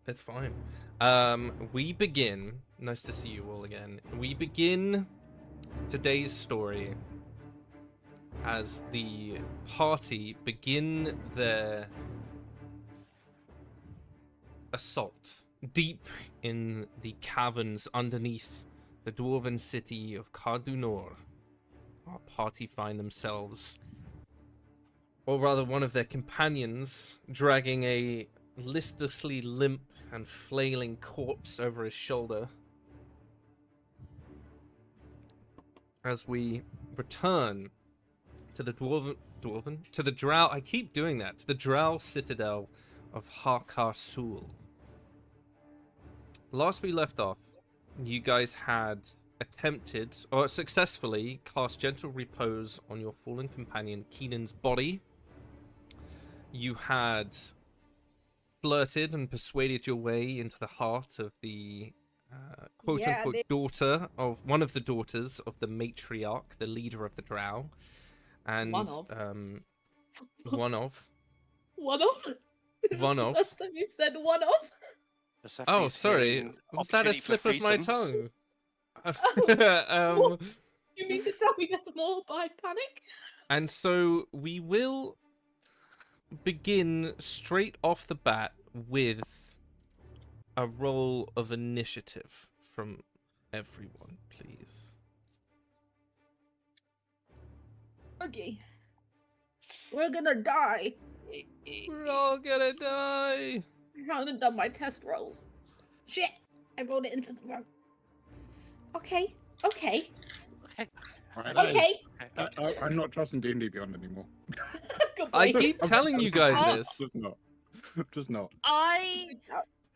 It's fine. We begin. Nice to see you all again. We begin today's story as the party begin their assault deep in the caverns underneath the dwarven city of Cardunor. Our party find themselves, or rather one of their companions, dragging a listlessly limp and flailing corpse over his shoulder. As we return to the to the Drow, I keep doing that, to the Drow Citadel of Harkarsul. Last we left off, you guys had attempted, or successfully, cast Gentle Repose on your fallen companion Keenan's body. You had flirted and persuaded your way into the heart of the quote-unquote daughter of one of the daughters of the matriarch, the leader of the Drow, and One of. one of. This is the first time you've said one of. Oh, sorry. Was that a slip of my tongue? You mean to tell me there's more by panic? And so we will begin straight off the bat with a roll of initiative from everyone, please. Okay. We're gonna die. We're all gonna die. I haven't done my test rolls. Shit! I rolled it into the wrong. Okay. Right. Okay. I'm not trusting D&D Beyond anymore. I keep telling you guys this. Just not. I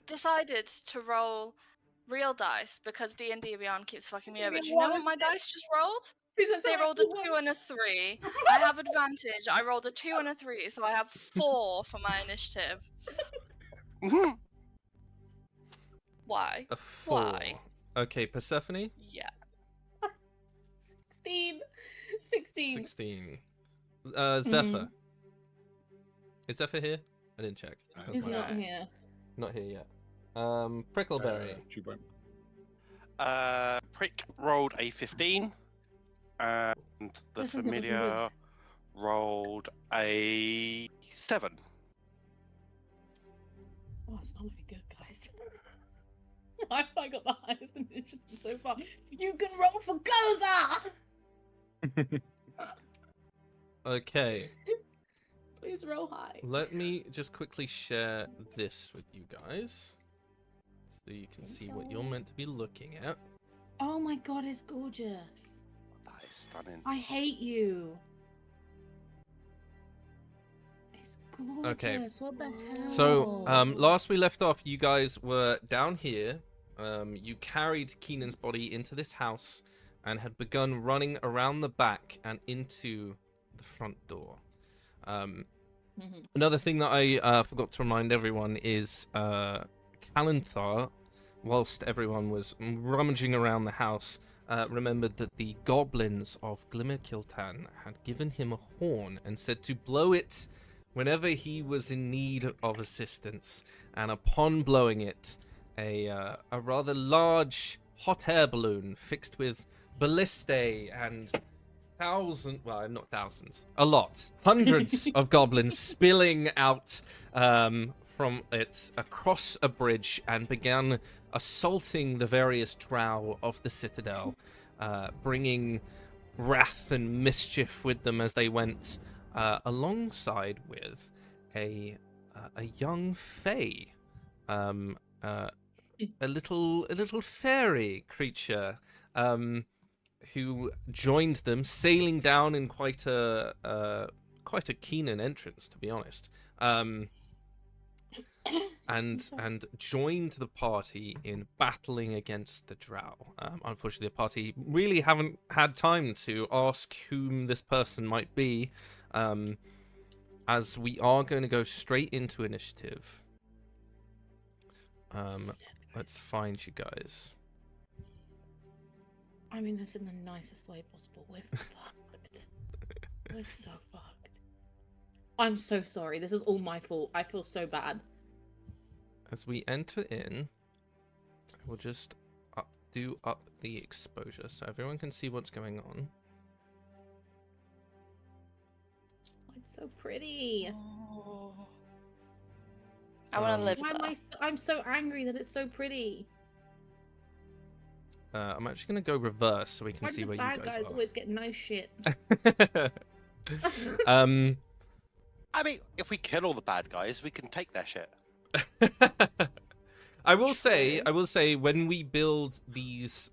decided to roll real dice because D&D Beyond keeps fucking me over. Do you know what my dice just rolled? They rolled a 2 and a 3. I have advantage. I rolled a 2 and a 3, so I have 4 for my initiative. Why? A 4. Why? Okay, Persephone? Yeah. 16. Zephyr. Is Zephyr here? I didn't check. He's not here. Not here yet. Prickleberry. Prick rolled a 15, and the This isn't looking familiar rolled a 7. Oh, it's not looking good, guys. Why have I got the highest initiative so far? You can roll for Goza! Okay. Please roll high. Let me just quickly share this with you guys, so you can see what you're meant to be looking at. Oh my god, it's gorgeous. That is stunning. I hate you. It's gorgeous. Okay. What the hell? So, last we left off, you guys were down here. You carried Keenan's body into this house and had begun running around the back and into the front door. Another thing that I forgot to remind everyone is Kalanthar, whilst everyone was rummaging around the house, remembered that the goblins of Glimmerkiltan had given him a horn and said to blow it whenever he was in need of assistance. And upon blowing it, a rather large hot air balloon fixed with ballistae and hundreds of goblins spilling out from it across a bridge and began assaulting the various drow of the Citadel, bringing wrath and mischief with them as they went, alongside with a young fae, a little fairy creature, who joined them, sailing down in quite a Keenan entrance, to be honest, and joined the party in battling against the drow. Unfortunately, the party really haven't had time to ask whom this person might be, as we are going to go straight into initiative. Let's find you guys. I mean this in the nicest way possible. We're fucked. We're so fucked. I'm so sorry. This is all my fault. I feel so bad. as we enter in, I will just do up the exposure so everyone can see what's going on. It's so pretty. Oh. I want to live Why am there. I'm so angry that it's so pretty. I'm actually going to go reverse so we can Why see do where the you bad guys guys are. always get nice shit? I mean, if we kill all the bad guys, we can take their shit. I will say, when we build these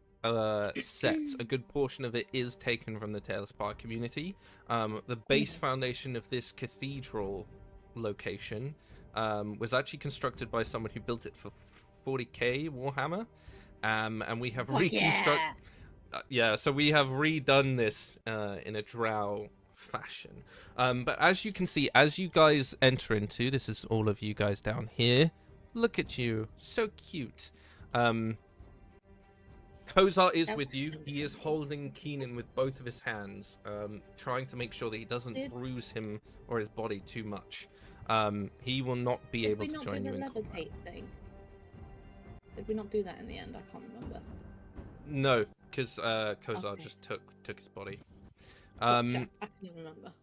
sets, a good portion of it is taken from the Tales Park community. The base foundation of this cathedral location was actually constructed by someone who built it for 40k Warhammer, and we have reconstructed. So we have redone this in a drow fashion. But as you can see, as you guys enter into, this is all of you guys down here. Look at you, so cute. Kozar is with you. He is holding Keenan with both of his hands, trying to make sure that he doesn't bruise him or his body too much. He will not be able to join you in combat. Levitate thing? Did we not do that in the end? I can't remember. No, because Kozar just took his body. I can't remember.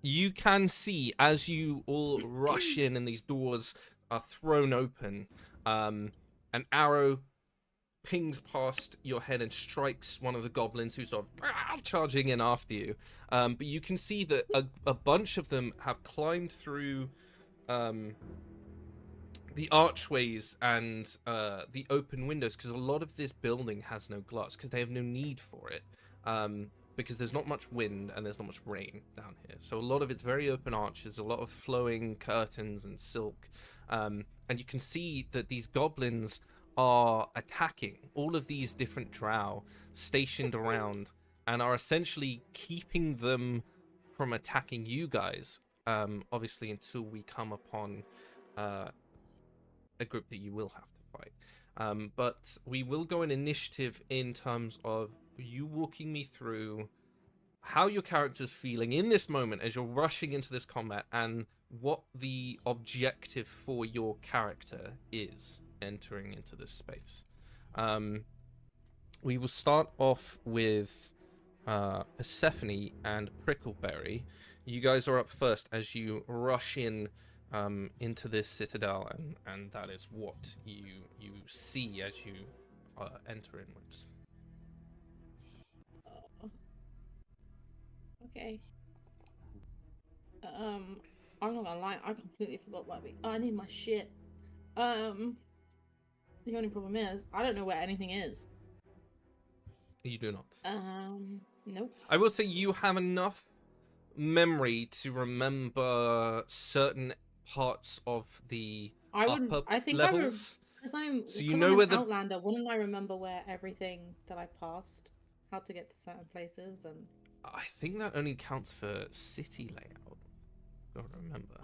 You can see as you all rush in and these doors are thrown open, an arrow pings past your head and strikes one of the goblins who's sort of charging in after you. But you can see that a bunch of them have climbed through the archways and the open windows, because a lot of this building has no glass because they have no need for it. Because there's not much wind and there's not much rain down here. So a lot of it's very open arches, a lot of flowing curtains and silk. And you can see that these goblins are attacking all of these different drow stationed around and are essentially keeping them from attacking you guys. Obviously, until we come upon a group that you will have to fight. But we will go in initiative in terms of you walking me through how your character's feeling in this moment as you're rushing into this combat and what the objective for your character is entering into this space. We will start off with Persephone and Prickleberry. You guys are up first as you rush in into this citadel, and that is what you see as you enter inwards. Okay. I'm not gonna lie, I completely forgot what I need my shit. The only problem is I don't know where anything is. You do not. Nope. I will say you have enough memory to remember certain parts of the upper levels. So you know where the Outlander, wouldn't I remember where everything that I passed, how to get to certain places, and I think that only counts for city layout. Gotta remember.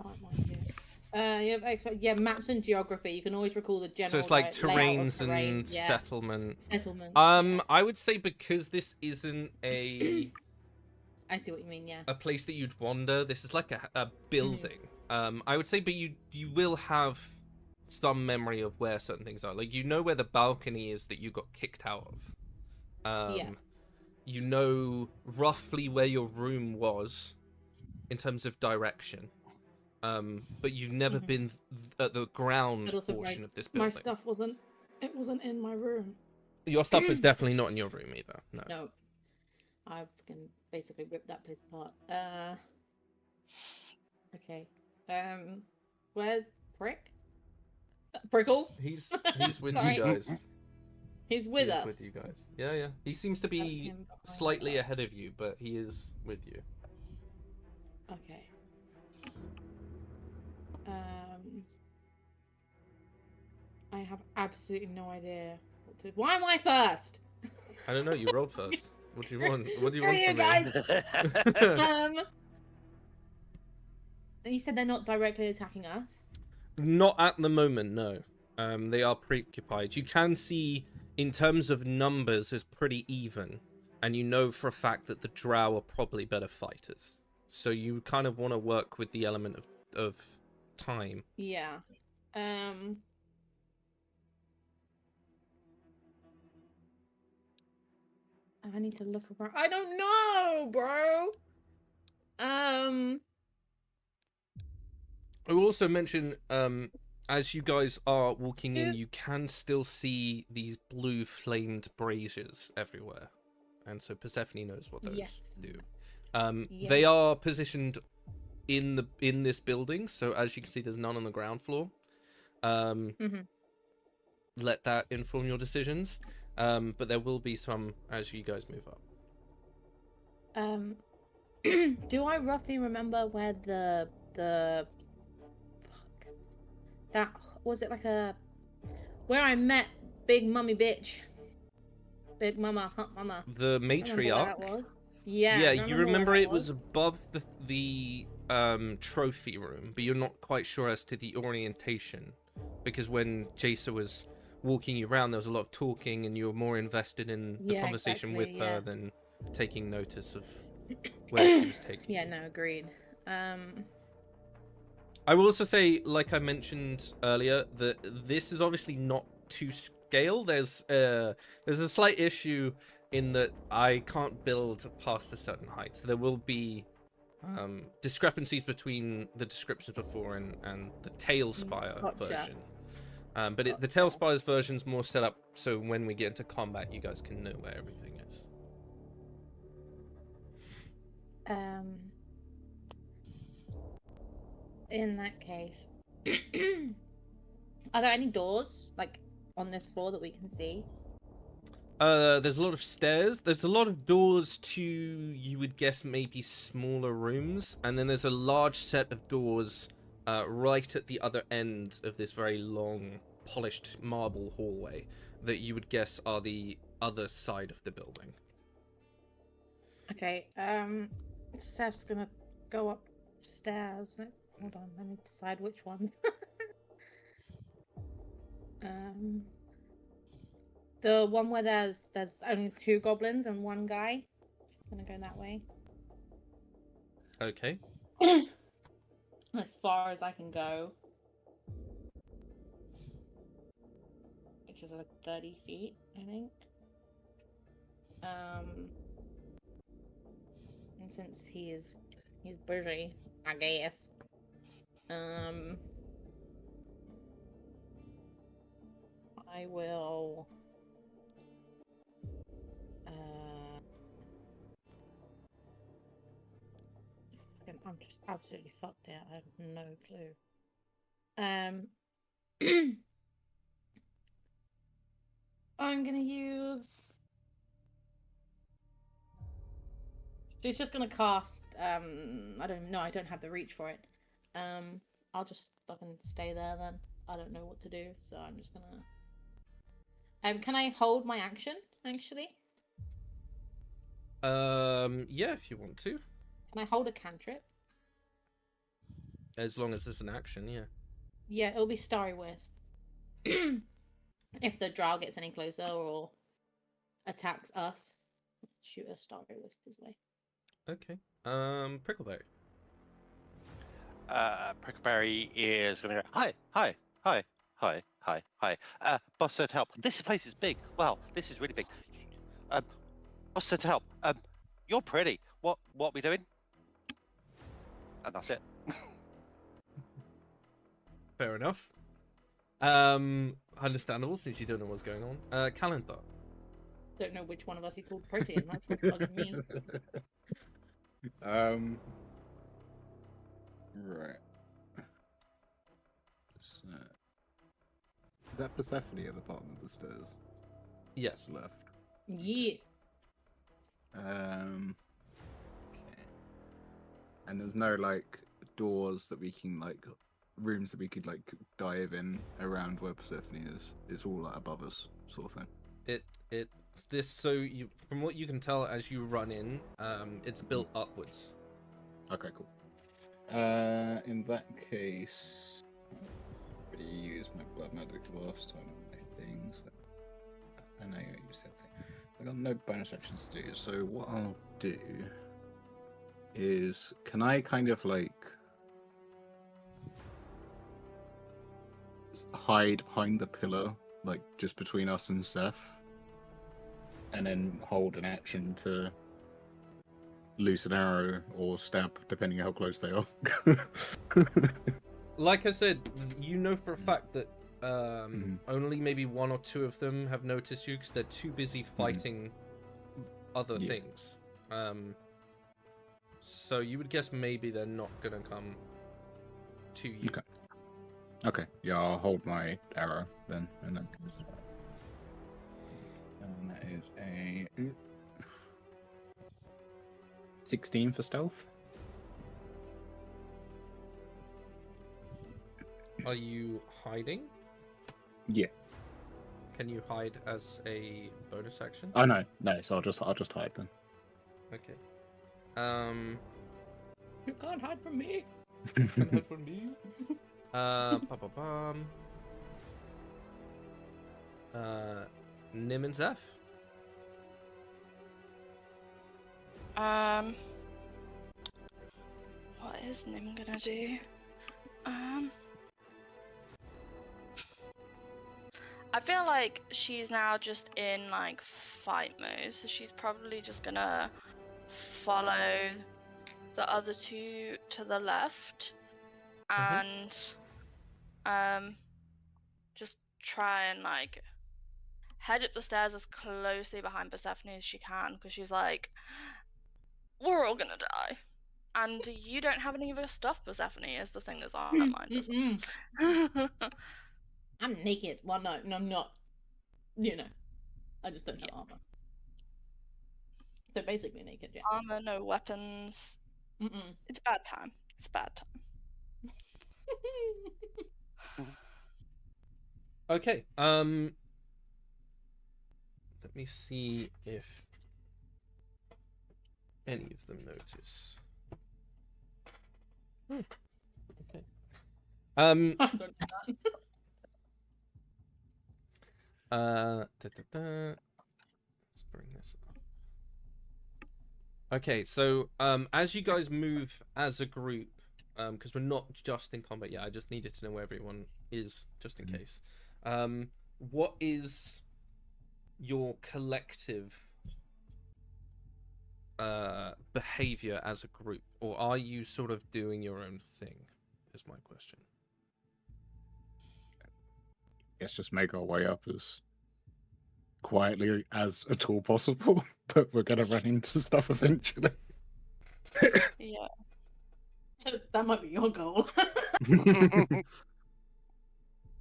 Oh, you have maps and geography. You can always recall the general. So it's like terrains and settlement. I would say because this isn't a. I see what you mean. Yeah. A place that you'd wander. This is like a building. I would say, but you will have some memory of where certain things are. Like you know where the balcony is that you got kicked out of. You know roughly where your room was in terms of direction. But you've never been at the ground portion of this building. My stuff wasn't in my room. Your stuff is definitely not in your room either. No. I can basically rip that place apart. Okay. Where's Prickle? He's with you guys. He's with us. With you guys. Yeah. He seems to be slightly ahead of you, but he is with you. Okay. I have absolutely no idea what to. Why am I first? I don't know. You rolled first. What do you want? What do you want from me? You said they're not directly attacking us. Not at the moment, no. They are preoccupied. You can see, in terms of numbers, is pretty even, and you know for a fact that the drow are probably better fighters. So you kind of want to work with the element of time. Yeah. I need to look around. I don't know, bro. I will also mention, as you guys are walking in, you can still see these blue flamed braziers everywhere, and so Persephone knows what those do. They are positioned in this building, so as you can see, there's none on the ground floor. Let that inform your decisions, but there will be some as you guys move up. Do I roughly remember where the that was it like a where I met Big Mummy Bitch, Big Mama, Hot Mama. The matriarch. That was. Yeah. Yeah, you remember it was above the trophy room, but you're not quite sure as to the orientation, because when Jason was walking you around, there was a lot of talking, and you were more invested in the conversation with her than taking notice of where she was taking. Yeah, no, agreed. I will also say, like I mentioned earlier, that this is obviously not to scale. There's a slight issue in that I can't build past a certain height, so there will be discrepancies between the descriptions before and the Tailspire version. But the Tailspire's version's more set up so when we get into combat, you guys can know where everything is. In that case, are there any doors like on this floor that we can see? There's a lot of stairs. There's a lot of doors to, you would guess, maybe smaller rooms, and then there's a large set of doors right at the other end of this very long, polished marble hallway that you would guess are the other side of the building. Okay, Seth's gonna go upstairs. Hold on, let me decide which ones. The one where there's only 2 goblins and 1 guy. Just gonna go that way. Okay. As far as I can go. Which is like 30 feet, I think. And since he's busy, I guess. I will. I'm just absolutely fucked out. I have no clue. I'm gonna use. She's just gonna cast. I don't know. I don't have the reach for it. I'll just fucking stay there then. I don't know what to do, so I'm just gonna. Can I hold my action actually? Yeah, if you want to. Can I hold a cantrip? As long as it's an action, yeah. Yeah, it'll be Starry Wisp. If the drow gets any closer or attacks us, shoot a Starry Wisp his way. Okay. Prickleberry. Prickleberry is going to go, hi. Boss said help. This place is big. Wow, this is really big. Boss said help. You're pretty. What are we doing? And that's it. Fair enough. Understandable, since you don't know what's going on. Calenthar. Don't know which one of us he called pretty, and that's what's bugging me. Right. So, is that Persephone at the bottom of the stairs? Yes. Left. Yeah. Okay. And there's no like doors that we can like rooms that we could like dive in around where Persephone is. It's all like above us, sort of thing. It's this. So you, from what you can tell as you run in, it's built upwards. Okay, cool. In that case, I already used my blood magic last time on my things. So I know I used that thing. I got no bonus actions to do. So what I'll do is, can I kind of like hide behind the pillar, like just between us and Seth? and then hold an action to loose an arrow or stab, depending how close they are. Like I said, you know for a fact that only maybe 1 or 2 of them have noticed you because they're too busy fighting other things. So you would guess maybe they're not gonna come to you. Okay. Yeah, I'll hold my arrow then, and that is a 16 for stealth. Are you hiding? Yeah. Can you hide as a bonus action? Oh no, so I'll just hide then. Okay. You can't hide from me. Can't hide from me. Nim and Zeph. What is Nim gonna do? I feel like she's now just in like fight mode, so she's probably just gonna follow the other 2 to the left and just try and like head up the stairs as closely behind Persephone as she can, because she's like, we're all gonna die. And you don't have any of your stuff, Persephone, is the thing that's on her mind as well. I'm naked. Well, no, I'm not. You know, I just don't have armor. So basically naked, yeah. Armor, no weapons. It's a bad time. It's a bad time. Okay. Let me see if any of them notice. Okay. Let's bring this up. Okay, so as you guys move as a group, because we're not just in combat yet, I just needed to know where everyone is, just in case. What is your collective behavior as a group, or are you sort of doing your own thing? Is my question. Let's just make our way up as quietly as at all possible, but we're gonna run into stuff eventually. Yeah. That might be your goal.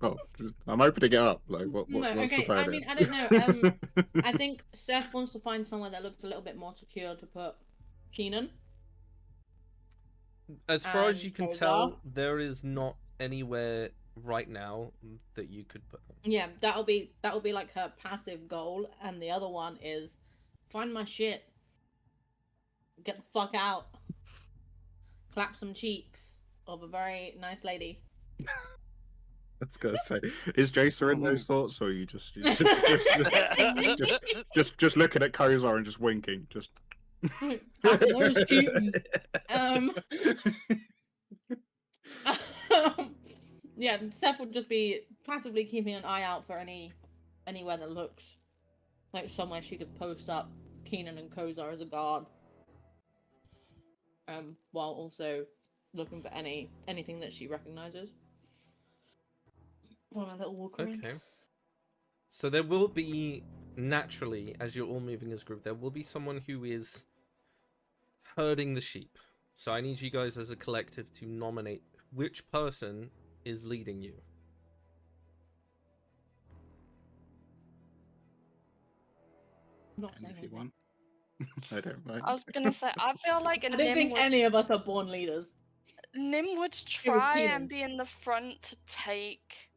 Oh, I'm opening it up. Like, what's the okay. plan? I mean, I don't know. I think Seth wants to find somewhere that looks a little bit more secure to put Keenan. As far as you can tell, there is not anywhere right now that you could put them. Yeah, that'll be like her passive goal, and the other one is find my shit, get the fuck out, clap some cheeks of a very nice lady. I was gonna say, is Jason in those thoughts, or are you just looking at Kozar and just winking, just those cheeks. Yeah, Seth would just be passively keeping an eye out for anywhere that looks like somewhere she could post up Keenan and Kozar as a guard, while also looking for anything that she recognizes. Well, a little walk around. Okay. So there will be, naturally, as you're all moving as a group, there will be someone who is herding the sheep. So I need you guys as a collective to nominate which person is leading you. I'm not saying if you anything. want. I don't mind. I was gonna say, I feel like I don't think any of us are born leaders. Nim would try and be in the front to take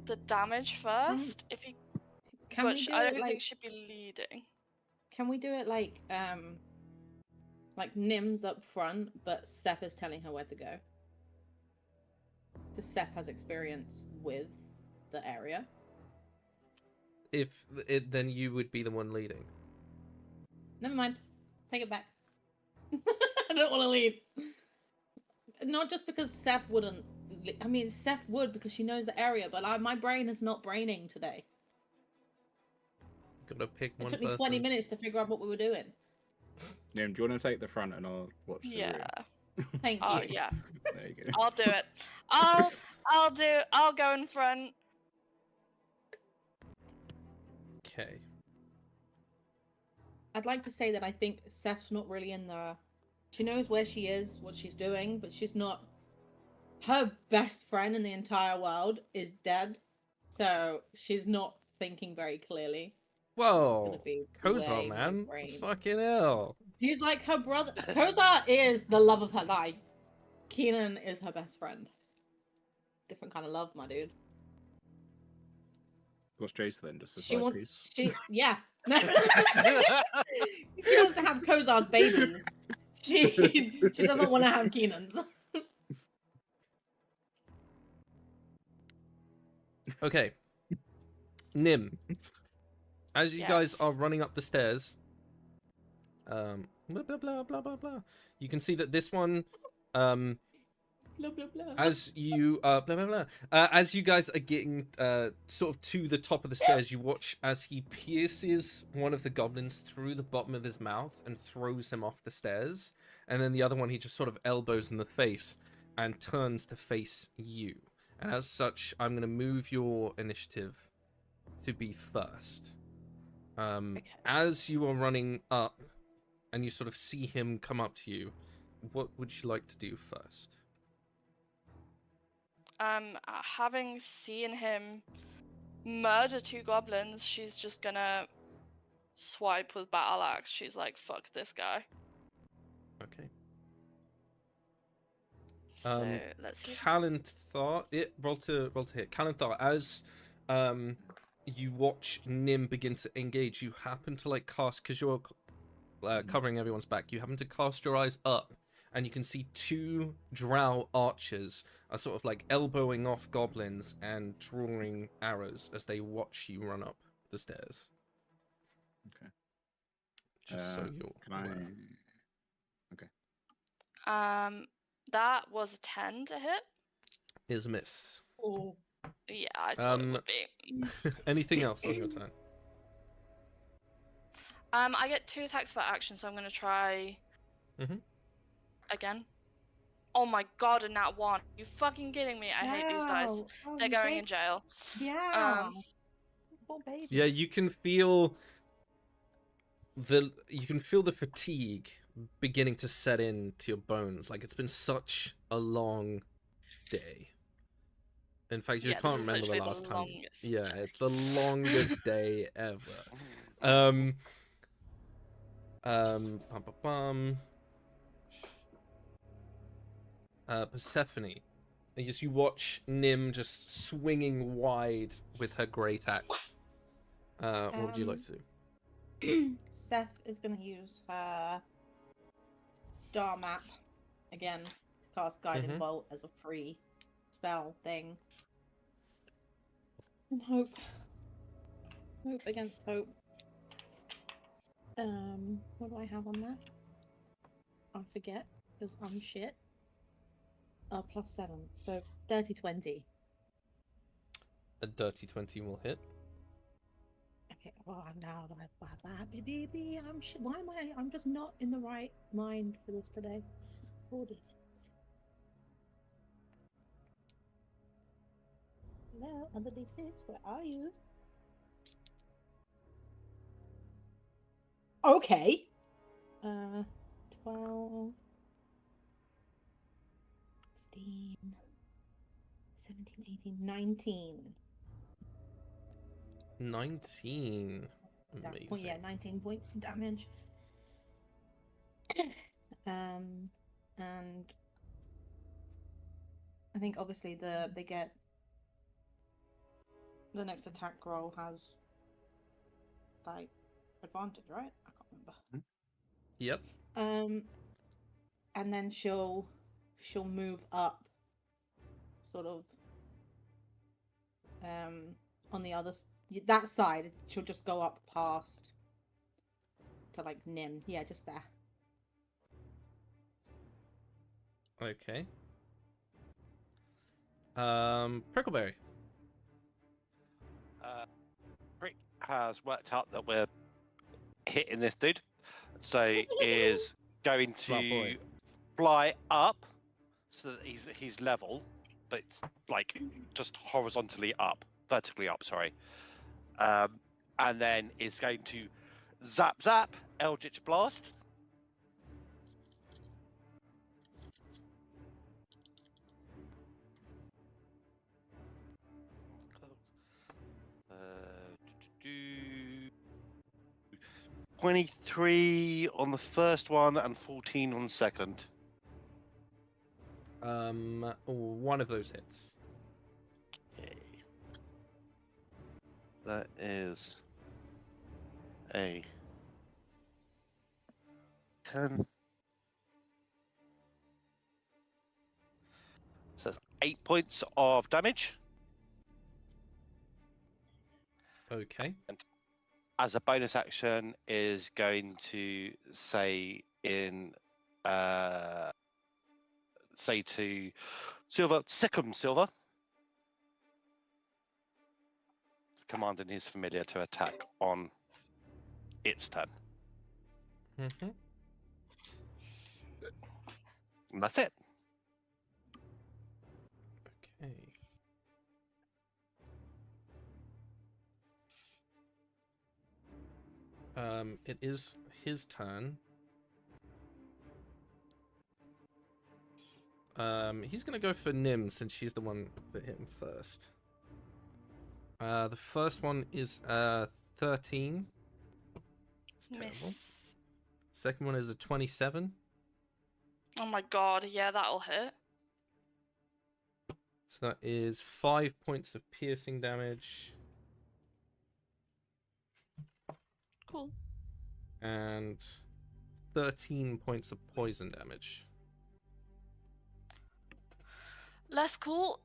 the damage first. If he, but I don't think she'd be leading. Can we do it like Nim's up front, but Seth is telling her where to go? Because Seth has experience with the area. If it, then you would be the one leading. Never mind. Take it back. I don't want to lead. Not just because Seth wouldn't. I mean, Seth would because she knows the area, but my brain is not braining today. Gotta pick It one took me person. 20 minutes to figure out what we were doing. Nim, do you want to take the front and I'll watch the Yeah. rear? Thank you. Oh yeah. There you go. I'll do it. I'll go in front. Okay. I'd like to say that I think Seth's not really in the... She knows where she is, what she's doing, but she's not... Her best friend in the entire world is dead, so she's not thinking very clearly. Whoa, Be Kozar, man. Fucking hell. He's like her brother. Kozar is the love of her life. Keenan is her best friend. Different kind of love, my dude. What's Jace then? Just a She side wants... piece? Yeah. She wants to have Kozar's babies. She doesn't want to have Keenan's. Okay. Nim. As you guys are running up the stairs, blah blah blah blah blah blah. You can see that this one, Blah blah blah. as you blah blah blah. As you guys are getting sort of to the top of the stairs, you watch as he pierces one of the goblins through the bottom of his mouth and throws him off the stairs, and then the other one he just sort of elbows in the face and turns to face you. And as such, I'm going to move your initiative to be first. Okay. As you are running up and you sort of see him come up to you, what would you like to do first? Having seen him murder 2 goblins, she's just gonna swipe with battle axe. She's like, fuck this guy. Okay. So let's see. Calenthar, roll to hit. Calenthar, as you watch Nim begin to engage, you happen to like cast, because you're covering everyone's back, you happen to cast your eyes up, and you can see 2 drow archers are sort of like elbowing off goblins and drawing arrows as they watch you run up the stairs. Okay. Just so you're aware. Okay. That was a 10 to hit. Is a miss. Oh. Yeah, I thought it would be. Anything else on your turn? I get 2 attacks per action, so I'm gonna try again. Oh my god, a nat 1. You fucking kidding me? I hate these dice. They're going in jail. Yeah. Poor baby. Yeah, you can feel the fatigue beginning to set in to your bones. Like, it's been such a long day. In fact, you can't remember the last time. Yeah, it's the longest day ever. Persephone. As you watch Nim just swinging wide with her great axe. What would you like to do? Seth is going to use her star map again to cast Guiding Bolt as a free spell thing. And hope against hope. What do I have on that? I forget because I'm shit. +7, so dirty 20. A dirty 20 will hit. Okay, well, I'm now baby. I'm shit. Why am I? I'm just not in the right mind for this today. 4d6. Hello, other d6. Where are you? Okay. 12, 16, 17, 18, 19. 19. Amazing. Point, yeah, 19 points of damage. And I think obviously they get the next attack roll has like advantage, right? I can't remember. Yep. And then she'll move up, sort of, on the other that side. She'll just go up past to like Nim. Yeah, just there. Okay. Prickleberry. has worked out that we're hitting this dude, so is going Smart to boy. fly up so that he's level, but it's like just horizontally up, vertically up. Sorry, and then is going to zap Eldritch Blast. Do 23 on the first one and 14 on the second. One of those hits. Okay. That is a 10. So that's 8 points of damage. Okay. And as a bonus action, is going to say to Silver, second Silver, commanding his familiar to attack on its turn. Mm-hmm. And that's it. Okay. It is his turn. He's gonna go for Nim since she's the one that hit him first. The first one is 13. It's terrible. Miss. Second one is a 27. Oh my god, yeah, that'll hit. So that is 5 points of piercing damage. Cool. And 13 points of poison damage. Less cool.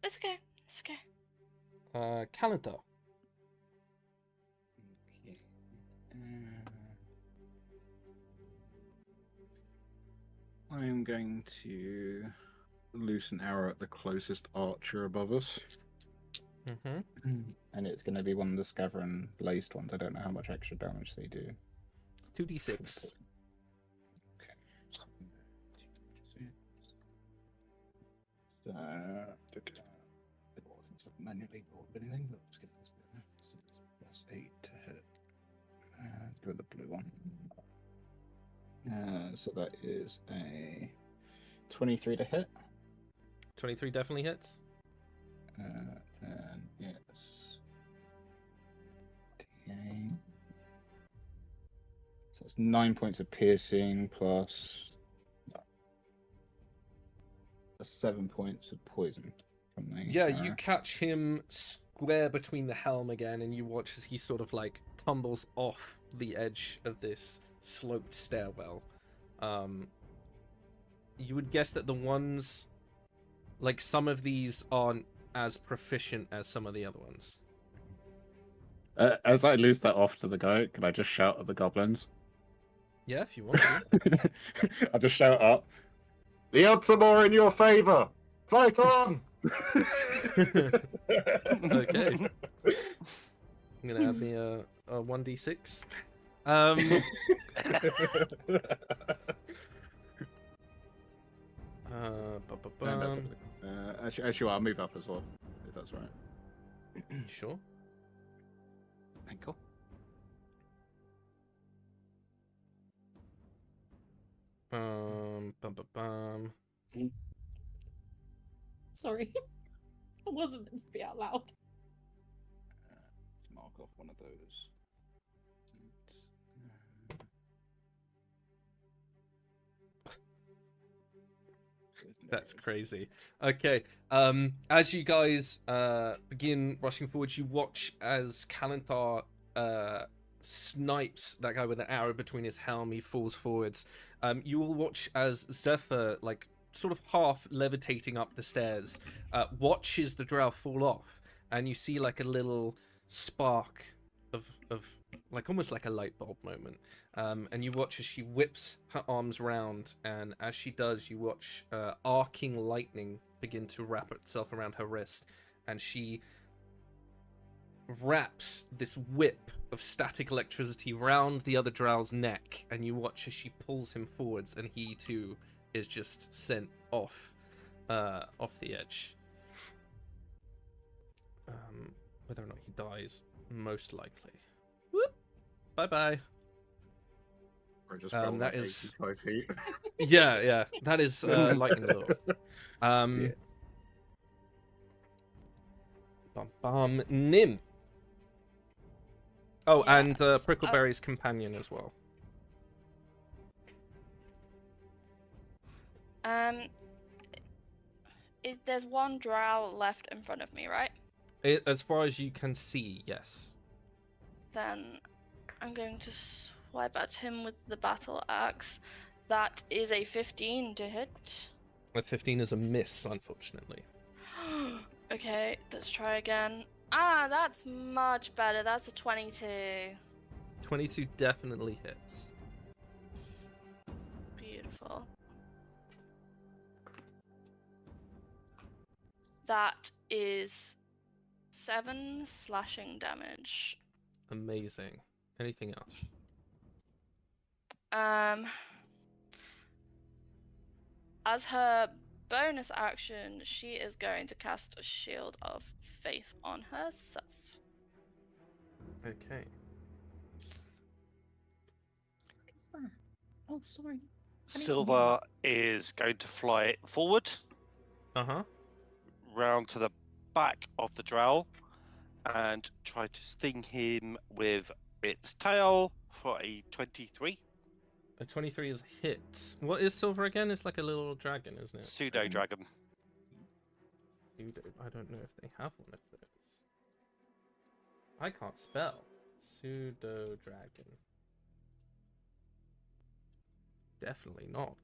It's okay. It's okay. Calendar. Okay. I'm going to loose an arrow at the closest archer above us. Mm-hmm. And it's going to be one of the Scaverin laced ones. I don't know how much extra damage they do. 2d6. Okay. So, it wasn't manually rolled anything, but let's give this plus 8 to hit. Let's go with the blue one. So that is a 23 to hit. 23 definitely hits. Then yes. D8. So it's 9 points of piercing plus 7 points of poison from the Yeah, arrow. you catch him square between the helm again, and you watch as he sort of like tumbles off the edge of this sloped stairwell. You would guess that the ones, like some of these aren't as proficient as some of the other ones. As I loose that off to the guy, can I just shout at the goblins? Yeah, if you want to. I just shout up. The odds are more in your favor. Fight on! Okay. I'm gonna add me a 1d6. Actually, I'll move up as well, if that's right. Sure. Thank you. Sorry. I wasn't meant to be out loud. Let's mark off one of those. That's crazy. Okay. As you guys begin rushing forward, you watch as Kalanthar snipes that guy with an arrow between his helm. He falls forwards. You will watch as Zephyr, like sort of half levitating up the stairs, watches the drow fall off, and you see like a little spark of like almost like a light bulb moment. And you watch as she whips her arms round, and as she does, you watch arcing lightning begin to wrap itself around her wrist, and she wraps this whip of static electricity round the other drow's neck, and you watch as she pulls him forwards, and he too is just sent off the edge. Whether or not he dies, most likely. Whoop! Bye bye. Or just that is 85 feet. yeah. That is lightning lure. Yeah. Nim. Oh, and Yes. Prickleberry's companion as well. There's one drow left in front of me, right? As far as you can see, yes. Then I'm going to swipe at him with the battle axe. That is a 15 to hit. A 15 is a miss, unfortunately. Okay, let's try again. Ah, that's much better. That's a 22. 22 definitely hits. Beautiful. That is 7 slashing damage. Amazing. Anything else? As her bonus action, she is going to cast a Shield of Faith on herself. Okay. Oh, sorry. Silver is going to fly forward, Uh-huh. round to the back of the drow, and try to sting him with its tail for a 23. A 23 is a hit. What is silver again? It's like a little dragon, isn't it? Pseudo dragon. Pseudo. I don't know if they have one of those. I can't spell. Pseudo dragon. Definitely not.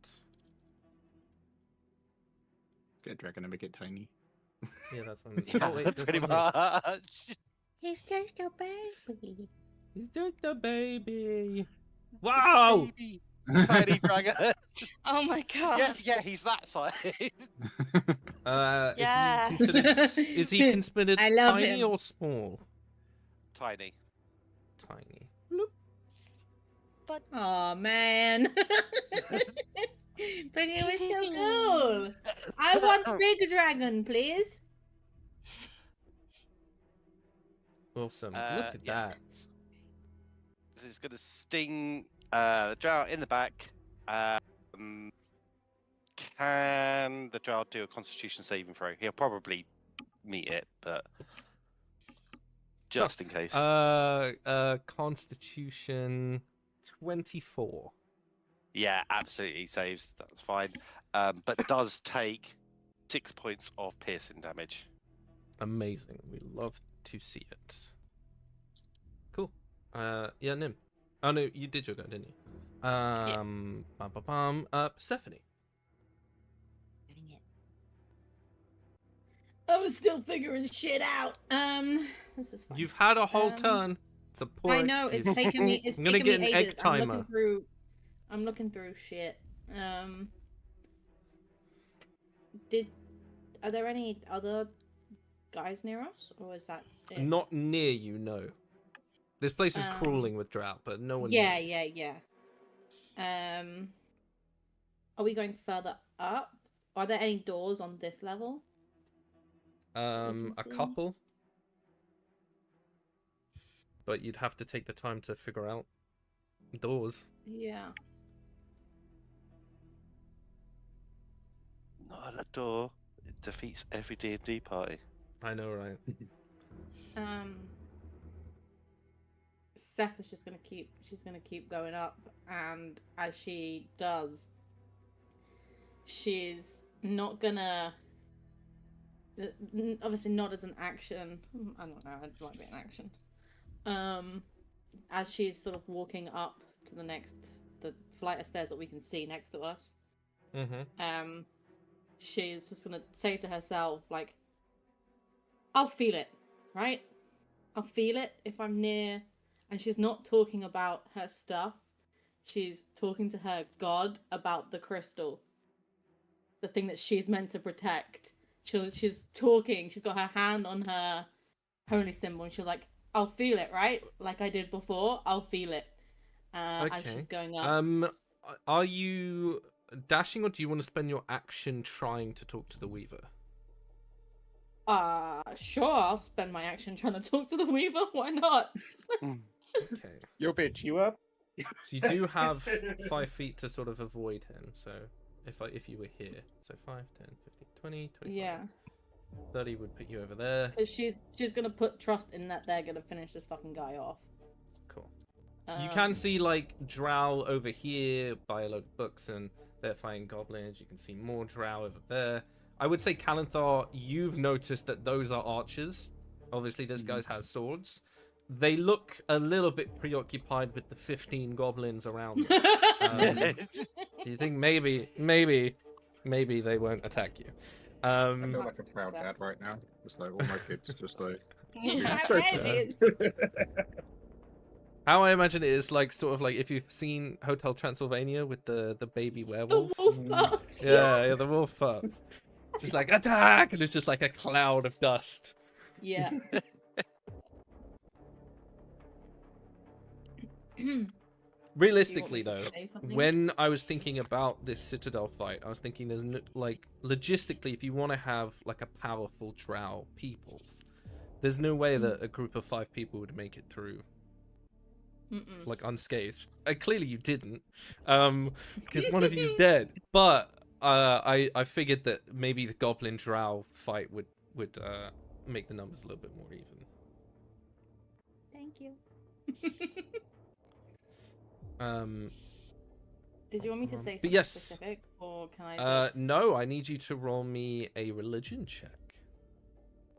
Get a dragon and make it tiny. Yeah, that's one. Yeah, Oh, wait, there's pretty one here. much. He's just a baby. He's just a baby. Wow! Baby. Tiny dragon. Oh my god. Yes, yeah, he's that size. Yeah. Is he considered I love tiny him. or small? Tiny. Tiny. But Oh man. But it was so cool. I want big dragon, please. Awesome. Look at Yeah. that. This is going to sting the drow in the back. Can the drow do a Constitution saving throw? He'll probably meet it, but just in case. Constitution 24. Yeah, absolutely saves. That's fine. But does take 6 points of piercing damage. Amazing. We love to see it. Cool. Yeah, Nim. Oh no, you did your go, didn't you? Persephone. I was still figuring shit out. This is fine. You've had a whole turn. It's a poor I know excuse. it's taken me. It's I'm gonna taken get me an egg ages. timer. I'm looking through shit. Are there any other guys near us, or is that it? Not near you, no. This place is crawling with drought, but no one. Yeah, near. yeah. Are we going further up? Are there any doors on this level? A see? couple. But you'd have to take the time to figure out doors. Yeah. Not at a door. It defeats every D&D party. I know, right? Seth is just gonna keep. She's gonna keep going up, and as she does, she's not gonna. Obviously, not as an action. I don't know. It might be an action. As she's sort of walking up to the flight of stairs that we can see next to us. Mm-hmm. She's just gonna say to herself, like, I'll feel it, right? I'll feel it if I'm near. And she's not talking about her stuff. She's talking to her god about the crystal. The thing that she's meant to protect. She's talking. She's got her hand on her holy symbol. And she's like, I'll feel it, right? Like I did before. I'll feel it as she's going up. Are you dashing, or do you want to spend your action trying to talk to the Weaver? Sure. I'll spend my action trying to talk to the Weaver. Why not? Okay. Yo, bitch, you up? So you do have 5 feet to sort of avoid him. So if you were here, so 5, 10, 15, 20, 25. Yeah. 30 would put you over there. Because she's gonna put trust in that they're gonna finish this fucking guy off. Cool. You can see like drow over here by a load of books, and they're fighting goblins. You can see more drow over there. I would say Calenthar, you've noticed that those are archers. Obviously, this guy has swords. They look a little bit preoccupied with the 15 goblins around them. Do you think maybe they won't attack you? I feel like a proud dad right now. Just like all my kids, just like. How I imagine it is like sort of like if you've seen Hotel Transylvania with the baby werewolves. The wolf pups. Yeah, the wolf pups. It's just like attack, and it's just like a cloud of dust. Yeah. Realistically, though, when I was thinking about this Citadel fight, I was thinking there's like logistically, if you want to have like a powerful drow peoples, there's no way that a group of 5 people would make it through like unscathed. Clearly, you didn't, because one of you's dead. But I figured that maybe the goblin drow fight would make the numbers a little bit more even. Thank you. Did you want me to say something specific, or can I just... No, I need you to roll me a religion check.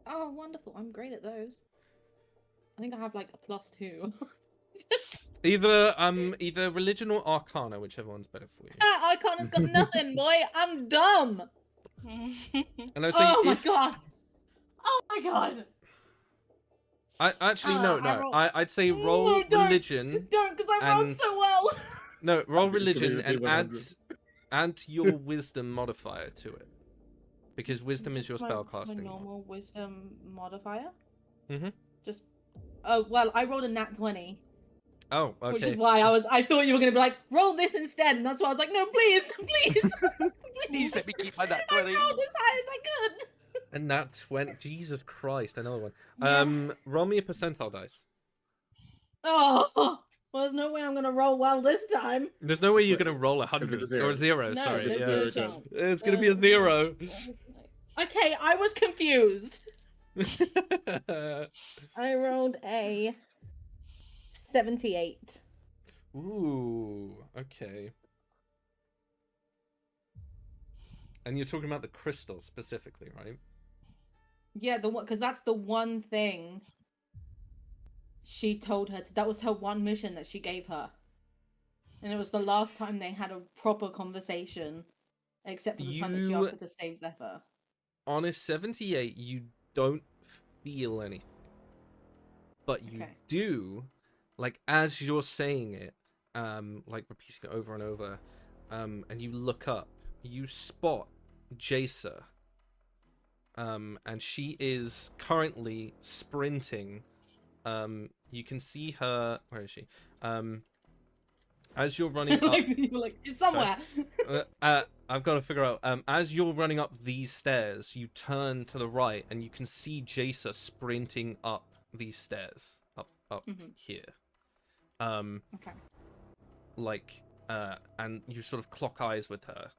Oh, wonderful. I'm great at those. I think I have like a +2. Either religion or arcana, whichever one's better for you. Arcana's got nothing, boy. I'm dumb. And I was oh my god. Oh my god. I actually no. I'd say roll religion. Don't, because I rolled so well. No, roll religion and add your wisdom modifier to it, because wisdom is your spellcasting. My normal wisdom modifier. Mhm. Just. Oh well, I rolled a nat 20. Oh, okay. Which is why I thought you were gonna be like, roll this instead, and that's why I was like, no, please, please, please let me keep my nat 20. I rolled as high as I could. And nat 20. Jesus Christ, another one. Yeah. Roll me a percentile dice. Oh, well, there's no way I'm gonna roll well this time. There's no way you're gonna roll 100 or a 0. No, sorry, there's yeah. no chance. It's gonna be a 0. Okay, I was confused. I rolled a 78. Ooh, okay. And you're talking about the crystal specifically, right? Yeah, the one, because that's the one thing she told her to, that was her one mission that she gave her, and it was the last time they had a proper conversation, except for the time that she asked her to save Zephyr. On a 78, you don't feel anything, but you do, like as you're saying it, like repeating it over and over, and you look up, you spot Jacer, and she is currently sprinting. You can see her. Where is she? As you're running up, like she's somewhere. I've got to figure out. As you're running up these stairs, you turn to the right, and you can see Jacer sprinting up these stairs, up here. Okay. Like, and you sort of clock eyes with her.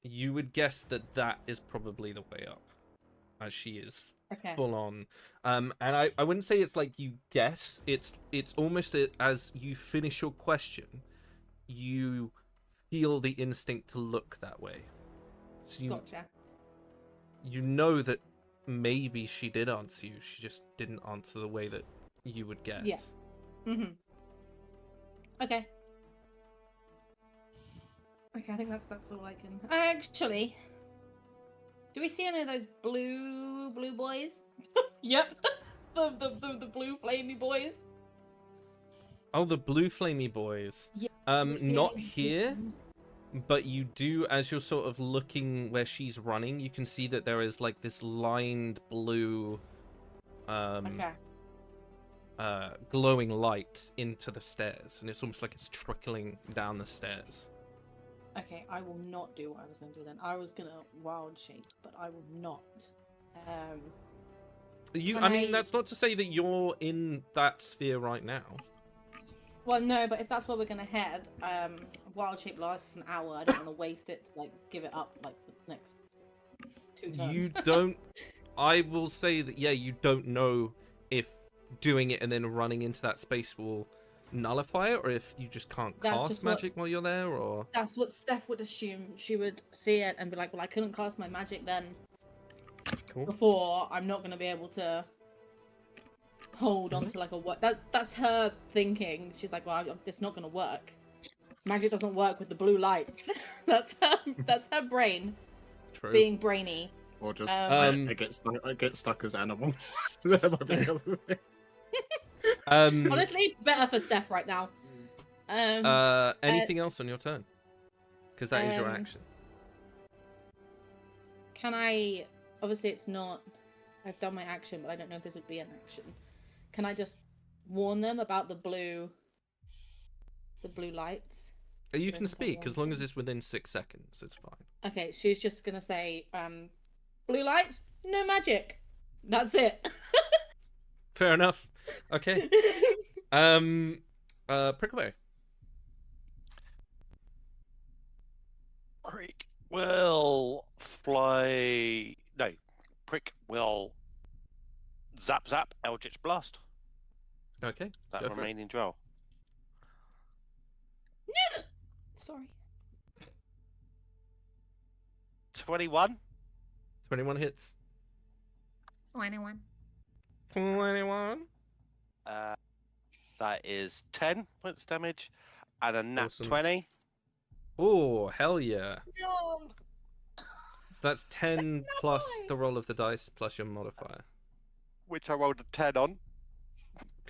You would guess that is probably the way up, as she is full on. And I wouldn't say it's like you guess. It's almost as you finish your question, you feel the instinct to look that way. So Gotcha. You know that maybe she did answer you. She just didn't answer the way that you would guess. Yeah. Mhm. Okay. Okay, I think that's all I can. Actually, do we see any of those blue boys? Yep, the blue flamey boys. Oh, the blue flamey boys. Yeah. Not here, but you do, as you're sort of looking where she's running, you can see that there is like this lined blue Okay. glowing light into the stairs, and it's almost like it's trickling down the stairs. Okay, I will not do what I was going to do then. I was going to wild shape, but I will not. I mean, that's not to say that you're in that sphere right now. Well, no, but if that's where we're going to head, wild shape lasts an hour. I don't want to waste it to, like, give it up, like, the next 2 turns. You don't... I will say that, yeah, you don't know if doing it and then running into that space will nullify it, or if you just can't cast magic while you're there, or... That's what Steph would assume. She would see it and be like, well, I couldn't cast my magic then. Cool. Before, I'm not going to be able to hold on to, like, a... That's her thinking. She's like, well, it's not going to work. Magic doesn't work with the blue lights. That's her brain. True. Being brainy. Or just I get stuck as animal. That might be the other thing. Honestly, better for Seth right now. Anything else on your turn? Because that is your action. Can I... Obviously, it's not... I've done my action, but I don't know if this would be an action. Can I just warn them about the blue lights? You can speak, as long as it's within 6 seconds. It's fine. Okay, she's just going to say, blue lights, no magic. That's it. Fair enough. Okay. Prickleberry. Prick will fly. No, Prick will zap Eldritch Blast. Okay. That remaining drill. Sorry. 21. 21 hits. 21. 21. That is 10 points damage, and a nat Awesome. 20. Oh, hell yeah. No. So that's 10 plus the roll of the dice plus your modifier. Which I rolled a 10 on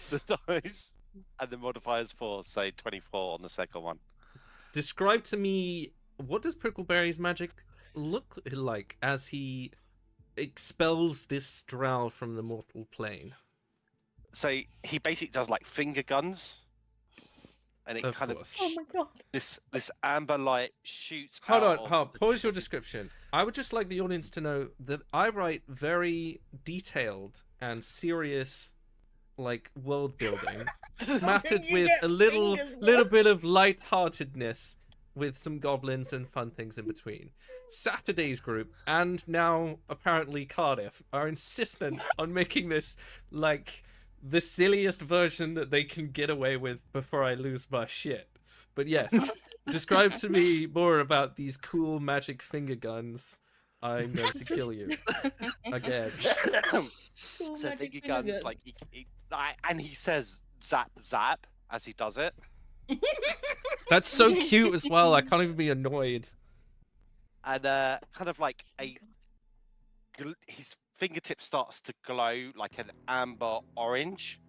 the dice, and the modifier's 4, so 24 on the second one. Describe to me, what does Prickleberry's magic look like as he expels this drow from the mortal plane? So he basically does like finger guns, and it kind of Oh my god. this amber light shoots. Hold out on, of hold. the Pause tip your of his- description. I would just like the audience to know that I write very detailed and serious, like, world building, smattered You with get a little fingers, bit of light-heartedness, with some goblins and fun things in between. Saturday's group, and now apparently Cardiff, are insistent on making this like the silliest version that they can get away with before I lose my shit. But yes, describe to me more about these cool magic finger guns. I'm going to kill you again. Cool So magic finger finger guns, gun. like and he says zap as he does it, That's so cute as well. I can't even be annoyed. and kind of like his fingertip starts to glow like an amber orange,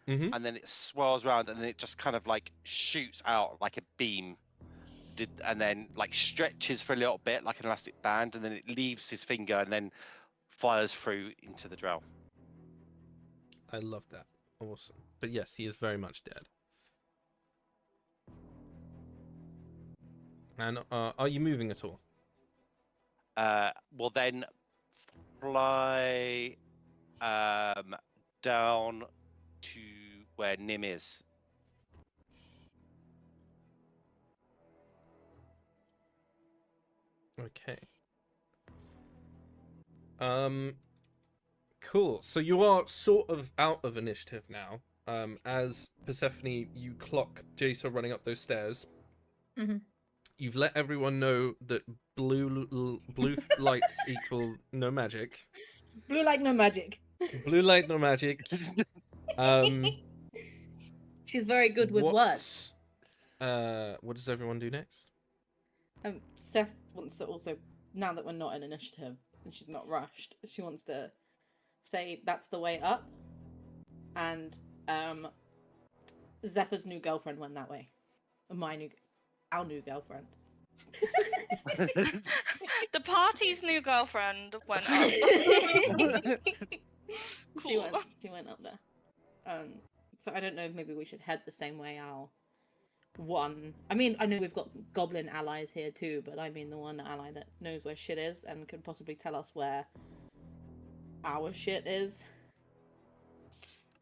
Mm-hmm. and then it swirls around, and then it just kind of like shoots out like a beam, and then like stretches for a little bit like an elastic band, and then it leaves his finger and then fires through into the drow. I love that. Awesome. But yes, he is very much dead. And are you moving at all? Will then fly down to where Nim is. Okay. Cool. So you are sort of out of initiative now. As Persephone, you clock Jason running up those stairs. Mm-hmm. You've let everyone know that blue lights equal no magic. Blue light, no magic. Blue light, no magic. She's very good with words. What does everyone do next? Seth wants to also, now that we're not in initiative and she's not rushed, she wants to say that's the way up, and Zephyr's new girlfriend went that way. Our new girlfriend. The party's new girlfriend went up. She Cool. wants So I don't know if maybe we should head the same way our one. I mean, I know we've got goblin allies here too, but I mean the one ally that knows where shit is and could possibly tell us where our shit is.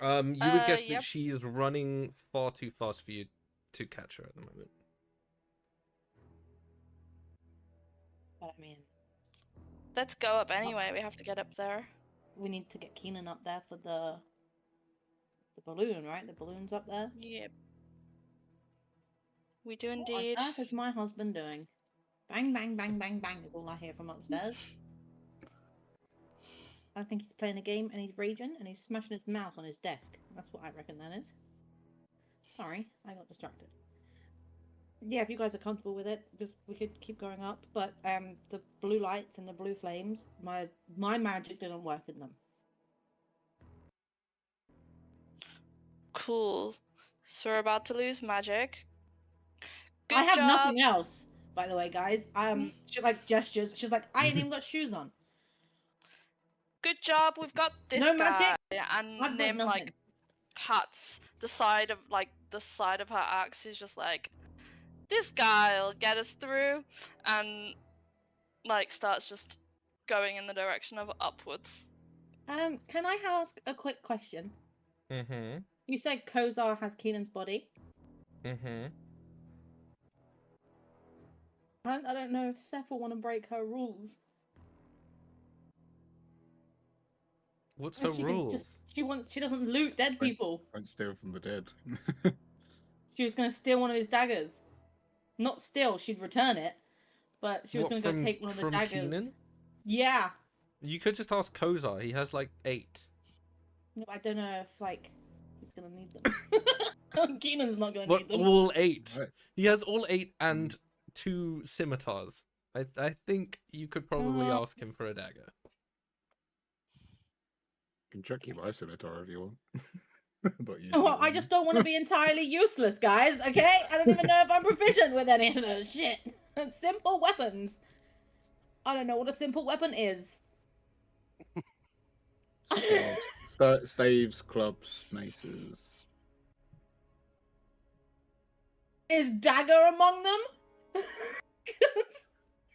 You would guess Yep. that she is running far too fast for you to catch her at the moment. But I mean, Let's go up anyway. We have to get up there. we need to get Keenan up there for the balloon, right? The balloon's up there. Yep. We do What indeed. on earth is my husband doing? Bang, bang, bang, bang, bang is all I hear from upstairs. I think he's playing a game and he's raging and he's smashing his mouse on his desk. That's what I reckon that is. Sorry, I got distracted. Yeah, if you guys are comfortable with it, just we could keep going up. But the blue lights and the blue flames, my magic didn't work in them. Cool. So we're about to lose magic. Good I have job. nothing else, by the way, guys. She like gestures. She's like, I ain't even got shoes on. Good job. We've got this No guy. magic. And I've got Nim like nothing. pats the side of her axe. She's just like, this guy'll get us through, and like starts just going in the direction of upwards. Can I ask a quick question? Mm-hmm. You said Kozar has Keenan's body. Mm-hmm. I don't know if Seth will want to break her rules. What's her rules? She doesn't loot dead people. Don't steal from the dead. She was gonna steal one of his daggers. Not steal, she'd return it. But she was gonna go take one of the daggers. Keenan? Yeah. You could just ask Kozar. He has like 8. No, I don't know if like he's gonna need them. Keenan's not gonna What? need them. All 8? Right. He has all 8 and 2 scimitars. I think you could probably ask him for a dagger. Can check you my scimitar if you want. Well, I just don't want to be entirely useless, guys, okay? I don't even know if I'm proficient with any of those shit. Simple weapons. I don't know what a simple weapon is. Staves, clubs, maces. Is dagger among them?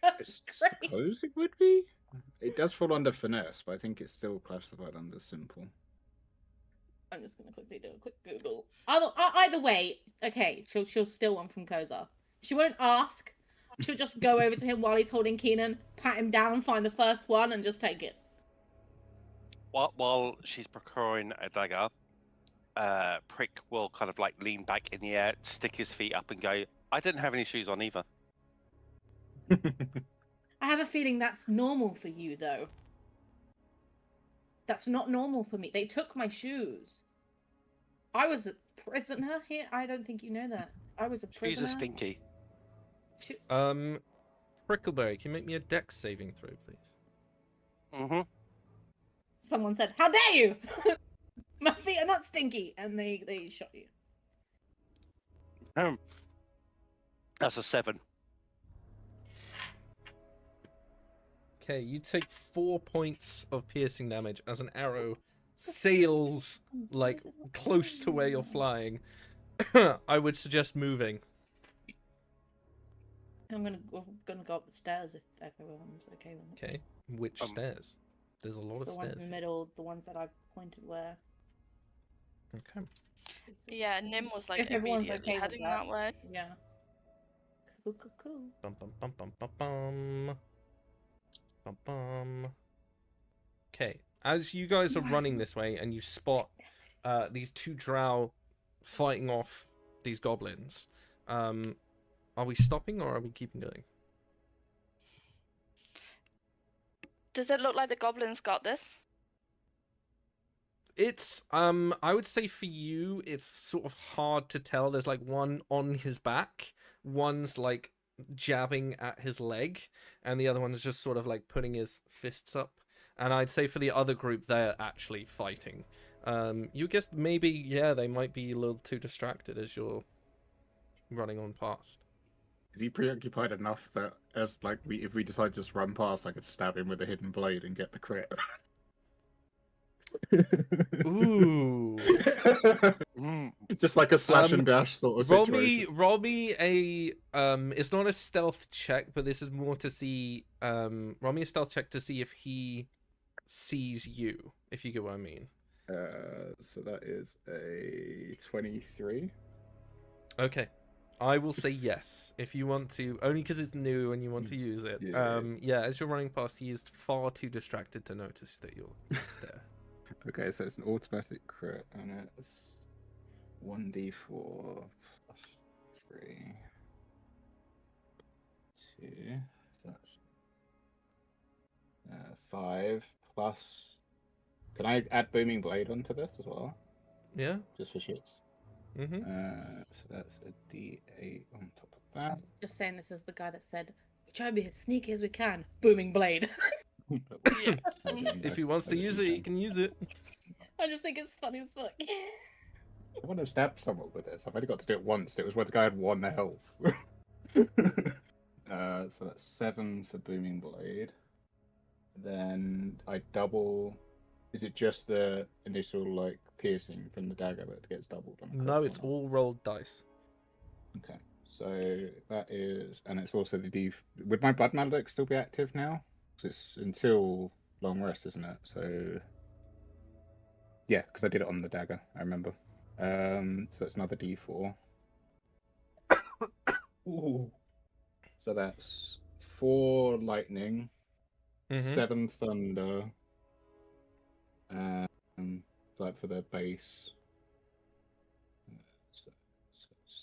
I suppose it would be. It does fall under finesse, but I think it's still classified under simple. I'm just gonna quickly do a quick Google. Either way, okay, she'll steal one from Kozar. She won't ask. She'll just go over to him while he's holding Keenan, pat him down, find the first one, and just take it. While she's procuring a dagger, Prick will kind of like lean back in the air, stick his feet up, and go, I didn't have any shoes on either. I have a feeling that's normal for you, though. That's not normal for me. They took my shoes. I was a prisoner here. I don't think you know that. I was a prisoner. Shoes are stinky. Prickleberry, can you make me a dex saving throw, please? Mm-hmm. Someone said, "How dare you! My feet are not stinky," and they shot you. That's a 7. Okay, you take 4 points of piercing damage as an arrow sails like close to where you're flying. I would suggest moving. I'm gonna go up the stairs if everyone's okay with it. Okay, which stairs? There's a lot of The ones stairs. in the middle, the ones that I've pointed where. Okay. Yeah, Nim was like If everyone's immediately okay with heading that way. Yeah. Cool. Bum bum bum bum bum bum. Bum bum. Okay, as you guys are running this way and you spot these 2 drow fighting off these goblins, are we stopping or are we keeping going? Does it look like the goblins got this? It's I would say for you it's sort of hard to tell. There's like one on his back, one's like jabbing at his leg, and the other one is just sort of like putting his fists up. And I'd say for the other group they're actually fighting. You guess maybe, yeah, they might be a little too distracted as you're running on past. Is he preoccupied enough that as like if we decide to just run past, I could stab him with a hidden blade and get the crit? Ooh. Just like a slash and dash sort of situation. Roll me a it's not a stealth check, but this is more to see roll me a stealth check to see if he sees you, if you get what I mean. So that is a 23. Okay. I will say yes if you want to, only because it's new and you want to use it. Yeah, as you're running past, he is far too distracted to notice that you're there. Okay, so it's an automatic crit, and it's 1d4 plus 3. 2. So that's 5 plus. Can I add Booming Blade onto this as well? Yeah. Just for shits. Mm-hmm. So that's a d8 on top of that. Just saying, this is the guy that said, "We try to be as sneaky as we can." Booming blade. Yeah. If he wants to use it, he can use it. I just think it's funny as fuck. I want to stab someone with this. I've only got to do it once. It was when the guy had 1 health. So that's 7 for Booming Blade. Then I double. Is it just the initial like piercing from the dagger that gets doubled? No, it's all rolled dice. Okay, so that is, and it's also the D. Would my blood maledict still be active now? Because it's until long rest, isn't it? So yeah, because I did it on the dagger. I remember. So it's another D4. Ooh. So that's 4 lightning, 7 thunder. Like for the base, so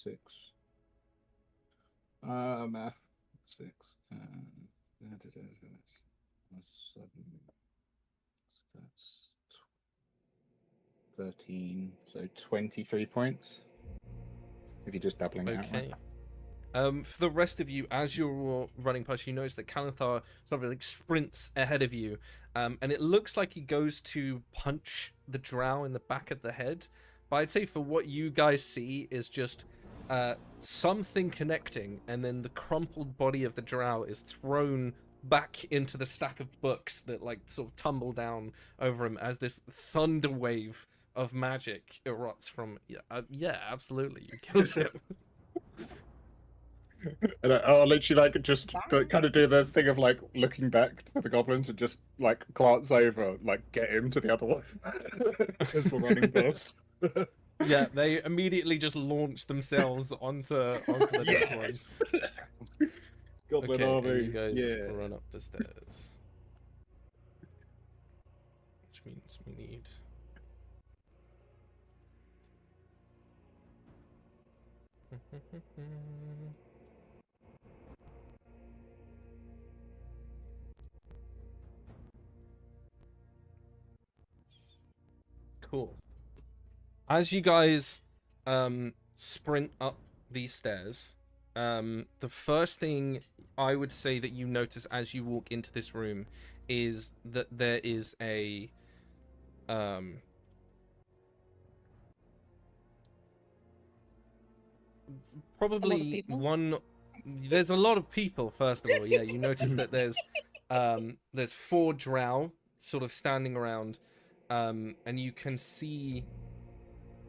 6. Math 6. That's 13. So 23 points. If you're just doubling it out. Okay. For the rest of you, as you're running past, you notice that Kalanthar sort of like sprints ahead of you, and it looks like he goes to punch the drow in the back of the head. But I'd say for what you guys see is just something connecting, and then the crumpled body of the drow is thrown back into the stack of books that like sort of tumble down over him as this thunder wave of magic erupts from. Yeah, absolutely, you killed him. And I'll literally like just kind of do the thing of like looking back to the goblins and just like glance over, like get him to the other one as we're running past. Yeah, they immediately just launch themselves onto the next one. Goblin Okay, army, and you guys yeah. run up the stairs, which means we need. Cool. As you guys sprint up these stairs, the first thing I would say that you notice as you walk into this room is that there is a probably one. There's a lot of people. First of all, yeah, you notice that there's 4 drow sort of standing around, and you can see.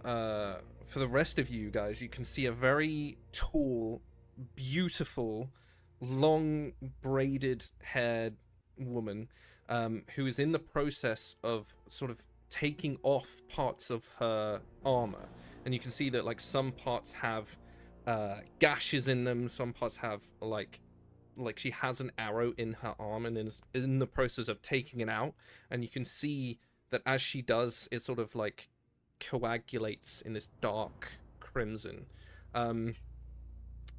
For the rest of you guys, you can see a very tall, beautiful, long braided haired woman who is in the process of sort of taking off parts of her armor, and you can see that like some parts have gashes in them, some parts have like she has an arrow in her arm and is in the process of taking it out, and you can see that as she does, it sort of like coagulates in this dark crimson.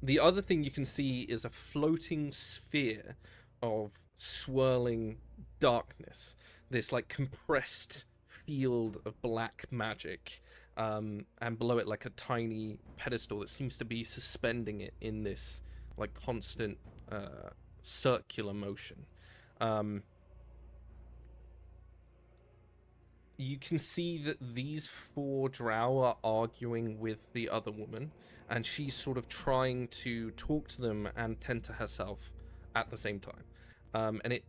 The other thing you can see is a floating sphere of swirling darkness, this like compressed field of black magic, and below it like a tiny pedestal that seems to be suspending it in this like constant circular motion. You can see that these 4 drow are arguing with the other woman, and she's sort of trying to talk to them and tend to herself at the same time. And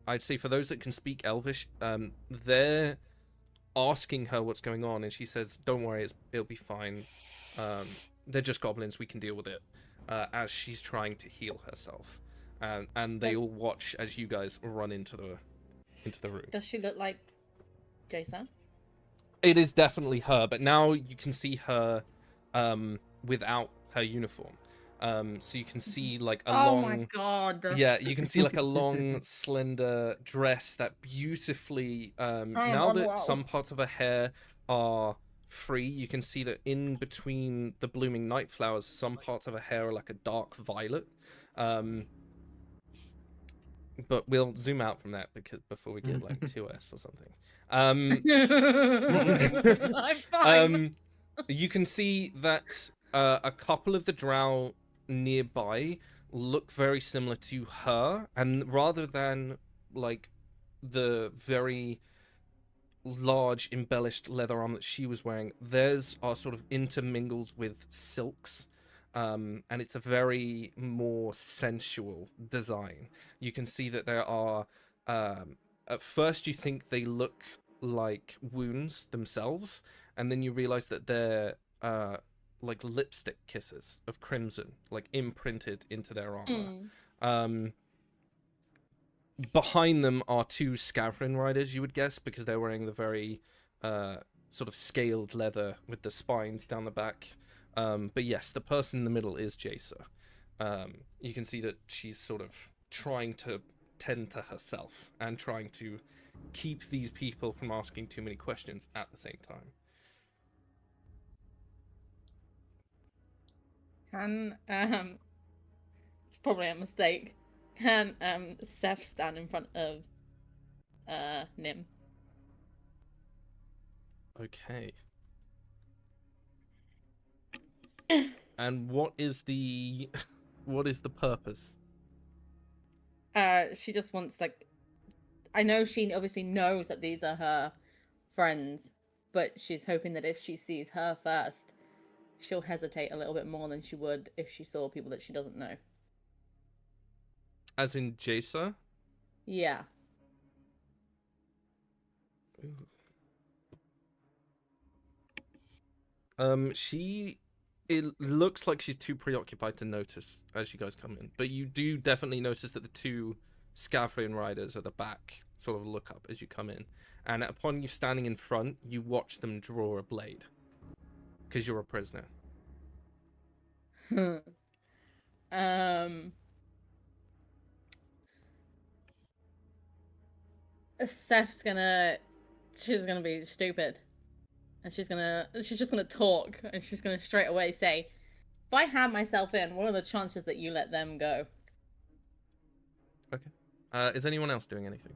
I'd say for those that can speak Elvish, their asking her what's going on, and she says, "Don't worry, it'll be fine. They're just goblins. We can deal with it." As she's trying to heal herself, and they all watch as you guys run into the room. Does she look like Jason? It is definitely her, but now you can see her without her uniform. So you can see like a long... Oh my god. Yeah, you can see like a long, slender dress that beautifully... now that some parts of her hair are free, you can see that in between the blooming night flowers, some parts of her hair are like a dark violet. But we'll zoom out from that because before we get like 2S or something. I'm fine. You can see that a couple of the drow nearby look very similar to her, and rather than like the very large embellished leather armor that she was wearing, theirs are sort of intermingled with silks. And it's a very more sensual design. You can see that there are, at first you think they look like wounds themselves, and then you realize that they're like lipstick kisses of crimson, like imprinted into their armor. Behind them are two Scavrin riders, you would guess, because they're wearing the very sort of scaled leather with the spines down the back. But yes, the person in the middle is Jacer. You can see that she's sort of trying to tend to herself and trying to keep these people from asking too many questions at the same time. It's probably a mistake. Can Seth stand in front of Nim? Okay. And what is the purpose? She just wants, like, I know she obviously knows that these are her friends, but she's hoping that if she sees her first, she'll hesitate a little bit more than she would if she saw people that she doesn't know. As in Jacer? Yeah. It looks like she's too preoccupied to notice as you guys come in, but you do definitely notice that the two Scavrian riders at the back sort of look up as you come in, and upon you standing in front, you watch them draw a blade because you're a prisoner. Steph's she's gonna be stupid. And she's just gonna talk, and she's gonna straight away say, if I hand myself in, what are the chances that you let them go? Okay. Is anyone else doing anything?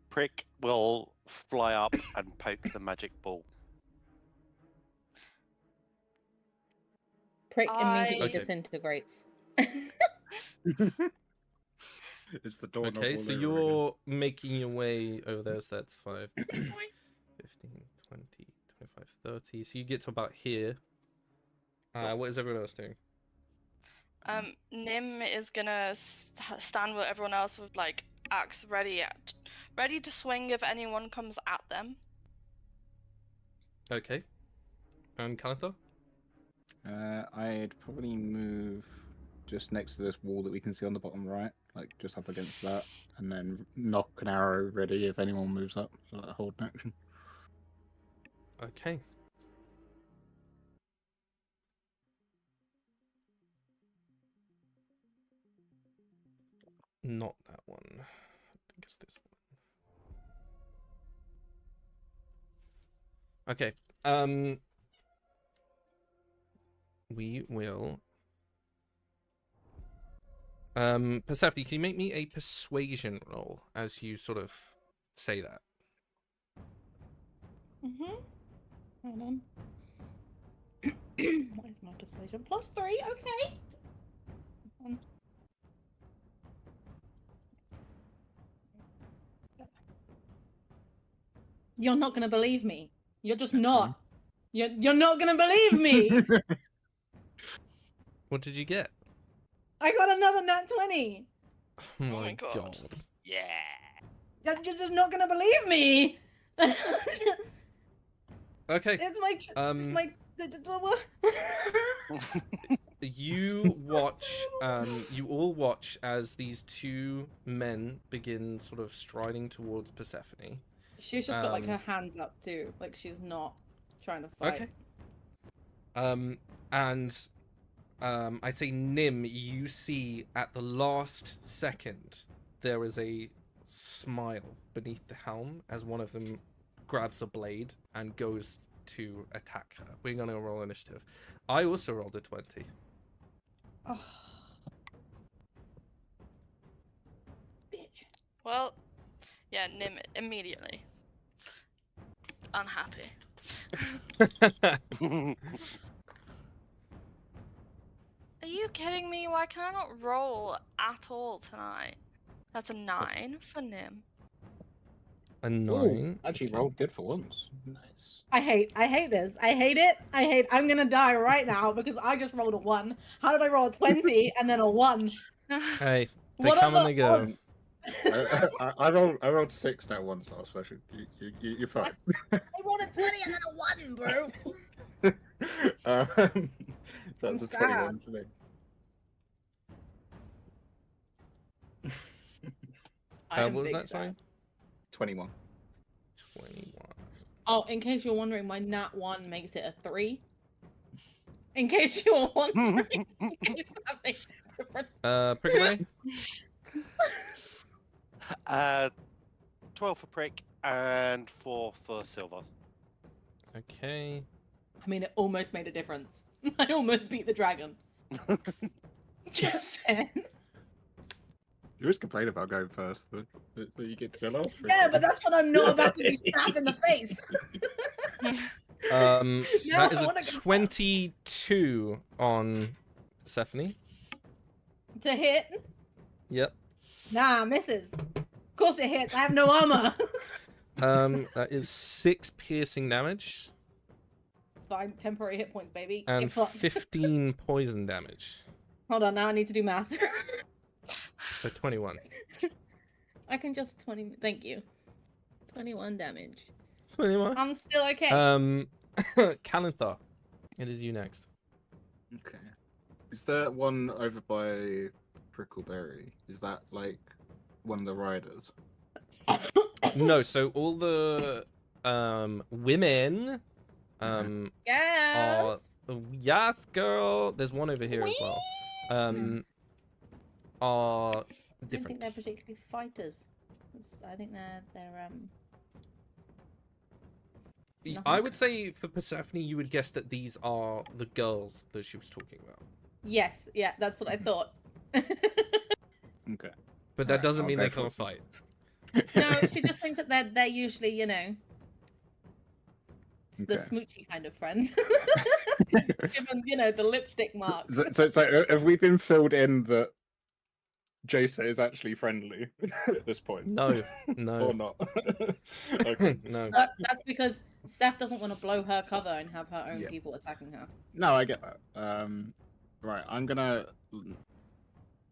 Prick will fly up and poke the magic ball. Prick immediately disintegrates. It's the door. Okay, so you're making your way over there, so that's 5, 15, 20, 25, 30. So you get to about here. What is everyone else doing? Nim is gonna stand with everyone else with like axe ready to swing if anyone comes at them. Okay. And Kalantha? I'd probably move just next to this wall that we can see on the bottom right, like just up against that, and then knock an arrow ready if anyone moves up, so like a hold action. Okay. Not that one. I think it's this one. Okay. We will. Persephone, can you make me a persuasion roll as you sort of say that? Hold on. What is my persuasion? +3, okay. You're not gonna believe me. You're just not. You're not gonna believe me. What did you get? I got another nat 20. Oh my god. Yeah. You're just not gonna believe me. Okay. It's my. You watch, you all watch as these two men begin sort of striding towards Persephone. She's just got like her hands up too, like she's not trying to fight. Okay. I'd say Nim, you see at the last second there is a smile beneath the helm as one of them grabs a blade and goes to attack her. We're gonna roll initiative. I also rolled a 20. Oh. Bitch. Well, yeah, Nim immediately unhappy. Are you kidding me? Why can I not roll at all tonight? That's a 9 for Nim. A 9. Ooh, actually okay. rolled good for once. Nice. I hate this. I hate it. I'm gonna die right now because I just rolled a 1. How did I roll a 20 and then a 1? Hey, they come and they go. I rolled 6 now once last, so you're fine. I rolled a 20 and then a 1, bro. So that's a 21 for me. What was that, sorry? 21. 21. Oh, in case you're wondering, my nat 1 makes it a 3. In case you're wondering, in case that makes a difference. Prick away? 12 for prick and 4 for silver. Okay. I mean, it almost made a difference. I almost beat the dragon. Just saying. You always complain about going first, so you get to go last. Yeah, but that's when I'm not about to be stabbed in the face. That is a 22 on Persephone. To hit? Yep. Nah, misses. Of course it hits. I have no armor. That is 6 piercing damage. It's fine. Temporary hit points, baby. And Get fucked. 15 poison damage. Hold on, now I need to do math. So 21. I can just 20. Thank you. 21 damage. 21. I'm still okay. Calenthar, it is you next. Okay. Is there one over by Prickleberry? Is that like one of the riders? No, so all the women Yes. yes, girl. There's one over here as well. Are I don't think different. they're particularly fighters. I think they're I would say for Persephone, you would guess that these are the girls that she was talking about. Yes, yeah, that's what I thought. Okay. But that doesn't I'll mean go they for can't it. fight. No, she just thinks that they're usually, you know, the Okay. smoochy kind of friend. Given, you know, the lipstick marks. So have we been filled in that Jason is actually friendly at this point? No. Or not? Okay. No. That's because Steph doesn't want to blow her cover and have her own Yeah. people attacking her. No, I get that. Right, I'm gonna.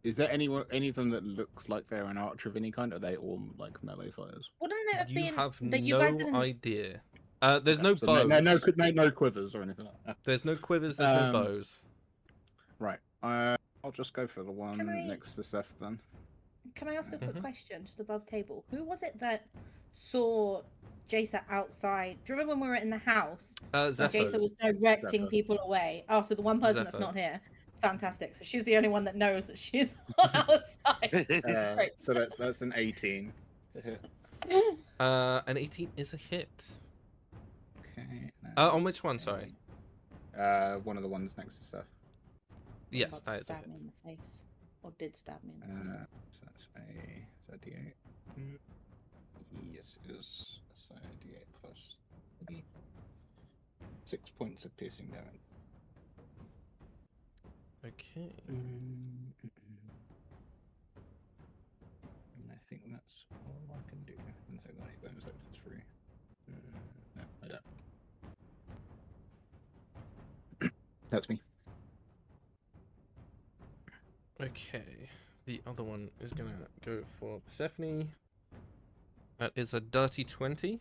Is there any of them that looks like they're an archer of any kind? Or are they all like melee fighters? Wouldn't it have You been have that you guys no didn't... idea. There's no So bows. no quivers or anything like that. There's no quivers, there's no bows. Right. I'll just go for the one Can I- next to Seth then. Can I ask a quick Mhm. question, just above table? Who was it that saw Jason outside? Do you remember when we were in the house? And Zepho. Jason was directing Zepho. people away. Oh, so the one person that's Zepho. not here. Fantastic. So she's the only one that knows that she's outside. Great. So that's an 18 to hit. An 18 is a hit. Okay. On which one, sorry? One of the ones next to Seth. Yes, About to that is a stab hit. me in the face. Or did stab me in the face. So that's a D8. Yes, it is. So D8 plus 3. 6 points of piercing damage. Okay. And I think that's all I can do. And so that bonus action's free. No, I don't. That's me. Okay. The other one is gonna go for Persephone. That is a dirty 20.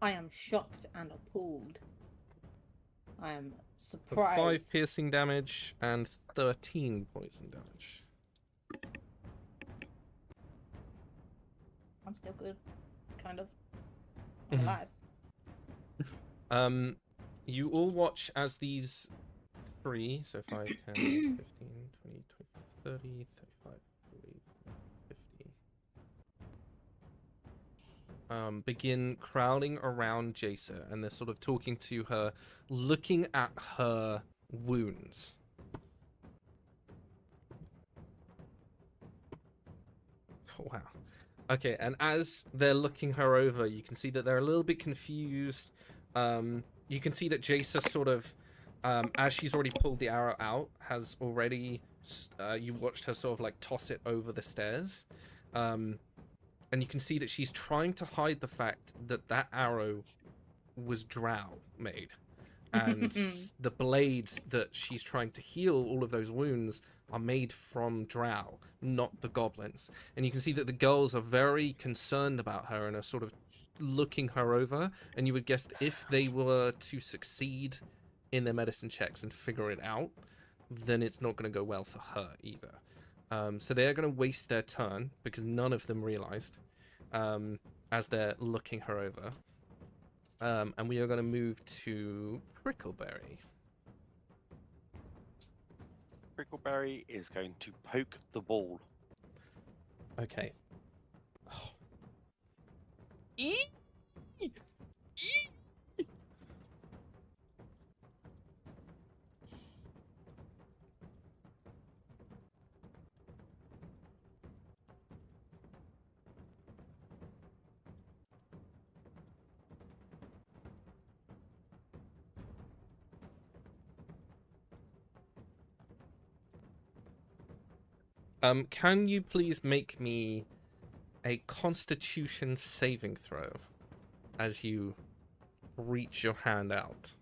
I am shocked and appalled. I am For surprised. 5 piercing damage and 13 poison damage. I'm still good. Kind of. I'm alive. You all watch as these 3, so 5, 10, 15, 20, 25, 30, 35, 40, 50. Begin crowding around Jacer, and they're sort of talking to her, looking at her wounds. Wow. Okay, and as they're looking her over, you can see that they're a little bit confused. You can see that Jacer sort of, as she's already pulled the arrow out, has already, you watched her sort of like toss it over the stairs. And you can see that she's trying to hide the fact that that arrow was drow made. And the blades that she's trying to heal all of those wounds are made from drow, not the goblins. And you can see that the girls are very concerned about her and are sort of looking her over. And you would guess that if they were to succeed in their medicine checks and figure it out, then it's not going to go well for her either. So they're going to waste their turn because none of them realized as they're looking her over. And we are going to move to Prickleberry. Prickleberry is going to poke the ball. Okay. Can you please make me a Constitution saving throw as you reach your hand out?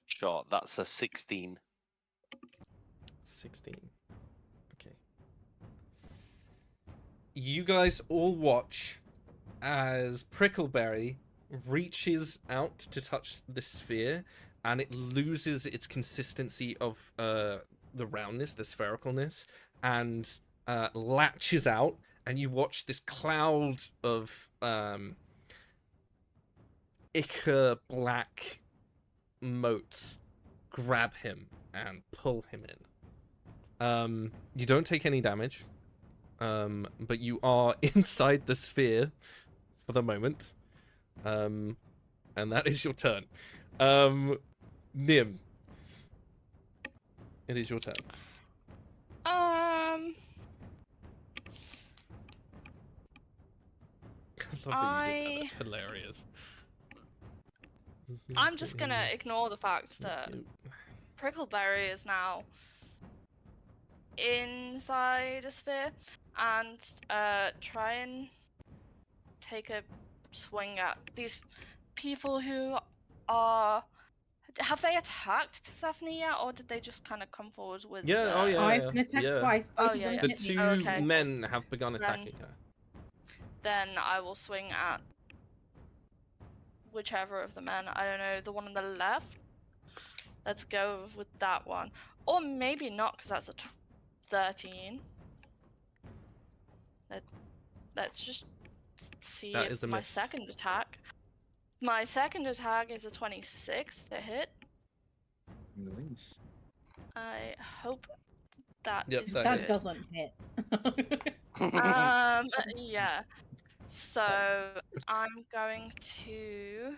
Sure, that's a 16. 16. Okay. You guys all watch as Prickleberry reaches out to touch the sphere, and it loses its consistency of the roundness, the sphericalness, and latches out, and you watch this cloud of ichor black motes grab him and pull him in. You don't take any damage, but you are inside the sphere for the moment, and that is your turn. Nim, it is your turn. I That's hilarious. I'm just gonna ignore the fact that Prickleberry is now inside a sphere and try and take a swing at these people who are. Have they attacked Persephone yet, or did they just kind of come forward with? Yeah, oh yeah, I've been attacked twice. Oh, Both of yeah, them yeah. The hit me. two Okay. men have begun attacking her. Then I will swing at whichever of the men. I don't know, the one on the left. Let's go with that one, or maybe not, because that's a 13. Let's just see That if is a my miss. second attack. My second attack is a 26 to hit. Nice. I hope that Yep, is that That hits. doesn't hit. Yeah. So I'm going to.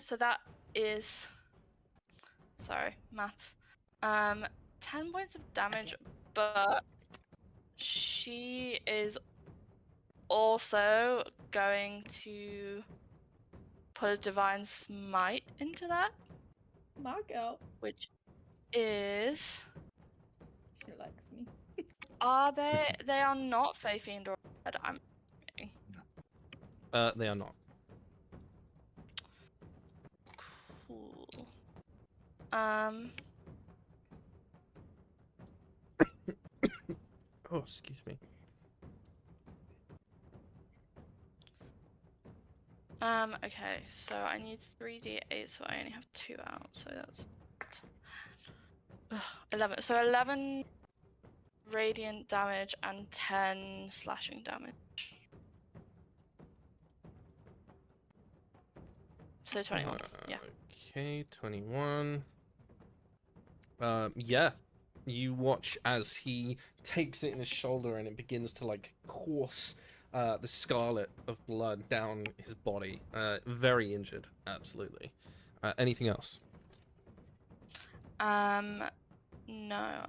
So that is. Sorry, maths. 10 points of damage, but she is also going to put a divine smite into that, My girl. which is. She likes me. Are they? They are not Fey Fiend or Red, I'm. They are not. Cool. Oh, excuse me. Okay, so I need 3d8, so I only have 2 out, so that's 11. So 11 radiant damage and 10 slashing damage. So 21, yeah. Okay, 21. Yeah. You watch as he takes it in his shoulder and it begins to like course the scarlet of blood down his body. Very injured, absolutely. Anything else? No,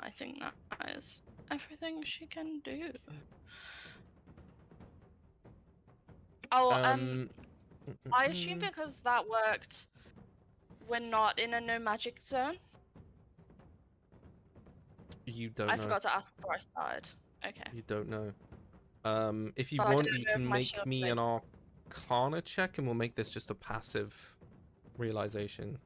I think that is everything she can do. Oh, I assume because that worked, we're not in a no magic zone. You don't know. I forgot to ask before I started. Okay. You don't know. If you So I want, don't you know if can my make shield me blade- an Arcana check, and we'll make this just a passive realization.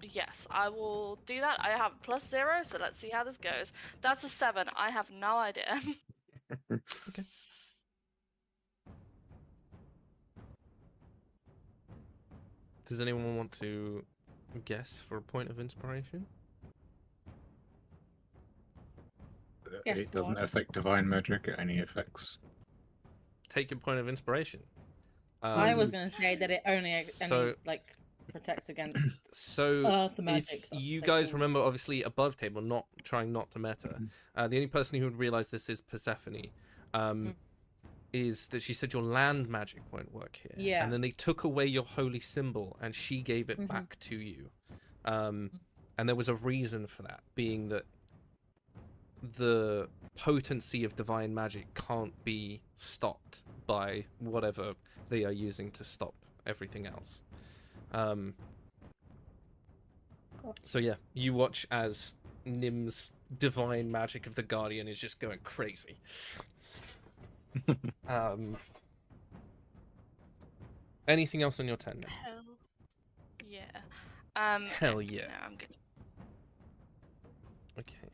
Yes, I will do that. I have +0, so let's see how this goes. That's a 7. I have no idea. Okay. Does anyone want to guess for a point of inspiration? Guess It doesn't what? affect divine magic. It only affects. Take your point of inspiration. I was gonna say that it only so- like protects against So, earth if magic. you guys remember, obviously above table, not trying not to meta, the only person who would realize this is Persephone. Is that she said your land magic won't work here. Yeah. And then they took away your holy symbol and she gave it back to you. And there was a reason for that, being that the potency of divine magic can't be stopped by whatever they are using to stop everything else. So yeah, you watch as Nim's divine magic of the Guardian is just going crazy. Anything else on your turn now? Hell yeah. Hell yeah. No, I'm good. Okay.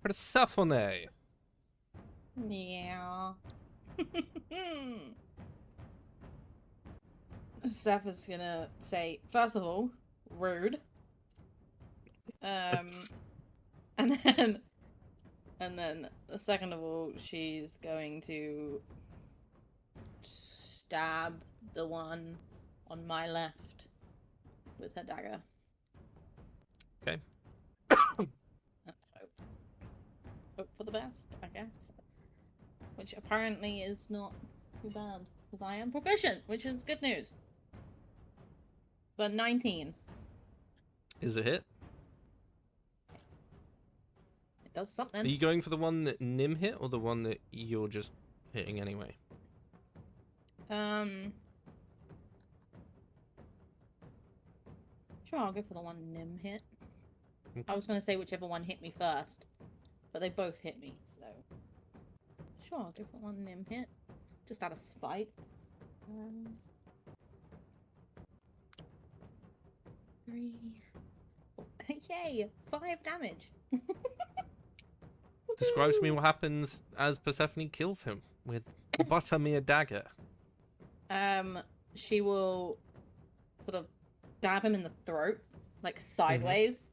Persephone. Yeah. Seth is gonna say, first of all, rude. And then second of all, she's going to stab the one on my left with her dagger. Okay. Hope for the best, I guess. Which apparently is not too bad, because I am proficient, which is good news. But 19. Is a hit. It does something. Are you going for the one that Nim hit or the one that you're just hitting anyway? Sure, I'll go for the one Nim hit. Okay. I was going to say whichever one hit me first, but they both hit me, so... Sure, I'll go for the one Nim hit. Just out of spite. 3... Oh, yay! 5 damage! Describe to me what happens as Persephone kills him with but a mere dagger. She will sort of stab him in the throat, like sideways,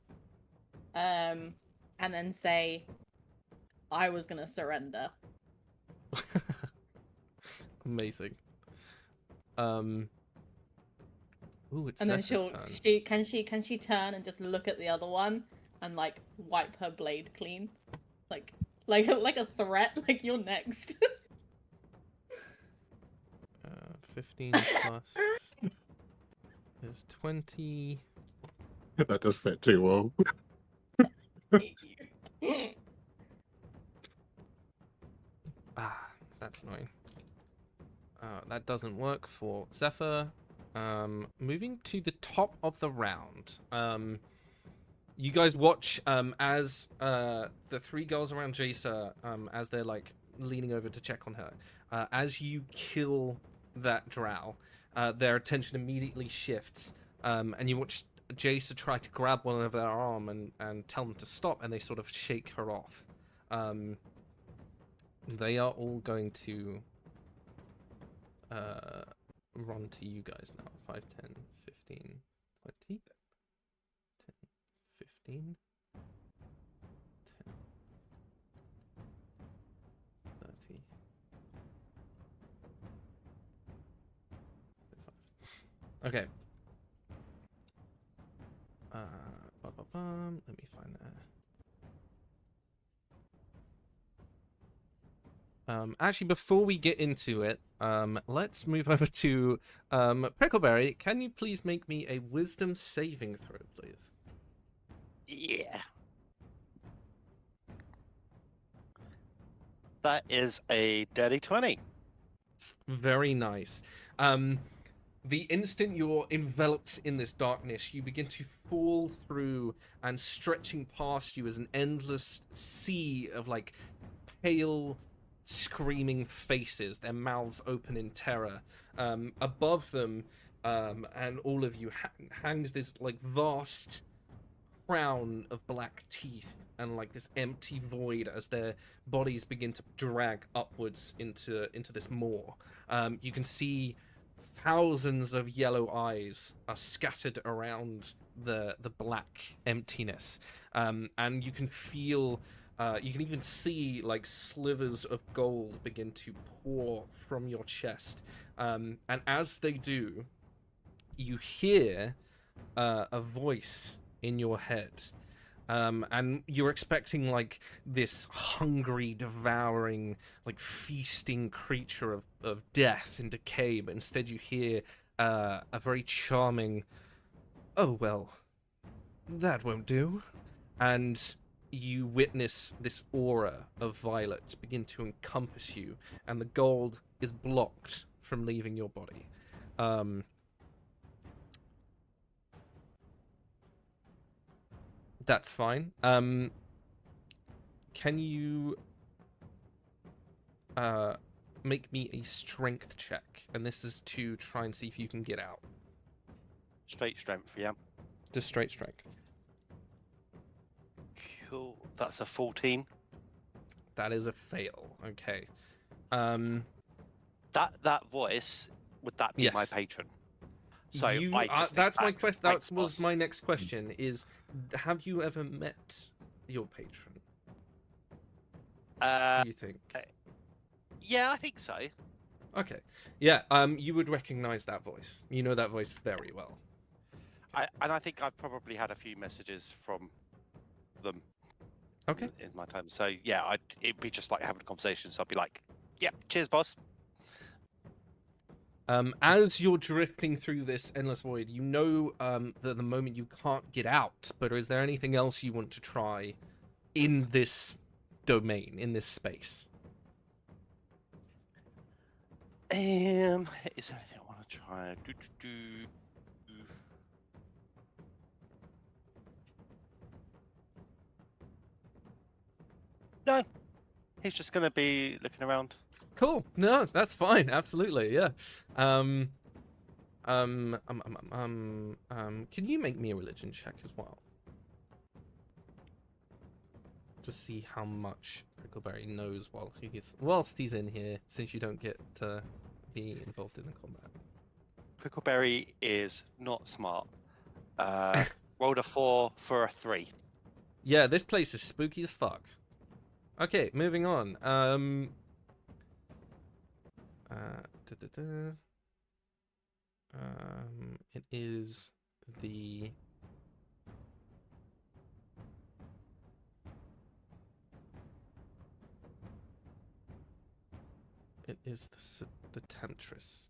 and then say, "I was gonna surrender." Amazing. Ooh, it's And then Seth's turn. can she turn and just look at the other one and like wipe her blade clean, like a threat, like you're next. 15 plus is 20. That does fit too well. That's annoying. That doesn't work for Zephyr. Moving to the top of the round. You guys watch as the 3 girls around Jaisa, as they're like leaning over to check on her. As you kill that drow, their attention immediately shifts, and you watch Jace try to grab one of their arm and tell them to stop, and they sort of shake her off. They are all going to run to you guys now. 5, 10, 15, 20, 10, 15, 10, 30, 35. Okay. Let me find that. Actually, before we get into it, let's move over to Prickleberry. Can you please make me a wisdom saving throw, please? Yeah. That is a dirty 20. Very nice. The instant you're enveloped in this darkness, you begin to fall through, and stretching past you is an endless sea of like pale, screaming faces, their mouths open in terror. Above them, and all of you, hangs this like vast crown of black teeth and like this empty void as their bodies begin to drag upwards into this maw. You can see thousands of yellow eyes are scattered around the black emptiness, and you can feel, you can even see like slivers of gold begin to pour from your chest, and as they do, you hear a voice in your head, and you're expecting like this hungry, devouring, like feasting creature of death and decay, but instead you hear a very charming, "Oh well, that won't do," and you witness this aura of violet begin to encompass you, and the gold is blocked from leaving your body. That's fine. Can you make me a strength check? And this is to try and see if you can get out. Straight strength, yeah. Just straight strength. Cool. That's a 14. That is a fail. Okay. That voice, would that be my Yes. patron? So You, I just that's my think question. that That was my next question. Is, have you ever met your patron? Do you think? Yeah, I think so. Okay. Yeah. You would recognize that voice. You know that voice very well. And I think I've probably had a few messages from them. Okay. In my time. So yeah, it'd be just like having a conversation. So I'd be like, "Yeah, cheers, boss." As you're drifting through this endless void, you know that at the moment you can't get out, but is there anything else you want to try in this domain, in this space? Is there anything I want to try? No, he's just going to be looking around. Cool. No, that's fine. Absolutely. Yeah. Can you make me a religion check as well? Just see how much Prickleberry knows whilst he's in here, since you don't get to be involved in the combat. Prickleberry is not smart. Rolled a 4 for a 3. Yeah, this place is spooky as fuck. Okay, moving on. It is the... It is the Tantris.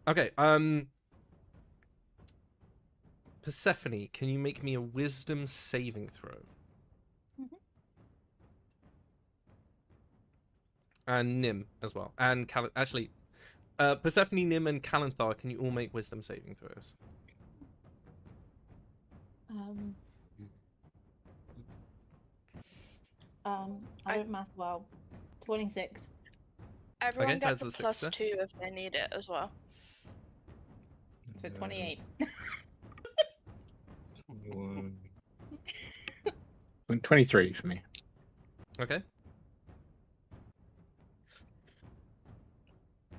Okay, Persephone, can you make me a wisdom saving throw? Mm-hmm. And Nim as well. And actually, Persephone, Nim, and Calenthar, can you all make wisdom saving throws? I don't math well. 26. Everyone Okay, gets that's a a +2 success. if they need it as well. So 28. 23 for me. Okay.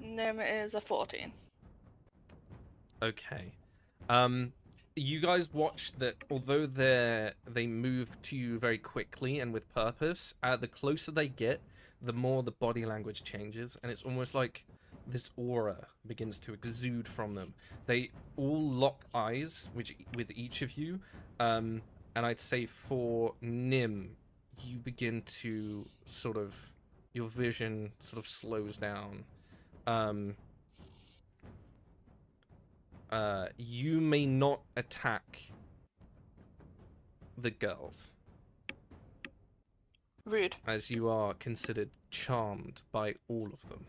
Nim is a 14. Okay. You guys watch that although they move to you very quickly and with purpose, the closer they get, the more the body language changes, and it's almost like this aura begins to exude from them. They all lock eyes with each of you, and I'd say for Nim, you begin to sort of, your vision sort of slows down. You may not attack the girls, Rude. as you are considered charmed by all of them.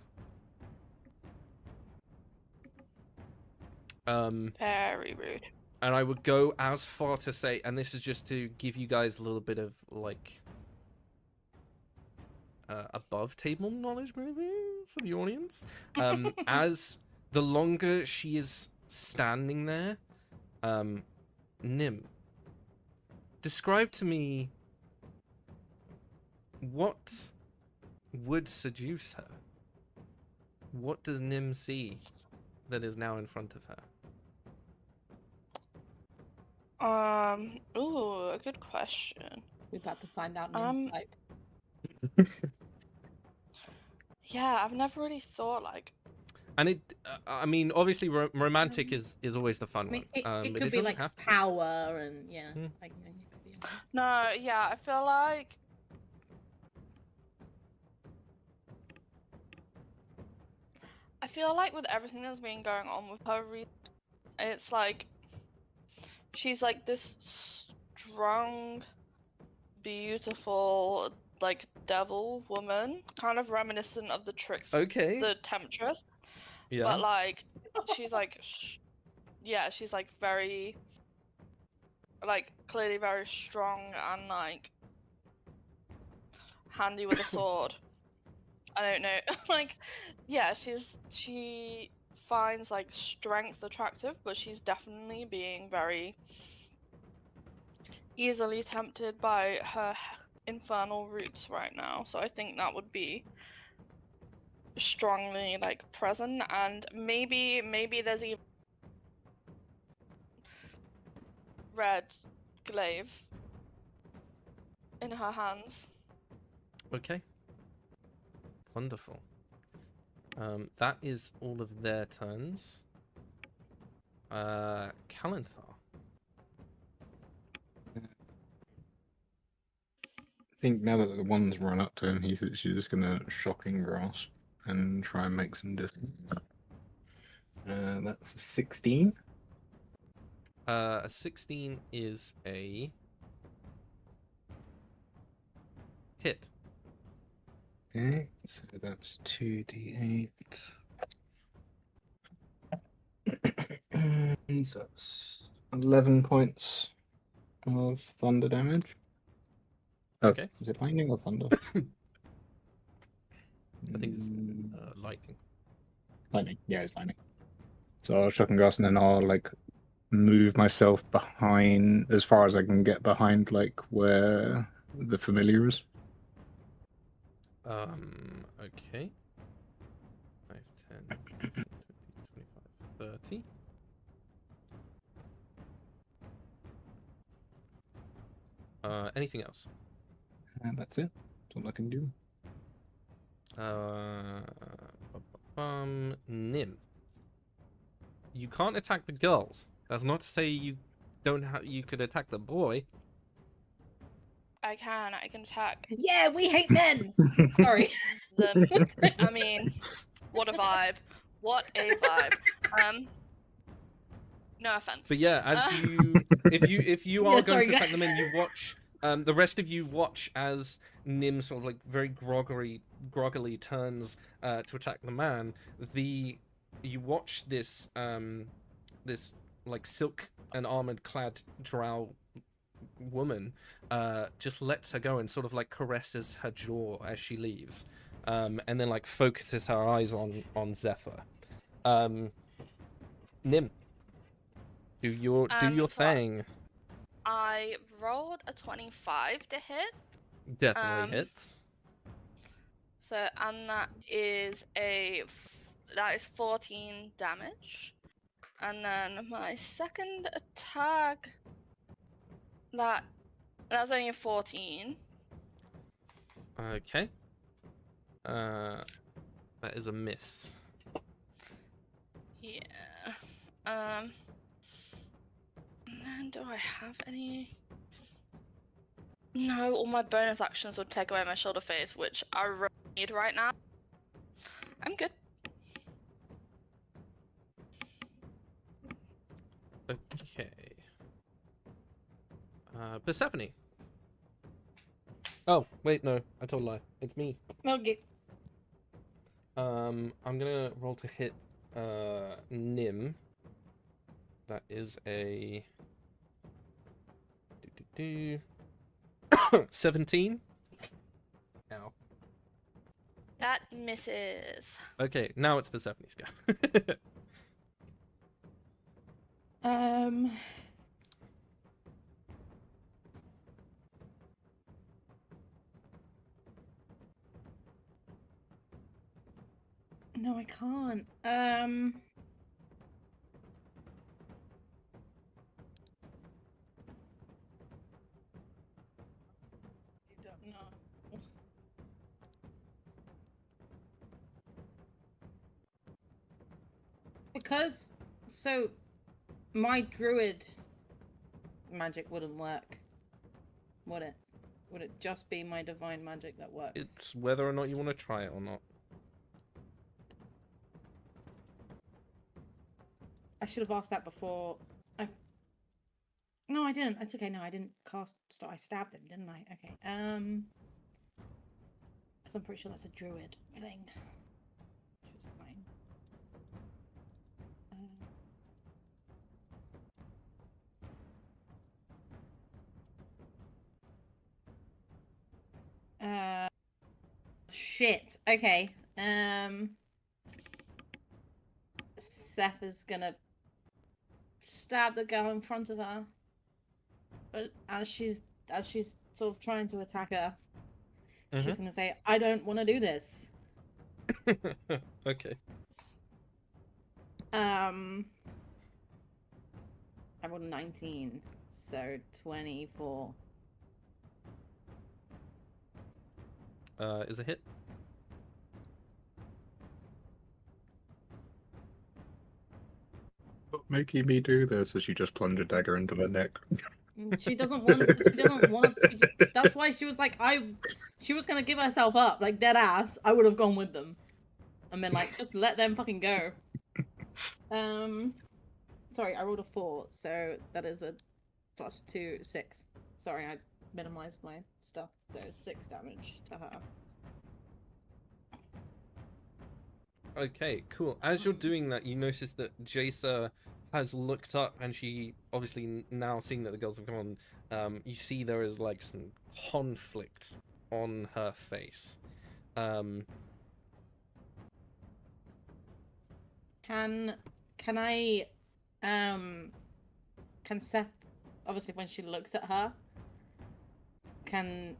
Very rude. And I would go as far to say, and this is just to give you guys a little bit of, like, above table knowledge, maybe, for the audience. As the longer she is standing there, Nim, describe to me what would seduce her. What does Nim see that is now in front of her? Ooh, a good question. We're about to find out Nim's type. Yeah, I've never really thought, like... And it, I mean, obviously, romantic is always the fun I mean, one. it But could it be doesn't like have to. power and yeah. Like, you know, it could be No, yeah, I feel like... I feel like with everything that's been going on with her, it's like... She's like this strong, beautiful, like, devil woman. Kind of reminiscent of the tricks. Okay. The Temptress. Yeah. But, like, she's like... yeah, she's like very... like, clearly very strong and, like, handy with a sword. I don't know. Like, yeah, she finds, like, strength attractive, but she's definitely being very easily tempted by her infernal roots right now. So I think that would be strongly, like, present, and maybe there's even red glaive in her hands. Okay. Wonderful. That is all of their turns. Kalanthar. I think now that the one's run up to him, he's actually just gonna shocking grasp and try and make some distance. That's a 16. A 16 is a hit. Okay, so that's 2d8. So that's 11 points of thunder damage. Okay. Is it lightning or thunder? I think it's lightning. Lightning. Yeah, it's lightning. So I'll shock and grasp, and then I'll like move myself behind as far as I can get behind, like where the familiar is. Okay. 5, 10, 15, 20, 25, 30. Anything else? And that's it. That's all I can do. Nim. You can't attack the girls. That's not to say you don't have. You could attack the boy. I can attack. Yeah, we hate men. Sorry. I mean, what a vibe. What a vibe. No offense. But yeah, as if you are Yeah, going sorry, to attack guys. them, and you watch, the rest of you watch as Nim sort of like very groggily turns to attack the man. You watch this this like silk and armored clad drow woman just lets her go and sort of like caresses her jaw as she leaves, and then like focuses her eyes on Zephyr. Nim. Do your thing. I rolled a 25 to hit. Definitely hits. So, and that is 14 damage. And then my second attack, that's only a 14. Okay. That is a miss. Yeah. And then do I have any? No, all my bonus actions would take away my shoulder phase, which I really need right now. I'm good. Okay. Persephone. Oh, wait, no. I told a lie. It's me. Okay. I'm gonna roll to hit Nim. That is a 17. Now. That misses. Okay, now it's Persephone's go. No, I can't. I don't know. Because, so, my druid magic wouldn't work, would it? Would it just be my divine magic that works? It's whether or not you want to try it or not. I should have asked that before. No, I didn't. It's okay. No, I didn't cast. I stabbed him, didn't I? Okay. Because I'm pretty sure that's a druid thing. Which is fine. Shit. Okay. Seth is gonna stab the girl in front of her, but as she's sort of trying to attack her, she's gonna say, "I don't want to do this." Okay. I rolled a 19, so 24. Is a hit. Stop making me do this as you just plunge a dagger into her neck. She doesn't want. She doesn't want to. That's why she was like, she was gonna give herself up, like dead ass. I would have gone with them, and been like, just let them fucking go. Sorry, I rolled a 4, so that is a +2, 6. Sorry, I minimized my stuff, so 6 damage to her. Okay, cool. As you're doing that, you notice that Jace has looked up, and she obviously now seeing that the girls have come on. You see there is like some conflict on her face. Can I can Seth, obviously when she looks at her, in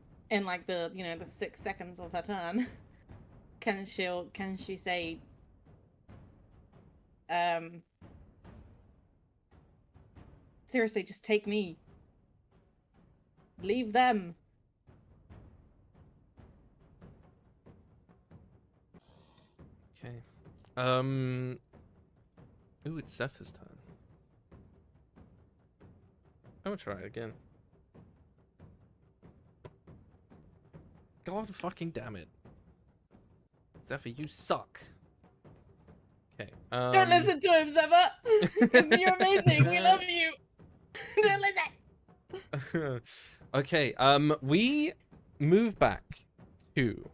like the the 6 seconds of her turn, can she say seriously, just take me, leave them. Okay. Ooh, it's Zephyr's turn. I'm gonna try it again. God fucking damn it. Zephyr, you suck. Okay. Don't listen to him, Zephyr. You're amazing. We love you. Don't listen. Okay, we move back to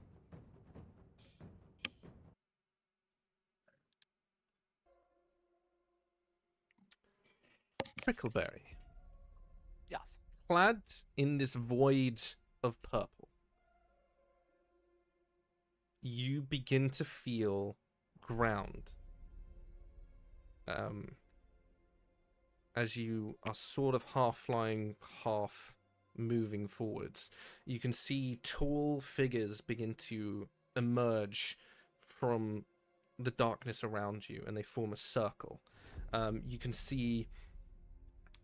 Prickleberry. Yes. Clad in this void of purple, you begin to feel ground as you are sort of half flying, half moving forwards, you can see tall figures begin to emerge from the darkness around you, and they form a circle. You can see,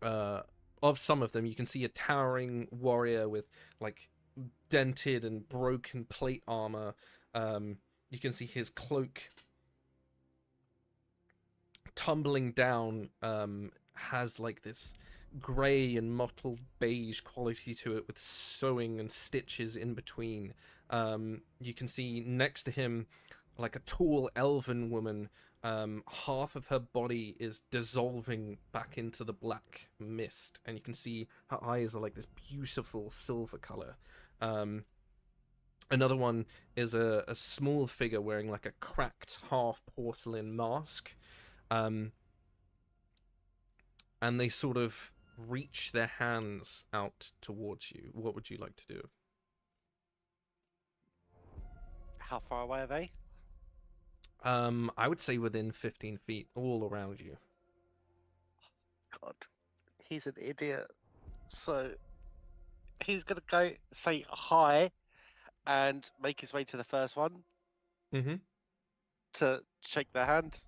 of some of them, you can see a towering warrior with like dented and broken plate armor. You can see his cloak tumbling down, has like this grey and mottled beige quality to it with sewing and stitches in between. You can see next to him like a tall elven woman. Half of her body is dissolving back into the black mist, and you can see her eyes are like this beautiful silver color. Another one is a small figure wearing like a cracked half porcelain mask. And they sort of reach their hands out towards you. What would you like to do? How far away are they? I would say within 15 feet, all around you. God, he's an idiot. So he's gonna go say hi and make his way to the first one Mm-hmm. to shake their hand.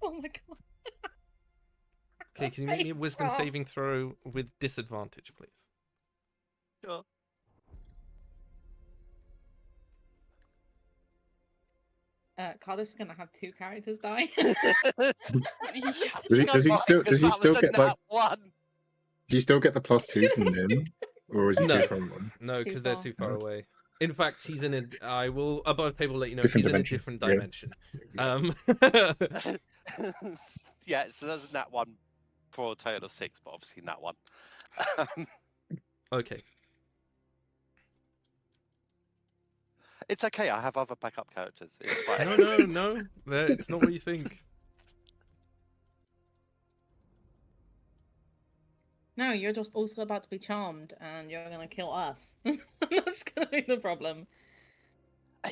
Oh my god. Okay, can you make me a wisdom saving throw with disadvantage, please? Sure. Carlos is gonna have 2 characters die. Does he still get like one? Do you still get the +2 from him, or is he No. too far away? No, Too because they're far. too far away. In fact, he's in a. I will above table let you know Different he's dimension, in a different yeah. dimension. Yeah, so there's that one for a total of 6, but obviously that one. Okay. It's okay, I have other backup characters. It's fine. No. It's not what you think. No, you're just also about to be charmed, and you're gonna kill us. That's gonna be the problem.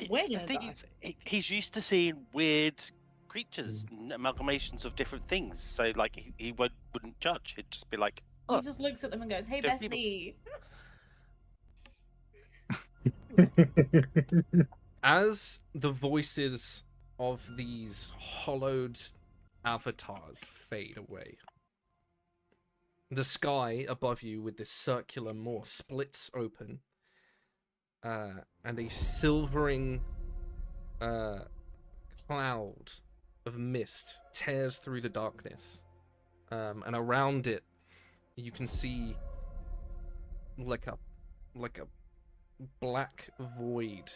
We're The gonna thing die. is, he's used to seeing weird creatures and amalgamations of different things, so like he wouldn't judge. He'd just be like, He "Oh, just looks at them and goes, "Hey, Different bestie." As the voices of these hollowed avatars fade away, the sky above you with this circular maw splits open, and a silvering cloud of mist tears through the darkness, and around it you can see like a black void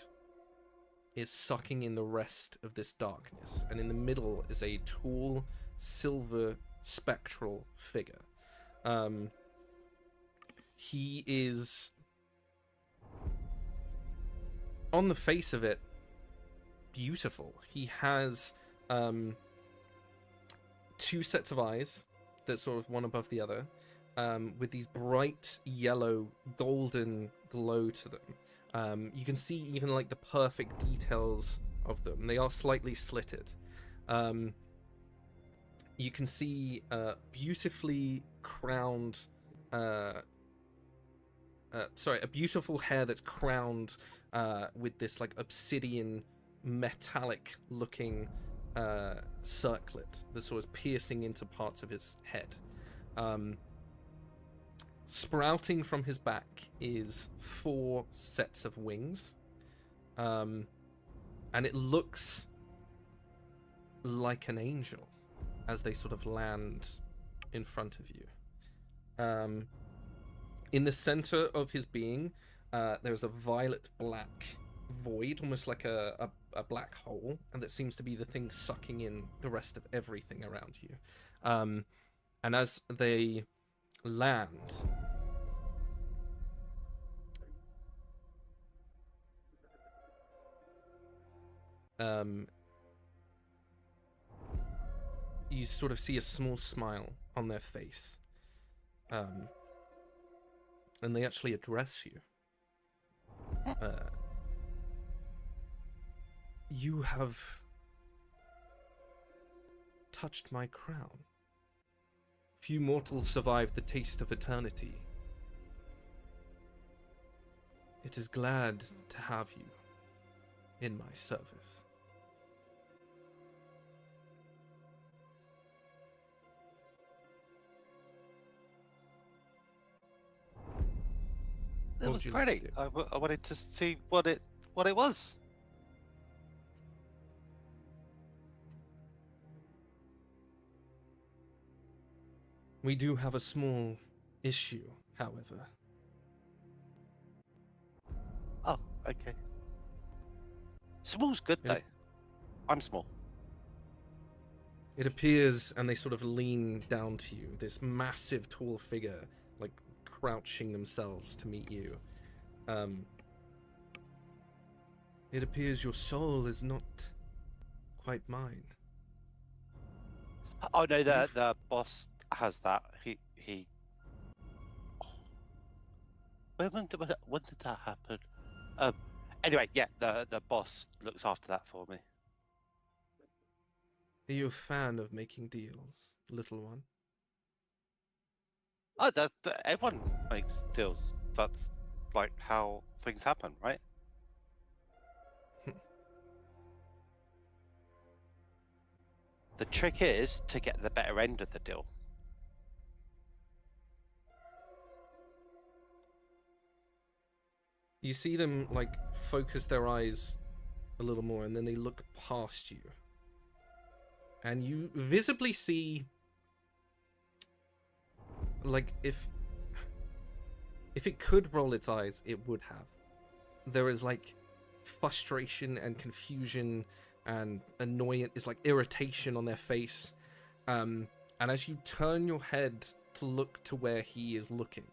is sucking in the rest of this darkness, and in the middle is a tall silver spectral figure. He is, on the face of it, beautiful. He has 2 sets of eyes that sort of one above the other, with these bright yellow golden glow to them. You can see even like the perfect details of them. They are slightly slitted. You can see beautifully crowned, a beautiful hair that's crowned with this like obsidian metallic looking circlet that's sort of piercing into parts of his head. Sprouting from his back is 4 sets of wings, and it looks like an angel as they sort of land in front of you. In the center of his being, there's a violet black void, almost like a black hole, and that seems to be the thing sucking in the rest of everything around you. And as they land, you sort of see a small smile on their face, and they actually address you. You have touched my crown. Few mortals survive the taste of eternity. It is glad to have you in my service. It What was would you like to pretty. do? I wanted to see what it was. We do have a small issue, however. Oh, okay. Small's good Yeah. though. I'm small. It appears, and they sort of lean down to you, this massive tall figure, like crouching themselves to meet you. It appears your soul is not quite mine. Oh no, the boss has that. He. When did that happen? Anyway, yeah, the boss looks after that for me. Are you a fan of making deals, little one? Oh, everyone makes deals. That's like how things happen, right? The trick is to get the better end of the deal. You see them, like, focus their eyes a little more, and then they look past you. And you visibly see, like, if it could roll its eyes, it would have. There is, like, frustration and confusion and annoyance, it's like irritation on their face. And as you turn your head to look to where he is looking,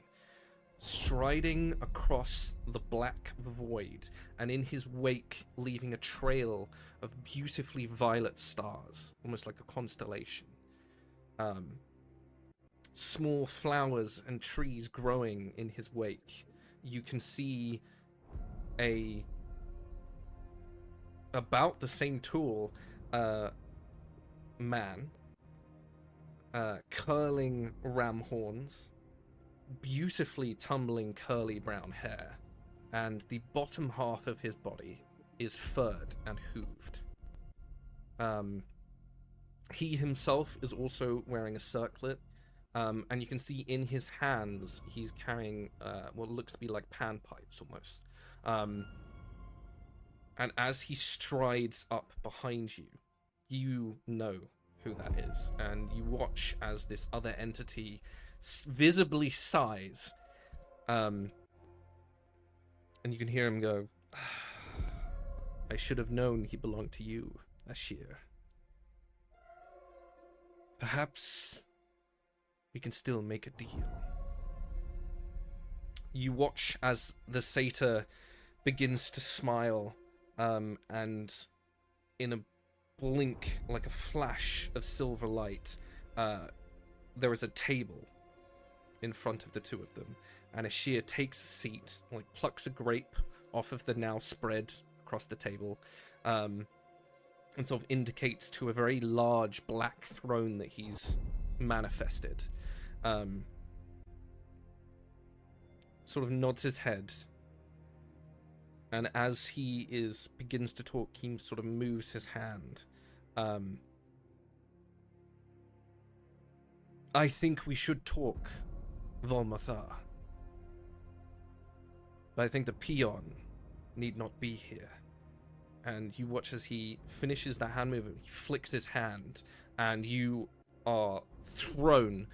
striding across the black void, and in his wake leaving a trail of beautifully violet stars, almost like a constellation. Small flowers and trees growing in his wake. You can see about the same tall man, curling ram horns, beautifully tumbling curly brown hair, and the bottom half of his body is furred and hooved. He himself is also wearing a circlet, and you can see in his hands he's carrying what looks to be like panpipes almost. And as he strides up behind you, you know who that is, and you watch as this other entity visibly sighs, and you can hear him go, I should have known he belonged to you, Ashir. Perhaps we can still make a deal. You watch as the satyr begins to smile, and in a blink, like a flash of silver light, there is a table in front of the two of them, and Ashir takes a seat, like plucks a grape off of the now spread across the table, and sort of indicates to a very large black throne that he's manifested. Sort of nods his head, and as he begins to talk, he sort of moves his hand. I think we should talk, Volmathar. But I think the peon need not be here. And you watch as he finishes that hand movement, he flicks his hand, and you are thrown,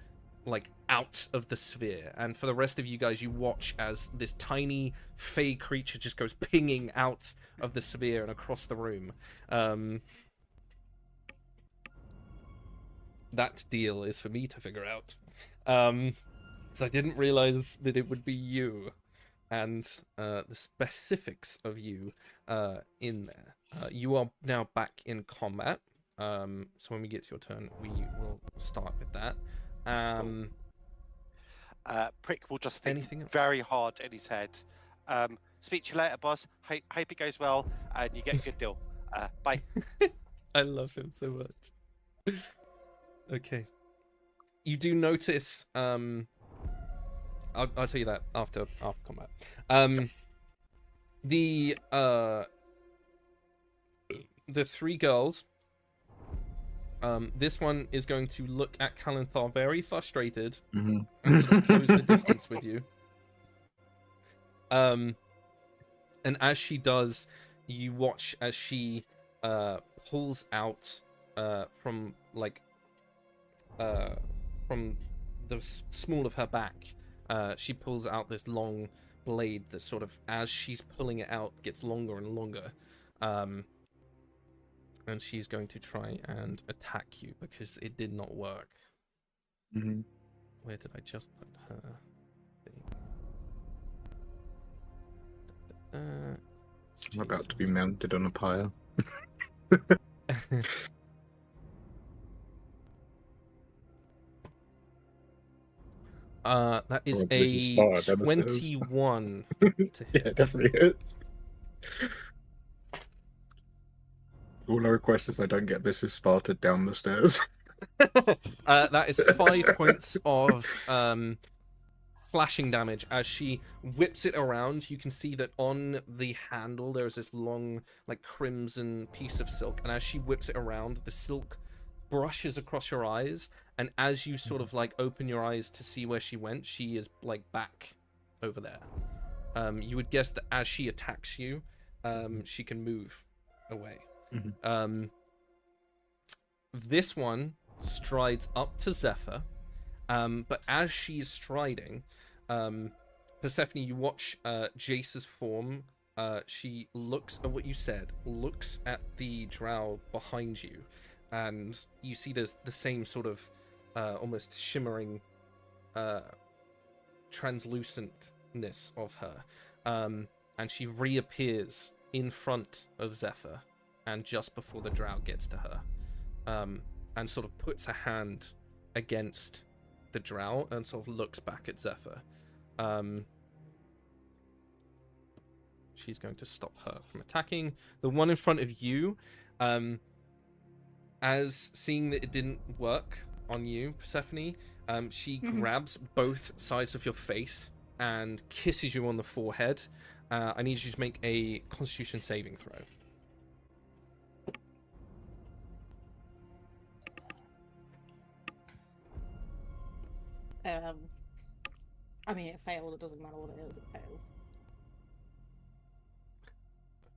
like, out of the sphere. And for the rest of you guys, you watch as this tiny fey creature just goes pinging out of the sphere and across the room. That deal is for me to figure out. Because I didn't realize that it would be you, and the specifics of you in there. You are now back in combat. So when we get to your turn, we will start with that. Prick will just think Anything else? very hard in his head. Speak to you later, boss. Hope it goes well, and you get a good deal. Bye. I love him so much. Okay. You do notice. I'll tell you that after combat. The 3 girls. This one is going to look at Kalanthar very frustrated and sort of close the distance with you. And as she does, you watch as she pulls out from the small of her back. She pulls out this long blade that sort of, as she's pulling it out, gets longer and longer. And she's going to try and attack you because it did not work. Where did I just put her thing? I'm about to be mounted on a pile. That is a 21 to hit. Yeah, it definitely hits. All I request is I don't get this is Sparta down the stairs. That is 5 points of slashing damage. As she whips it around, you can see that on the handle there is this long, like, crimson piece of silk. And as she whips it around, the silk brushes across your eyes. And as you sort of, like, open your eyes to see where she went, she is, like, back over there. You would guess that as she attacks you, she can move away. This one strides up to Zephyr, but as she's striding, Persephone, you watch Jace's form. She looks at what you said, looks at the drow behind you, and you see there's the same sort of almost shimmering translucentness of her, and she reappears in front of Zephyr and just before the drow gets to her, and sort of puts her hand against the drow and sort of looks back at Zephyr. She's going to stop her from attacking. The one in front of you, as seeing that it didn't work on you, Persephone, she grabs both sides of your face and kisses you on the forehead. I need you to make a Constitution saving throw. I mean, it failed. It doesn't matter what it is. It fails.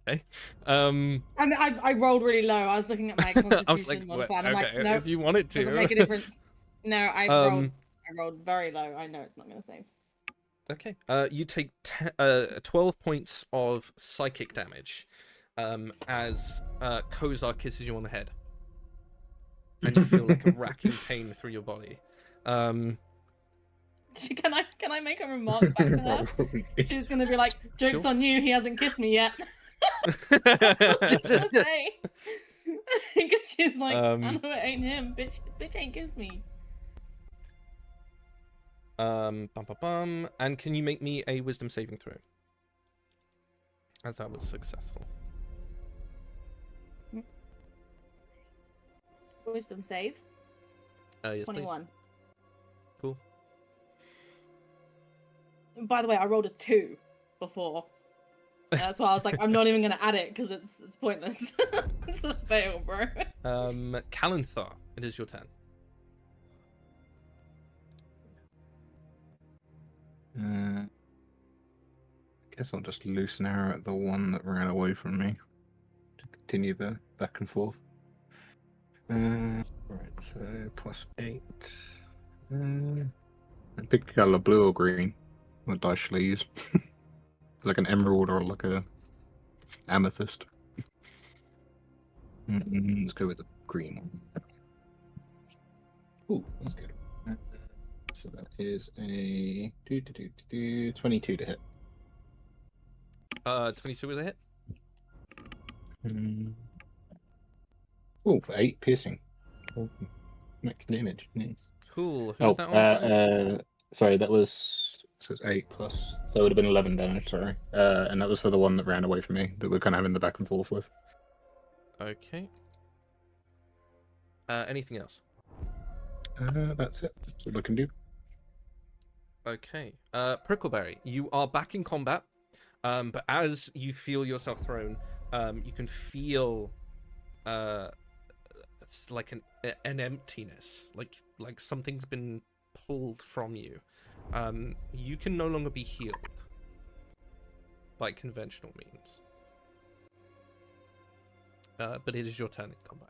Okay. I mean, I rolled really low. I was looking at my Constitution I was like, modifier. okay, I'm like, no, if you want it to. doesn't make a difference. No, I rolled very low. I know it's not going to save. Okay. You take 12 points of psychic damage as Kozar kisses you on the head. And you feel like a racking pain through your body. Can I make a remark back to her? She's gonna be like, "Joke's on you, he hasn't kissed me yet." Because she's like, "I know it ain't him, bitch ain't kissed me." And can you make me a wisdom saving throw? As that was successful. Wisdom save. Yes, 21. Please. Cool. By the way, I rolled a 2 before. That's why I was like, I'm not even gonna add it because it's pointless. It's a fail, bro. Kalanthar, it is your turn. I guess I'll just loosen her at the one that ran away from me to continue the back and forth. Right, so +8. Pick color, blue or green. What dice shall I use? Like an emerald or like a amethyst. Let's go with the green one. Ooh, that's good. So that is a 22 to hit. 22 is a hit. Oh, for 8 piercing. Oh, next damage. Nice. Cool. Who's that one? Sorry, that was, so it's 8 plus, so it would have been 11 damage, sorry. And that was for the one that ran away from me, that we're kind of having the back and forth with. Okay. Anything else? That's it. That's all I can do. Okay. Prickleberry, you are back in combat, but as you feel yourself thrown, you can feel it's like an emptiness, like something's been pulled from you. You can no longer be healed by conventional means. But it is your turn in combat.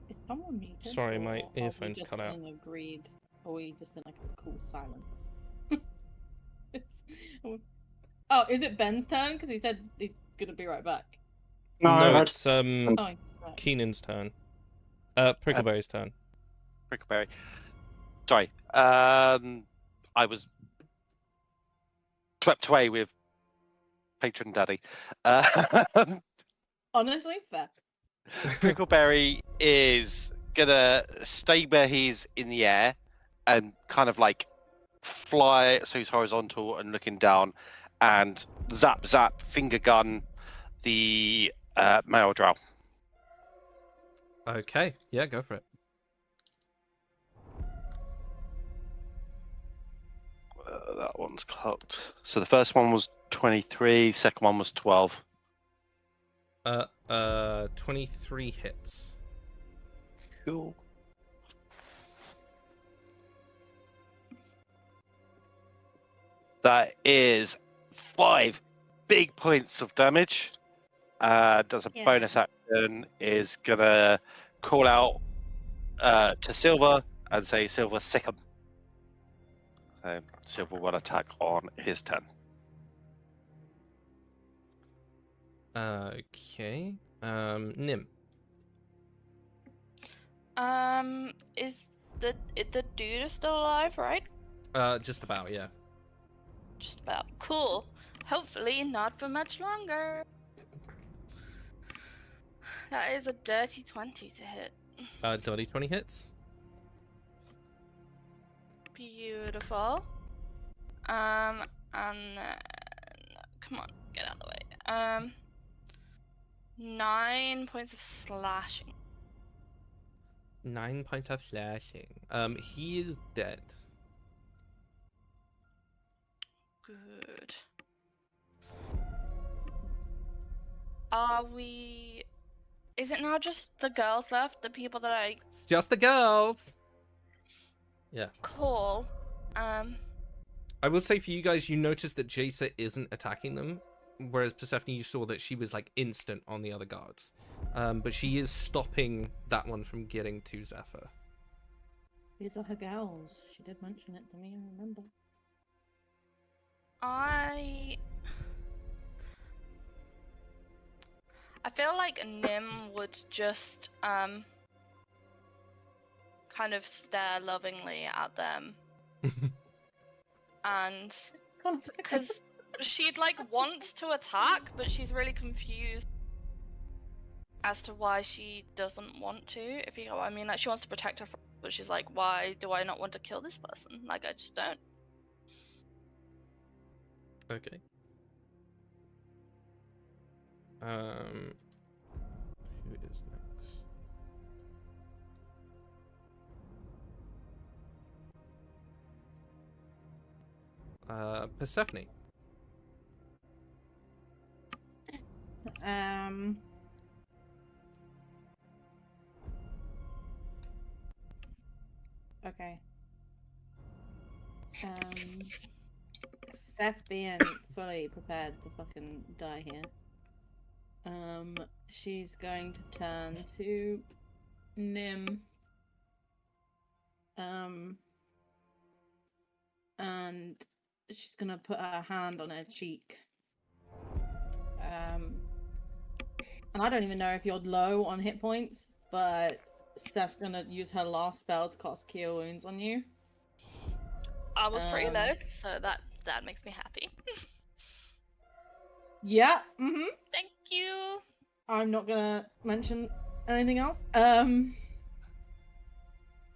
Is someone muted? Sorry, my or earphones are we just cut out. in agreed? Or are we just in like a cool silence? Oh, is it Ben's turn? Because he said he's gonna be right back. No, it's Oh, right. Keenan's turn. Prickleberry's turn. Prickleberry. Sorry. I was swept away with patron daddy. Honestly, fair. Prickleberry is gonna stay where he's in the air and kind of like fly so he's horizontal and looking down and zap zap finger gun the male drow. Okay, yeah, go for it. That one's cocked. So the first one was 23, second one was 12. 23 hits. Cool. That is 5 big points of damage. Does a Yeah. bonus action, is gonna call out to Silver and say, Silver, sick him. So Silver will attack on his turn. Okay. Nim. Is the dude still alive, right? Just about, yeah. Just about. Cool. Hopefully not for much longer. That is a dirty 20 to hit. Dirty 20 hits. Beautiful. And then, come on, get out of the way. 9 points of slashing. 9 points of slashing. He is dead. Good. Are we... Is it now just the girls left? The people that I It's just the girls. Yeah. call? I will say for you guys, you noticed that Jace isn't attacking them, whereas Persephone, you saw that she was like instant on the other guards. But she is stopping that one from getting to Zephyr. These are her gals. She did mention it to me, I remember. I feel like Nim would just kind of stare lovingly at them, and because she'd like want to attack, but she's really confused as to why she doesn't want to. If you know what I mean, like she wants to protect her, but she's like, why do I not want to kill this person? Like I just don't. Okay. Who is next? Persephone. Okay. Seth being fully prepared to fucking die here. She's going to turn to Nim. And she's gonna put her hand on her cheek and I don't even know if you're low on hit points, but Steph's gonna use her last spell to cast Cure Wounds on you. I was pretty low, so that makes me happy. Yeah. Thank you. I'm not gonna mention anything else.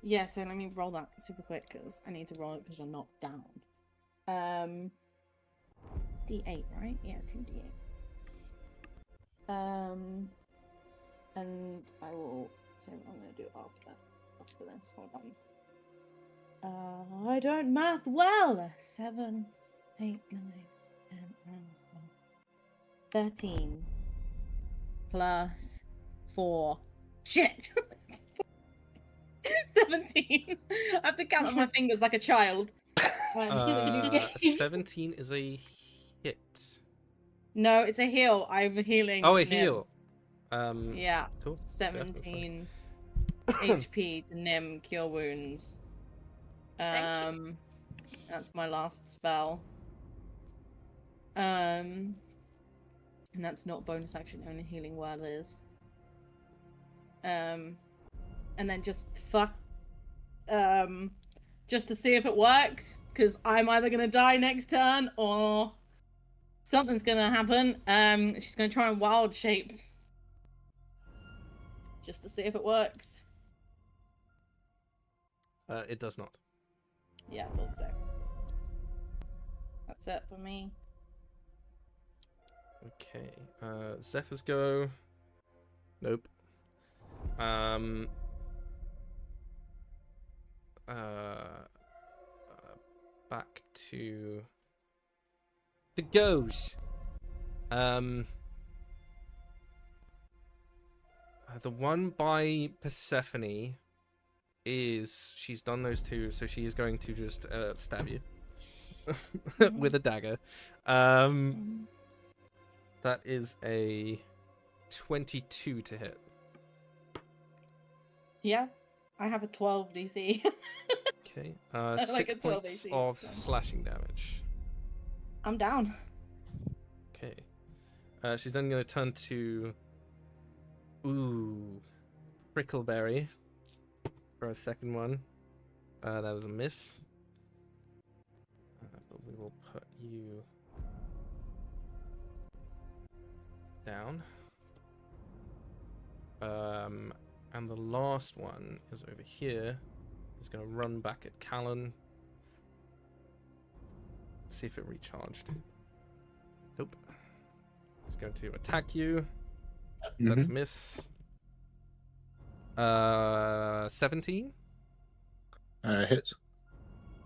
Yeah, so let me roll that super quick because I need to roll it because you're not down. D8, right? Yeah, 2d8. And I will say what I'm gonna do after this. Hold on. I don't math well. 7, 8, 9, 10, 11, 12, 13 plus 4. Shit. 17. I have to count on my fingers like a child. 17 is a hit. No, it's a heal. I'm healing. Oh, a Nim. heal. Yeah. Cool. 17 HP to Nim, Cure Wounds. Thank you. That's my last spell. And that's not bonus action, only healing word is. And then just just to see if it works, because I'm either gonna die next turn or something's gonna happen. She's gonna try and wild shape just to see if it works. It does not. Yeah, I thought so. That's it for me. Okay. Zephyr's go. Nope. Back to the goes. The one by Persephone is, she's done those two, so she is going to just stab you with a dagger. That is a 22 to hit. Yeah, I have a 12 DC. Okay. Like 6 a 12 points AC, of so. slashing damage. I'm down. Okay. She's then going to turn to Prickleberry for a second one. That was a miss. But we will put you down. And the last one is over here. He's going to run back at Callan. See if it recharged. Nope. He's going to attack you. That's a miss. 17. Hits.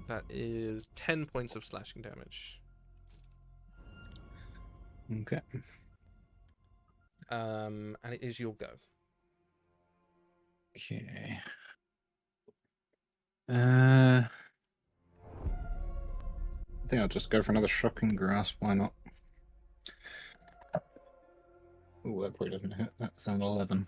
That is 10 points of slashing damage. Okay. And it is your go. Okay. I think I'll just go for another shocking grasp. Why not? Oh, that probably doesn't hit. That's an 11.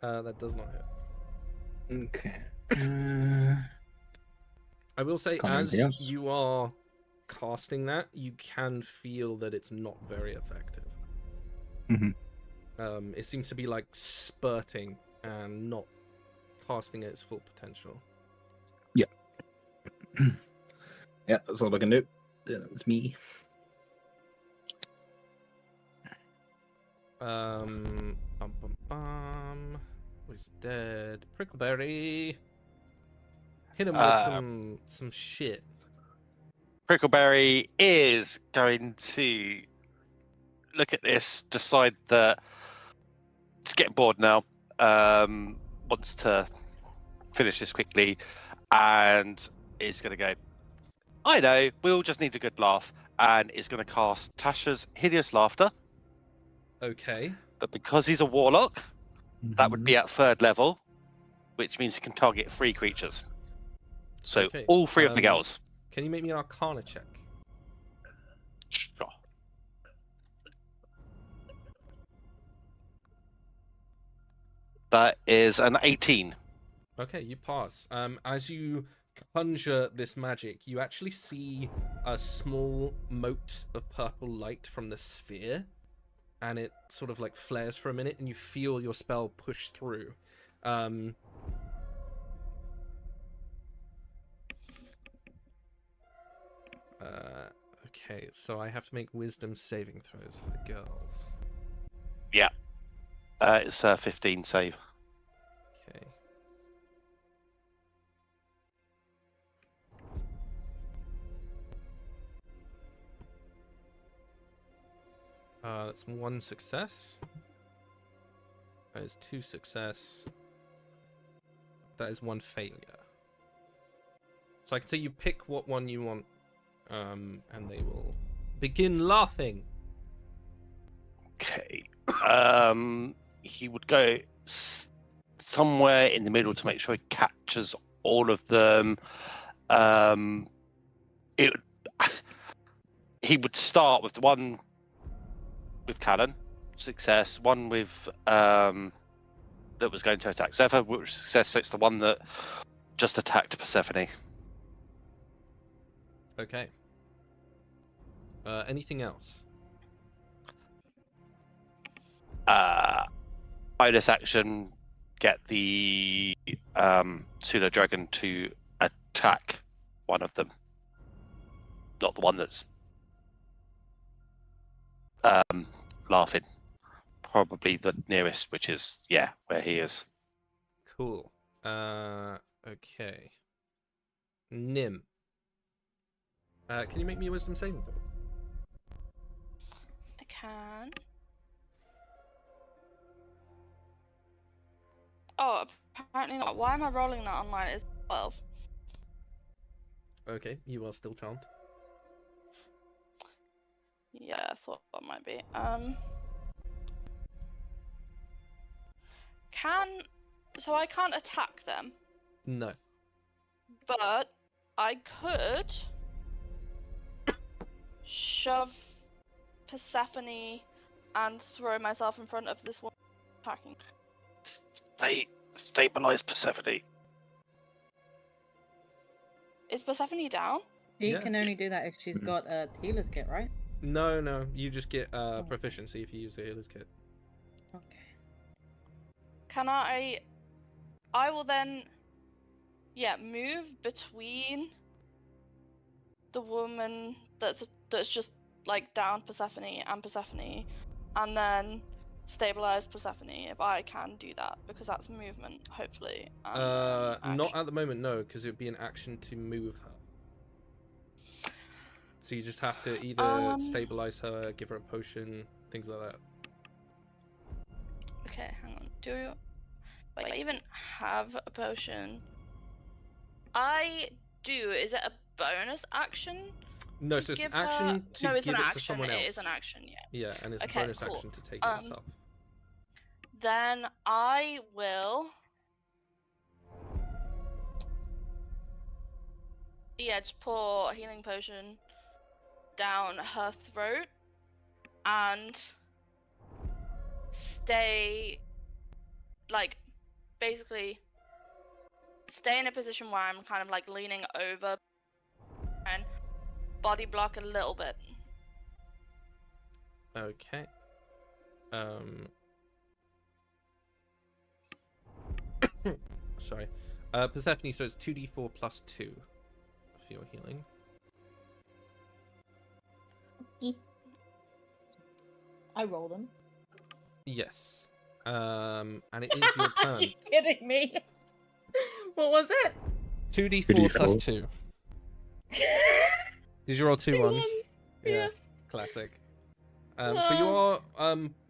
That does not hit. Okay. I will say, Can't as anything else? you are casting that, you can feel that it's not very effective. It seems to be like spurting and not casting at its full potential. Yeah. Yeah, that's all I can do. That's me. Bum bum bum. Who's dead? Prickleberry. Hit him with some shit. Prickleberry is going to look at this, decide that it's getting bored now, wants to finish this quickly, and is going to go, I know, we all just need a good laugh, and is going to cast Tasha's Hideous Laughter. Okay. But because he's a warlock, that would be at 3rd level, which means he can target 3 creatures. So Okay, all 3 of the girls. Can you make me an Arcana check? Sure. That is an 18. Okay, you pass. As you conjure this magic, you actually see a small mote of purple light from the sphere, and it sort of like flares for a minute, and you feel your spell push through. Okay, so I have to make wisdom saving throws for the girls. Yeah. It's a 15 save. Okay. That's 1 success. That is 2 success. That is 1 failure. So I can say you pick what one you want, and they will begin laughing. Okay. He would go somewhere in the middle to make sure he captures all of them. He would start with the one with Callan, success. One with that was going to attack Zephyr, which success. So it's the one that just attacked Persephone. Okay. Anything else? Bonus action, get the pseudo dragon to attack one of them, not the one that's laughing. Probably the nearest, which is where he is. Cool. Okay. Nim. Can you make me a wisdom saving throw? I can. Oh, apparently not. Why am I rolling that online? It's 12. Okay, you are still charmed. Yeah, I thought that might be. So I can't attack them, No. but I could shove Persephone and throw myself in front of this one attacking. Stabilize Persephone. Is Persephone down? You can only do that if she's got a healer's kit, right? No, you just get proficiency if you use a healer's kit. Okay. Can I will then move between the woman that's just like down Persephone, and then stabilize Persephone if I can do that, because that's movement, hopefully. Not at the moment, no, because it would be an action to move her. So you just have to either stabilize her, give her a potion, things like that. Okay, hang on. Do I even have a potion? I do. Is it a bonus action? No, so it's an action to give it to someone else. It is an action, yeah. Yeah, and it's a bonus action to take it yourself. Then I will... just pour a healing potion down her throat and stay, like, basically stay in a position where I'm kind of like leaning over and body block a little bit. Okay. Sorry. Persephone, so it's 2d4 plus 2 for your healing. I roll them. Yes. And it is your turn. Are you kidding me? What was it? 2d4 plus 2. Did you roll 2 ones? Yeah. Classic. But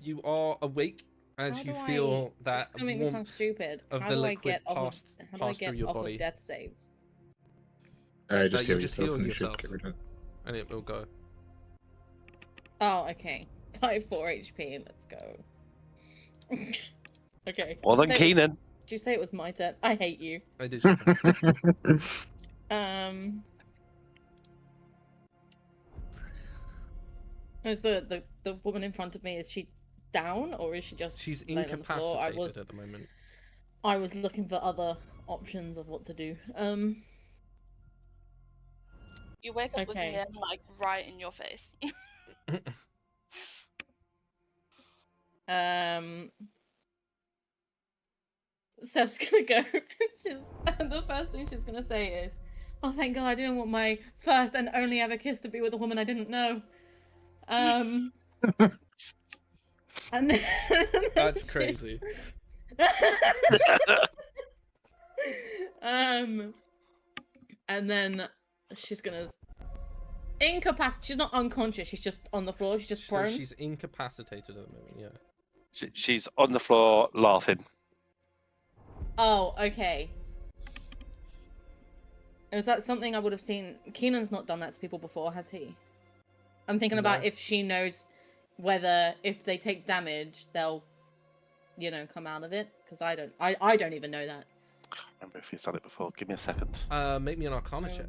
you are awake as you feel that It's gonna make me sound stupid. of the liquid pass through your body. Of death saves? Just heal yourself. And it will go. Oh, okay. 4 HP. Let's go. Okay. Well then, Keenan. Did you say it was my turn? I hate you. I did. Is the woman in front of me, is she down or is she just... She's laying on the floor? incapacitated at the moment. I was looking for other options of what to do. You wake up with Okay. him like right in your face. Steph's gonna go. The first thing she's gonna say is, "Oh, thank God, I didn't want my first and only ever kiss to be with a woman I didn't know." And then That's crazy. And then she's gonna incapacitate. She's not unconscious. She's just on the floor. She's just So prone. she's incapacitated at the moment. Yeah. She's on the floor laughing. Oh, okay. Is that something I would have seen? Keenan's not done that to people before, has he? I'm thinking about No. if she knows whether if they take damage, they'll, come out of it. Because I don't even know that. I can't remember if he's done it before. Give me a second. Make me an Arcana check.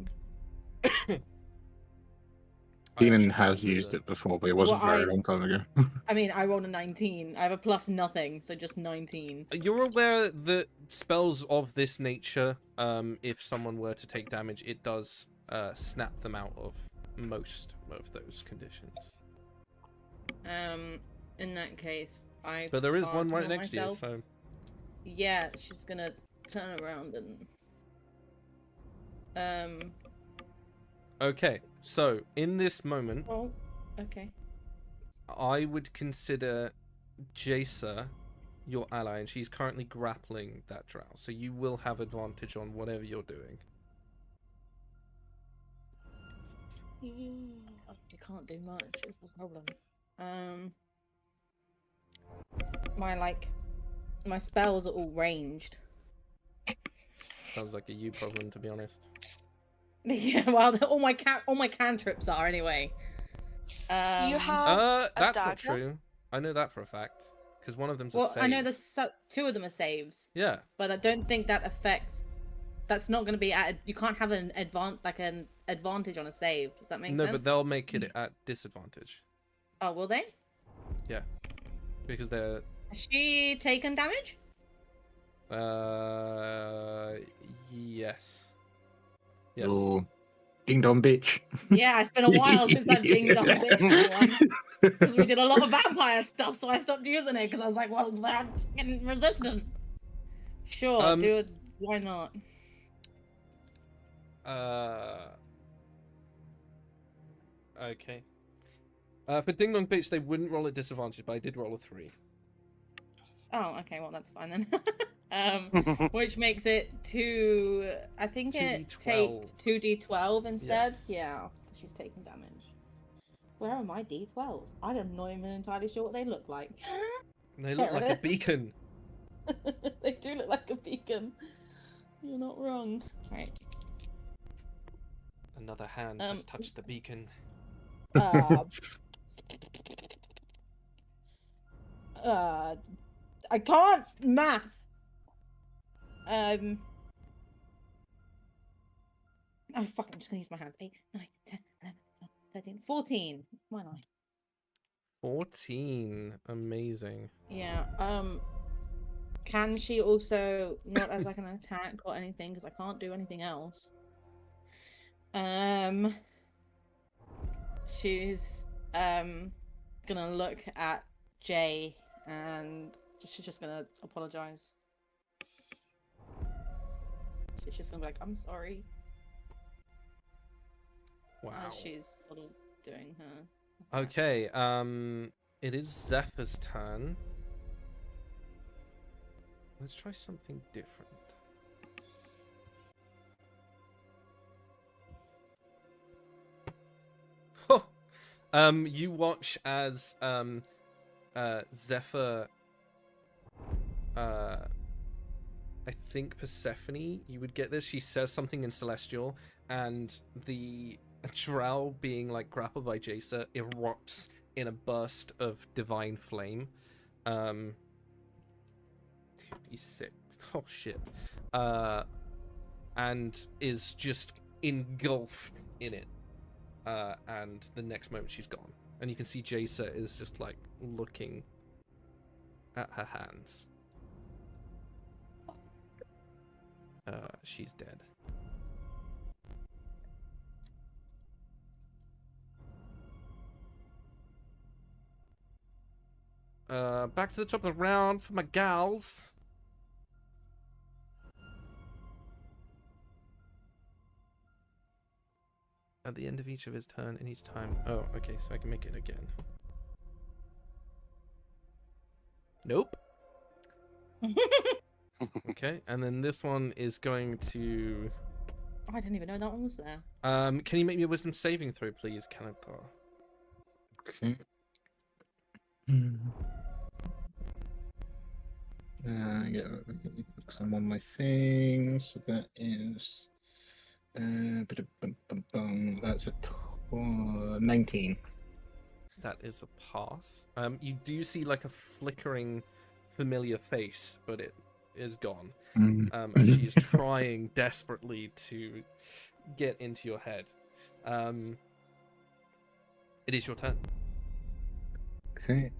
Keenan has used it before, but it was a very long time ago. I mean, I rolled a 19. I have a plus nothing, so just 19. You're aware that spells of this nature, if someone were to take damage, it does snap them out of most of those conditions. In that case, But there is one right heal next to you, myself. so... Yeah, she's gonna turn around and... Okay, so, in this moment, Oh, okay. I would consider Jaisa your ally, and she's currently grappling that drow, so you will have advantage on whatever you're doing. I can't do much, is the problem. My spells are all ranged. Sounds like a you problem, to be honest. Yeah, well, all my cantrips are anyway. You have That's dagger? not true. I know that for a fact, because one of them's a Well, save. I know there's two of them are saves. Yeah. But I don't think that affects. That's not going to be at. You can't have an advantage on a save. Does that make sense? No, but they'll make it at disadvantage. Oh, will they? Yeah, because they're. Has she taken damage? Yes. Yes. Oh, ding dong bitch. Yeah, it's been a while since I've dinged on bitch one. Because we did a lot of vampire stuff, so I stopped using it because I was like, well, they're getting resistant. Sure, do it. Why not? Okay. For Ding Dong Bitch, they wouldn't roll at disadvantage, but I did roll a 3. Oh, okay, well, that's fine then. Which makes it I think it 2d12. takes 2d12 instead. Yes. Yeah, she's taking damage. Where are my d12s? I'm not even entirely sure what they look like. They look There like it a beacon. They do look like a beacon. You're not wrong. Right. Another hand has touched the beacon. I can't math. Oh fuck, I'm just gonna use my hands. 8, 9, 10, 11, 12, 13, 14. Why not? 14. Amazing. Yeah, can she also, not as like an attack or anything, because I can't do anything else. She's gonna look at Jay and she's just gonna apologize. She's just gonna be like, I'm sorry. Wow. As she's sort of doing her attack. Okay, it is Zephyr's turn. Let's try something different. You watch as Zephyr, I think Persephone, you would get this. She says something in Celestial, and the drow being like grappled by Jaisa erupts in a burst of divine flame. 2d6. Oh shit. And is just engulfed in it. And the next moment she's gone. And you can see Jaisa is just like looking at her hands. She's dead. Back to the top of the round for my gals. At the end of each of his turn and each time. Oh, okay, so I can make it again. Nope. Okay, and then this one is going to... I didn't even know that one was there. Can you make me a wisdom saving throw, please, Canathar? Okay. Yeah, because I'm on my thing, so that is that's a 19. That is a pass. You do see like a flickering familiar face, but it is gone. As she is trying desperately to get into your head. It is your turn. Okay.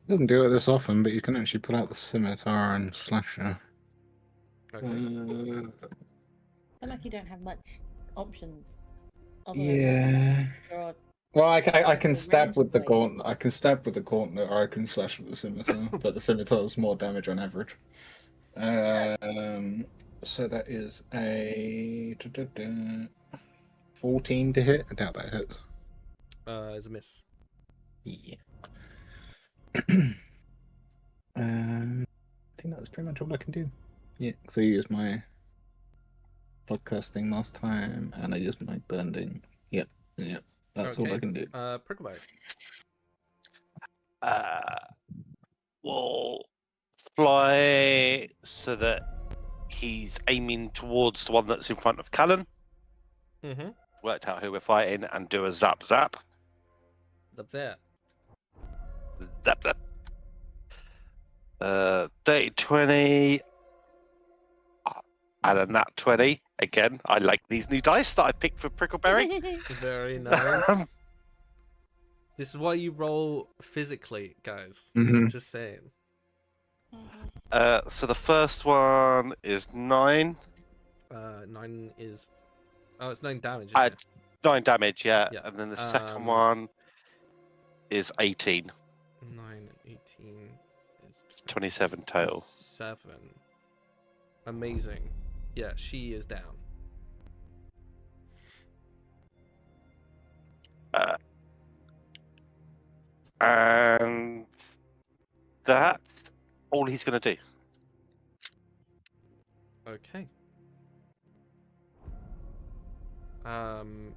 Doesn't do it this often, but he's gonna actually pull out the scimitar and slash her. Okay. I feel like you don't have much options. Yeah. Or Well, I can the stab range with the blade. gauntlet. I can stab with the gauntlet, or I can slash with the scimitar. But the scimitar does more damage on average. So that is a 14 to hit. I doubt that hits. Is a miss. Yeah. I think that's pretty much all I can do. Yeah, so I used my podcast thing last time, and I used my bending. Yep. That's all I can do. Prickleberry. Will fly so that he's aiming towards the one that's in front of Callan. Mm-hmm. Worked out who we're fighting and do a zap zap. That's it. Zap zap. 30, 20. And a nat 20. Again, I like these new dice that I picked for Prickleberry. Very nice. This is why you roll physically, guys. Mhm. Just saying. So the first one is 9. 9 is... Oh, it's 9 damage, isn't it? 9 damage, yeah. Yeah. And then the second one is 18. 9 and 18 is 27 total. 7. Amazing. Yeah, she is down. And that's all he's going to do. Okay.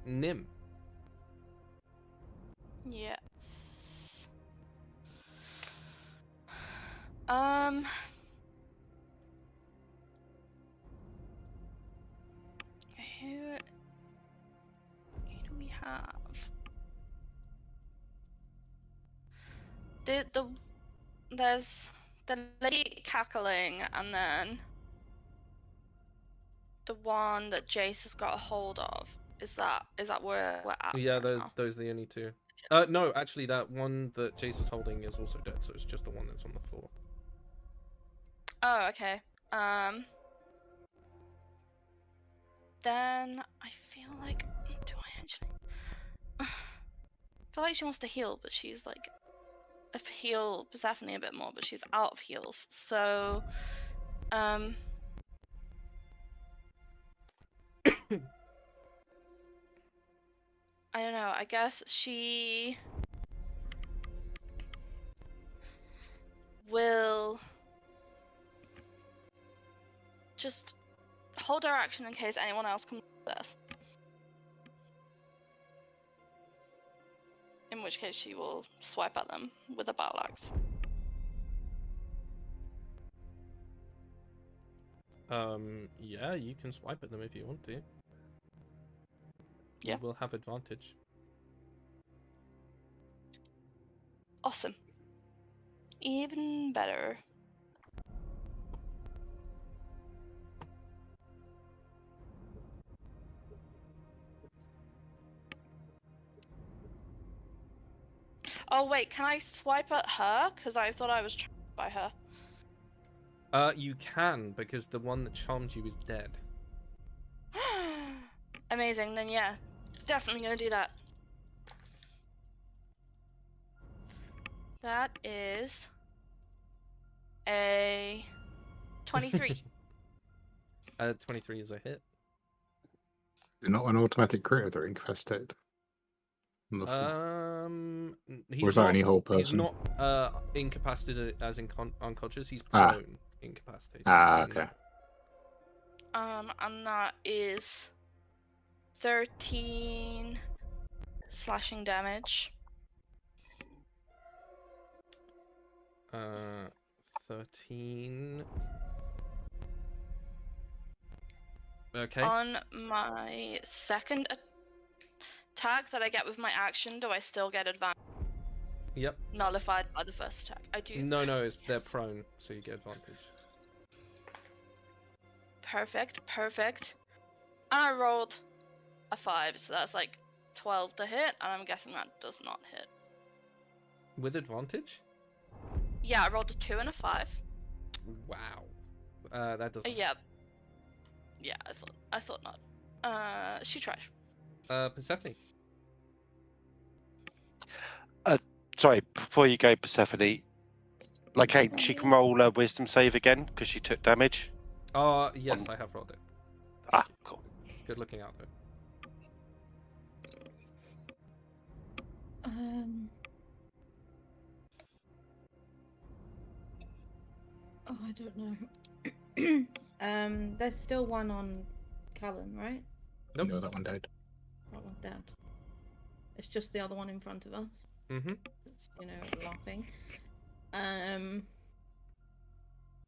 Nim. Yes. Who do we have? There's the lady cackling, and then the one that Jace has got a hold of. Is that where we're at? Yeah, right now? those are the only two. No, actually, that one that Jace is holding is also dead, so it's just the one that's on the floor. Oh, okay. Then I feel like, do I actually? I feel like she wants to heal, but she's like, if heal Persephone a bit more, but she's out of heals. So, I don't know. I guess she will just hold her action in case anyone else comes with us. In which case she will swipe at them with a battle axe. Yeah, you can swipe at them if you want to. Yeah. You will have advantage. Awesome. Even better. Oh wait, can I swipe at her? Because I thought I was trapped by her. You can, because the one that charmed you is dead. Amazing. Then yeah, definitely gonna do that. That is a 23. 23 is a hit. Not an automatic crit if they're incapacitated. He's Or is not, that any whole person? He's not incapacitated as in unconscious. He's Ah. prone incapacitated. Ah, so okay. And that is 13 slashing damage. 13. Okay. On my second attack that I get with my action, do I still get advantage? Yep. Nullified by the first attack. I do. No, they're prone, so you get advantage. Perfect. I rolled a 5, so that's like 12 to hit, and I'm guessing that does not hit. With advantage? Yeah, I rolled a 2 and a 5. Wow. That doesn't. Yeah. Yeah, I thought not. She tried. Persephone. Sorry, before you go, Persephone. Like, hey, she can roll a wisdom save again because she took damage. Yes, I have rolled it. Ah, cool. Good looking out, though. Oh, I don't know. There's still one on Callan, right? Nope. No, that one died. That one's dead. It's just the other one in front of us. Mm-hmm. It's, laughing.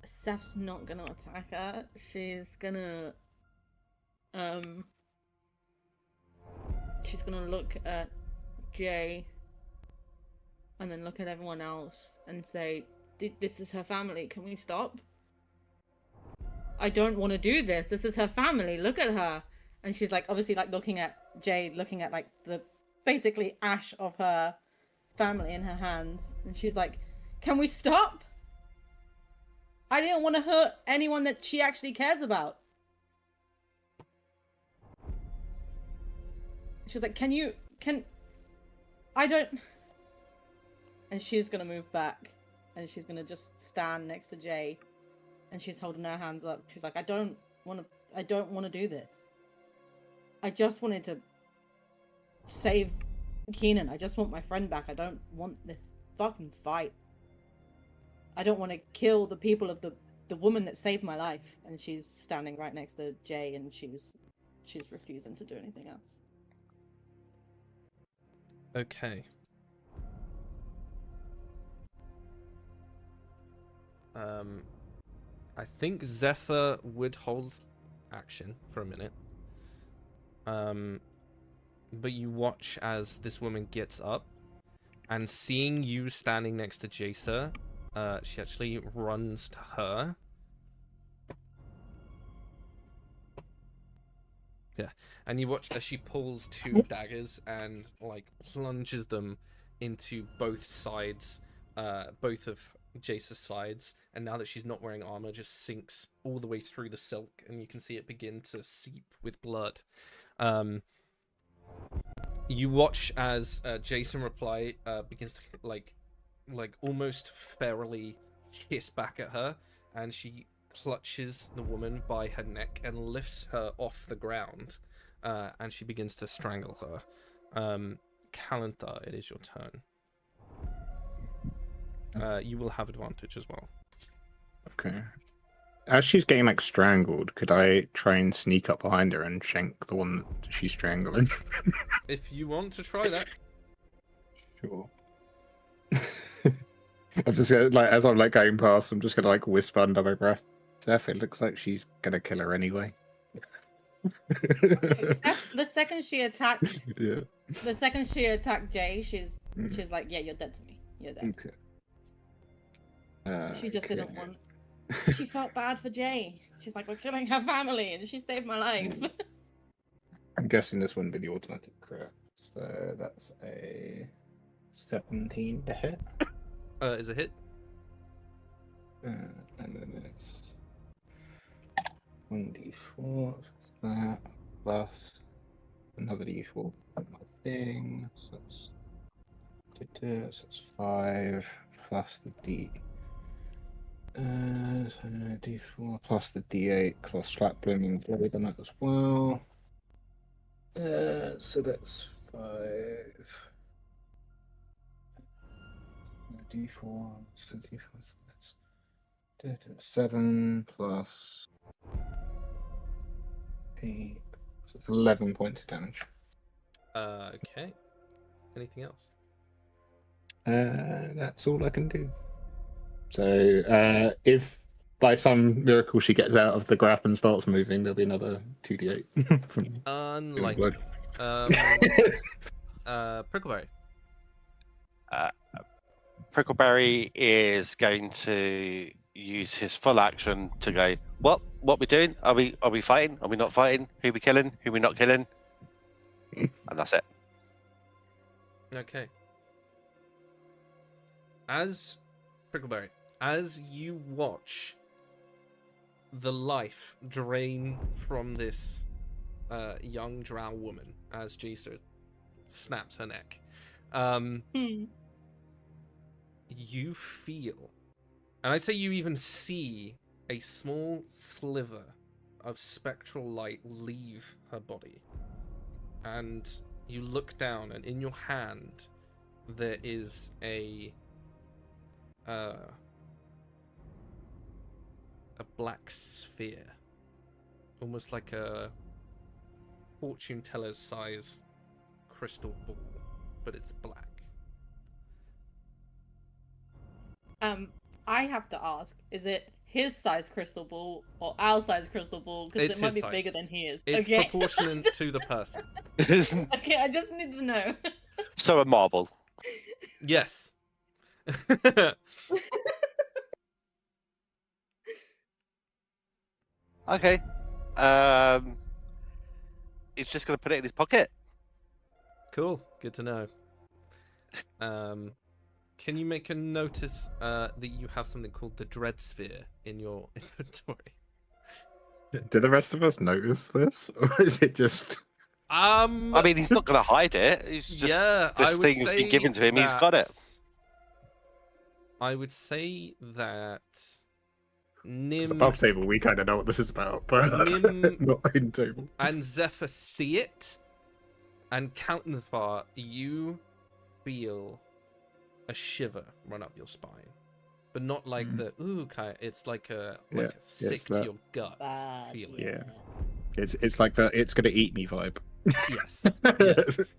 Seth's not gonna attack her. She's gonna look at Jay and then look at everyone else and say, this is her family, can we stop? I don't want to do this. This is her family. Look at her. And she's like, obviously, like looking at Jay, looking at like the basically ash of her family in her hands. And she's like, can we stop? I didn't want to hurt anyone that she actually cares about. She was like, I don't. And she's going to move back. And she's going to just stand next to Jay. And she's holding her hands up. She's like, I don't want to do this. I just wanted to save Keenan. I just want my friend back. I don't want this fucking fight. I don't want to kill the people of the woman that saved my life. And she's standing right next to Jay, and she's refusing to do anything else. Okay. I think Zephyr would hold action for a minute. But you watch as this woman gets up, and seeing you standing next to Jacer, she actually runs to her. Yeah, and you watch as she pulls 2 daggers and like plunges them into both sides, both of Jace's sides, and now that she's not wearing armor, just sinks all the way through the silk, and you can see it begin to seep with blood. You watch as Jason reply begins to like almost ferally hiss back at her, and she clutches the woman by her neck and lifts her off the ground, and she begins to strangle her. Calantha, it is your turn. You will have advantage as well. Okay. As she's getting like strangled, could I try and sneak up behind her and shank the one that she's strangling? If you want to try that. Sure. I'm just gonna as I'm going past, I'm just gonna whisper under my breath. Steph, it looks like she's gonna kill her anyway. The second she attacked, Yeah. the second she attacked Jay, she's like, yeah, you're dead to me. You're dead. Okay. She just didn't want. She felt bad for Jay. She's like, we're killing her family, and she saved my life. I'm guessing this wouldn't be the automatic crit. So that's a 17 to hit. Is a hit. And then it's 1d4, so that plus another d4 on my thing. So that's 5 plus the d4 plus the d8 because I'll slap blooming blade on that as well. So that's 5. D4. So d4. So that's 7 plus 8. So it's 11 points of damage. Okay. Anything else? That's all I can do. So if by some miracle she gets out of the grap and starts moving, there'll be another 2d8 from Unlikely. Prickleberry. Prickleberry is going to use his full action to go, what we doing? Are we fighting? Are we not fighting? Who we killing? Who we not killing? And that's it. Okay. As Prickleberry, as you watch the life drain from this young drow woman as Jacer snaps her neck, you feel, and I'd say you even see, a small sliver of spectral light leave her body. And you look down, and in your hand there is a black sphere, almost like a fortune teller's size crystal ball, but it's black. I have to ask, is it his size crystal ball or our size crystal ball? Because it might be bigger than his. It's okay. proportionate to the person. Okay, I just need to know. So a marble. Yes. Okay. He's just going to put it in his pocket. Cool. Good to know. Can you make a notice that you have something called the Dread Sphere in your inventory? Do the rest of us notice this, or is it just? I mean, he's not going to hide it. He's just this thing's been given to him. He's got it. I would say that Nim, above table, we kind of know what this is about, but Nim not in table. And Zephyr see it, and Counterfar, you feel a shiver run up your spine, but not like the ooh kind. It's like a sick to your gut feeling. Yeah, it's like the it's gonna eat me vibe. Yes.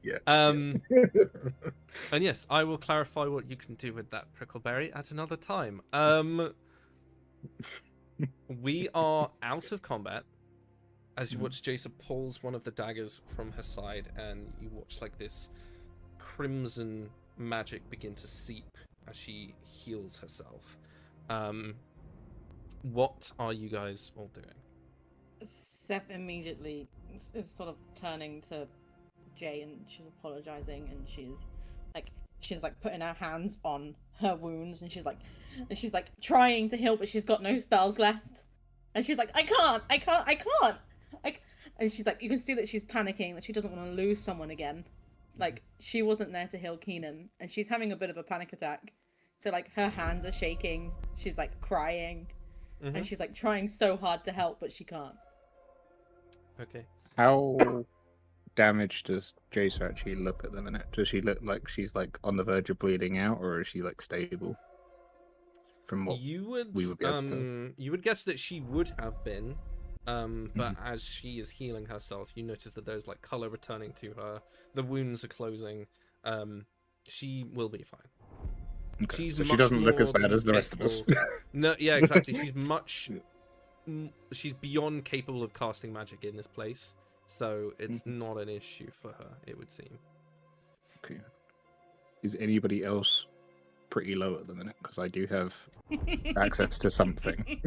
Yeah. And yes, I will clarify what you can do with that Prickleberry at another time. We are out of combat as you watch Jason pulls one of the daggers from her side, and you watch like this crimson magic begin to seep as she heals herself. What are you guys all doing? Seth immediately is sort of turning to Jay, and she's apologizing, and she's like putting her hands on her wounds, and she's like trying to heal, but she's got no spells left, and she's like, I can't, and she's like, you can see that she's panicking, that she doesn't want to lose someone again. Like, she wasn't there to heal Keenan, and she's having a bit of a panic attack, so like her hands are shaking, she's like crying, and she's like trying so hard to help, but she can't. Okay. How damaged does Jace actually look at the minute? Does she look like she's like on the verge of bleeding out, or is she like stable? From what we would guess you would guess that she would have been, but as she is healing herself, you notice that there's like color returning to her. The wounds are closing. She will be fine. Okay. So she doesn't look as bad as the rest of us. No, yeah, exactly. She's beyond capable of casting magic in this place, so it's not an issue for her, it would seem. Okay. Is anybody else pretty low at the minute? Because I do have access to something.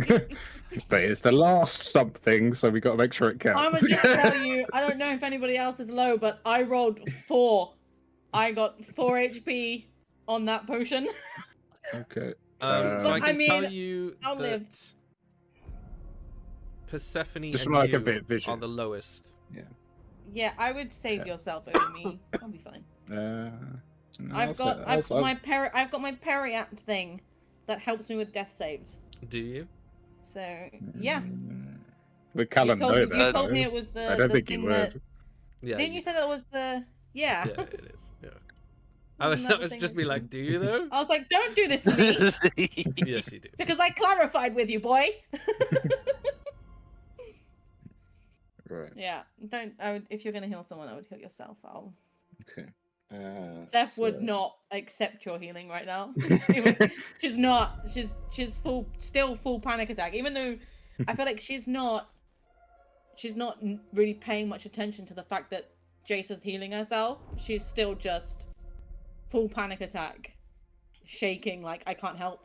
But it's the last something, so we got to make sure it counts. I'm gonna just tell you, I don't know if anybody else is low, but I rolled 4. I got 4 HP on that potion. Okay. So I can tell you that Persephone just and like you a bit vision are the lowest. Yeah. Yeah, I would save yourself over me. I'll be fine. No, I've got my periapt thing that helps me with death saves. Do you? So yeah. With Callan, You told me it was the. I don't think thing you would. that. Yeah. Didn't you say that was the? Yeah. Yeah, it is. Yeah. I was just be like, do you though? I was like, don't do this to me. Yes, you do. Because I clarified with you, boy. Right. Yeah. Don't. If you're gonna heal someone, I would heal yourself. Okay. Steph would not accept your healing right now. She's not. She's still full panic attack. Even though I feel like she's not really paying much attention to the fact that Jace is healing herself. She's still just full panic attack, shaking like I can't help.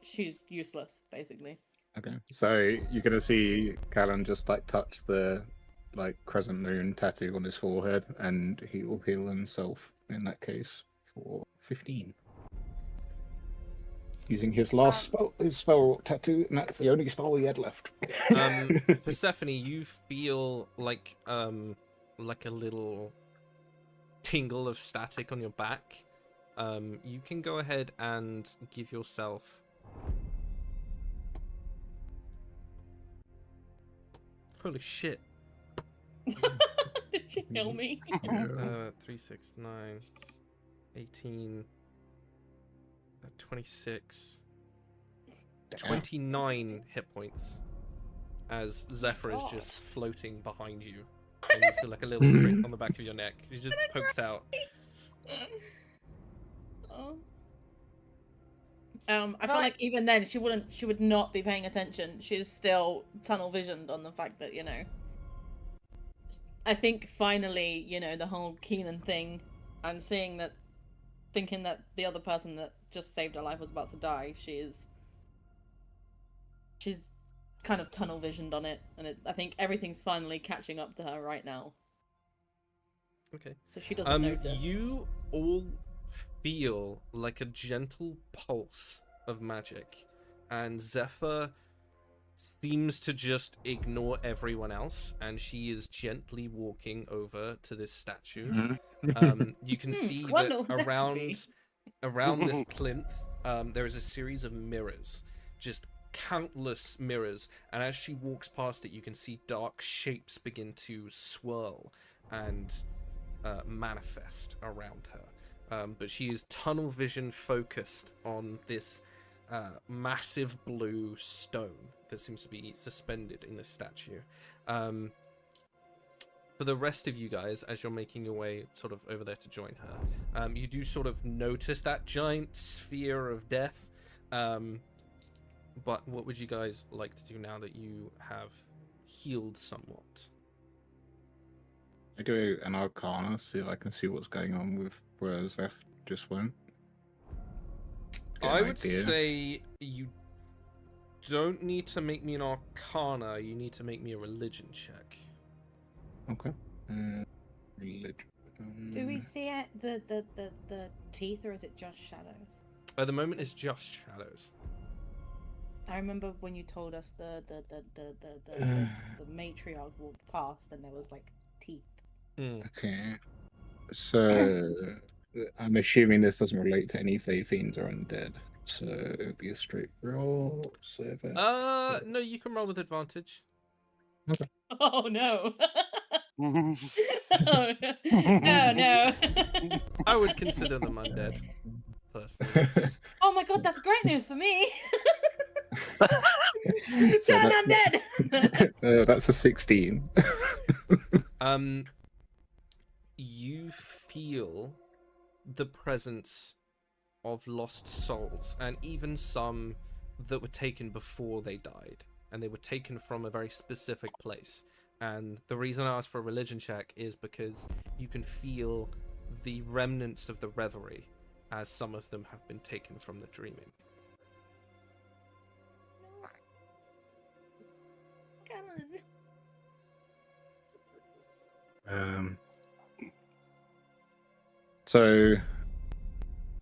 She's useless basically. Okay. So you're gonna see Callan just like touch the crescent moon tattoo on his forehead, and he will heal himself in that case for 15. Using his last spell, his spell tattoo, and that's the only spell he had left. Persephone, you feel like a little tingle of static on your back. You can go ahead and give yourself. Holy shit. Did she heal me? 3, 6, 9, 18, 26, 29 hit points as Zephyr is just floating behind you. And you feel like a little prick on the back of your neck. He just pokes out. I feel like even then she would not be paying attention. She's still tunnel visioned on the fact that, I think finally, the whole Keenan thing and thinking that the other person that just saved her life was about to die, she's kind of tunnel visioned on it, and I think everything's finally catching up to her right now. Okay. So she doesn't notice. You all feel like a gentle pulse of magic, and Zephyr seems to just ignore everyone else, and she is gently walking over to this statue. You can see that around this plinth, there is a series of mirrors, just countless mirrors, and as she walks past it, you can see dark shapes begin to swirl and manifest around her. But she is tunnel vision focused on this massive blue stone that seems to be suspended in this statue. For the rest of you guys, as you're making your way sort of over there to join her, you do sort of notice that giant sphere of death. But what would you guys like to do now that you have healed somewhat? I do an Arcana, see if I can see what's going on with where Zeph just went. I would say you don't need to make me an Arcana, you need to make me a religion check. Okay. Religion. Do we see it, the teeth, or is it just shadows? At the moment, it's just shadows. I remember when you told us the matriarch walked past and there was like teeth. Okay. So I'm assuming this doesn't relate to any Fey Fiends or undead. So it would be a straight roll. So that... No, you can roll with advantage. Okay. Oh no. Oh, no. I would consider them undead, personally. Oh my god, that's great news for me. Turn undead. That's a 16. You feel the presence of lost souls, and even some that were taken before they died, and they were taken from a very specific place. And the reason I asked for a religion check is because you can feel the remnants of the reverie as some of them have been taken from the dreaming. Come on. So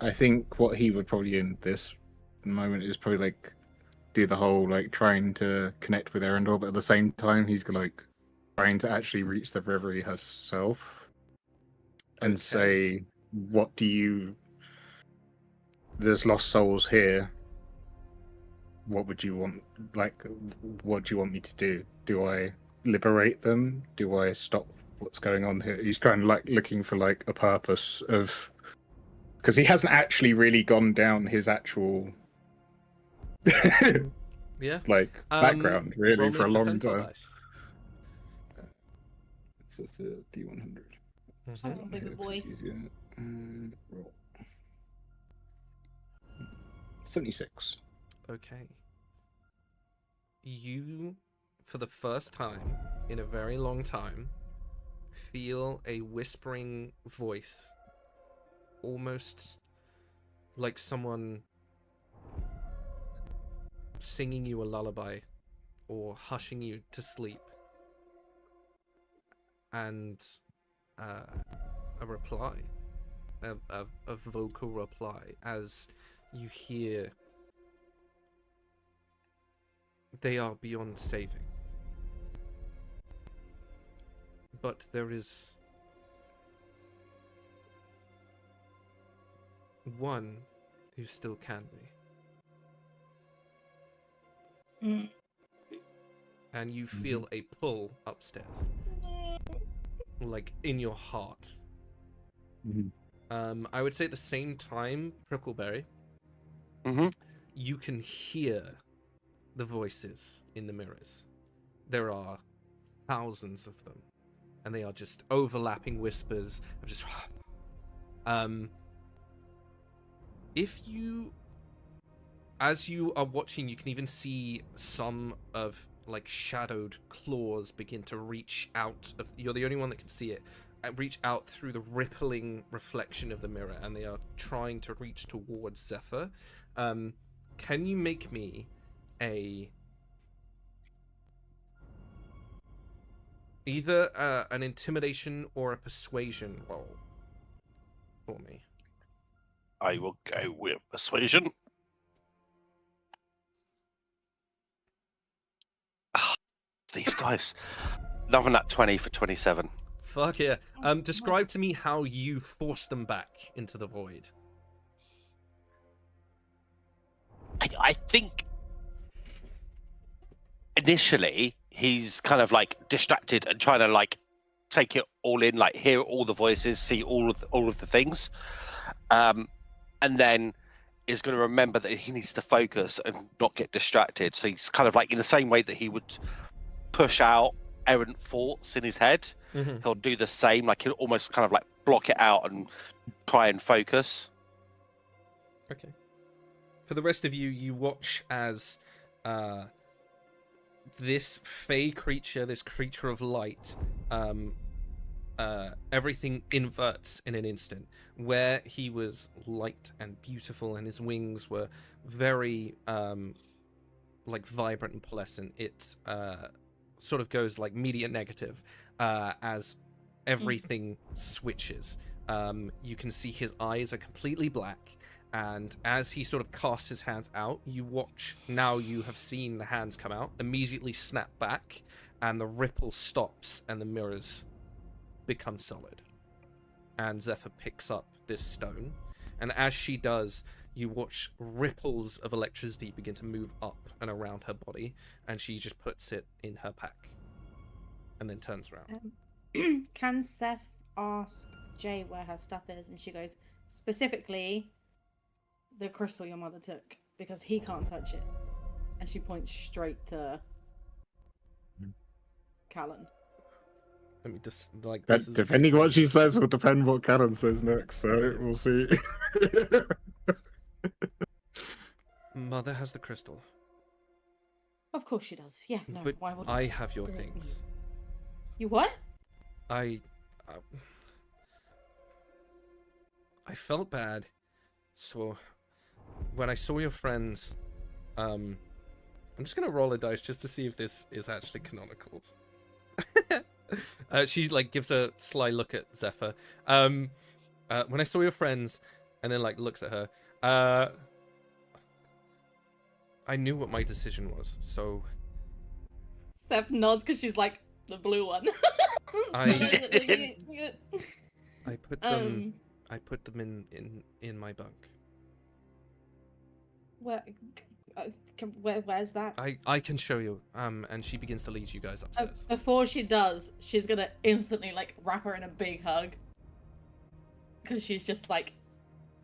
I think what he would probably in this moment is probably like do the whole like trying to connect with Erendor, but at the same time he's like trying to actually reach the reverie herself and Okay. say, what do you... There's lost souls here. What would you want? Like, what do you want me to do? Do I liberate them? Do I stop what's going on here? He's kind of like looking for like a purpose of... Because he hasn't actually really gone down his actual... Yeah. like, background, really, roll me for a long percentile time. dice. So it's a D100. Oh, baby boy. Roll. 76. Okay. You, for the first time in a very long time, feel a whispering voice, almost like someone singing you a lullaby or hushing you to sleep, and a reply, a vocal reply, as you hear, "They are beyond saving. But there is one who still can be." And you feel a pull upstairs, like in your heart. I would say at the same time, Prickleberry, you can hear the voices in the mirrors. There are thousands of them, and they are just overlapping whispers of just... if you... As you are watching, you can even see some of, like, shadowed claws begin to reach out of... You're the only one that can see it. Reach out through the rippling reflection of the mirror, and they are trying to reach towards Zephyr. Can you make me either an intimidation or a persuasion roll for me? I will go with persuasion. These dice. Another nat 20 for 27. Fuck yeah. Describe to me how you force them back into the void. I think initially he's kind of like distracted and trying to like take it all in, like hear all the voices, see all of the things, and then is going to remember that he needs to focus and not get distracted. So he's kind of like, in the same way that he would push out errant thoughts in his head, he'll do the same. Like he'll almost kind of like block it out and try and focus. Okay. For the rest of you, you watch as this fey creature, this creature of light, everything inverts in an instant. Where he was light and beautiful and his wings were very like vibrant and pearlescent, it sort of goes like media negative as everything switches. You can see his eyes are completely black, and as he sort of casts his hands out, you watch, now you have seen the hands come out, immediately snap back, and the ripple stops and the mirrors become solid. And Zephyr picks up this stone, and as she does, you watch ripples of electricity begin to move up and around her body, and she just puts it in her pack and then turns around. Can Seth ask Jay where her stuff is? And she goes, specifically the crystal your mother took, because he can't touch it. And she points straight to Callan. Let me just, like, That, depending what she says will depend what Callan says next, so we'll see. Mother has the crystal. Of course she does. Yeah, no, But why would I have your things. You what? I felt bad, so when I saw your friends, I'm just gonna roll a dice just to see if this is actually canonical. She like gives a sly look at Zephyr. When I saw your friends, and then like looks at her, I knew what my decision was, so... Seth nods because she's like, the blue one. I put them. I put them in my bunk. Where's that? I can show you. And she begins to lead you guys upstairs. Before she does, she's gonna instantly like wrap her in a big hug because she's just like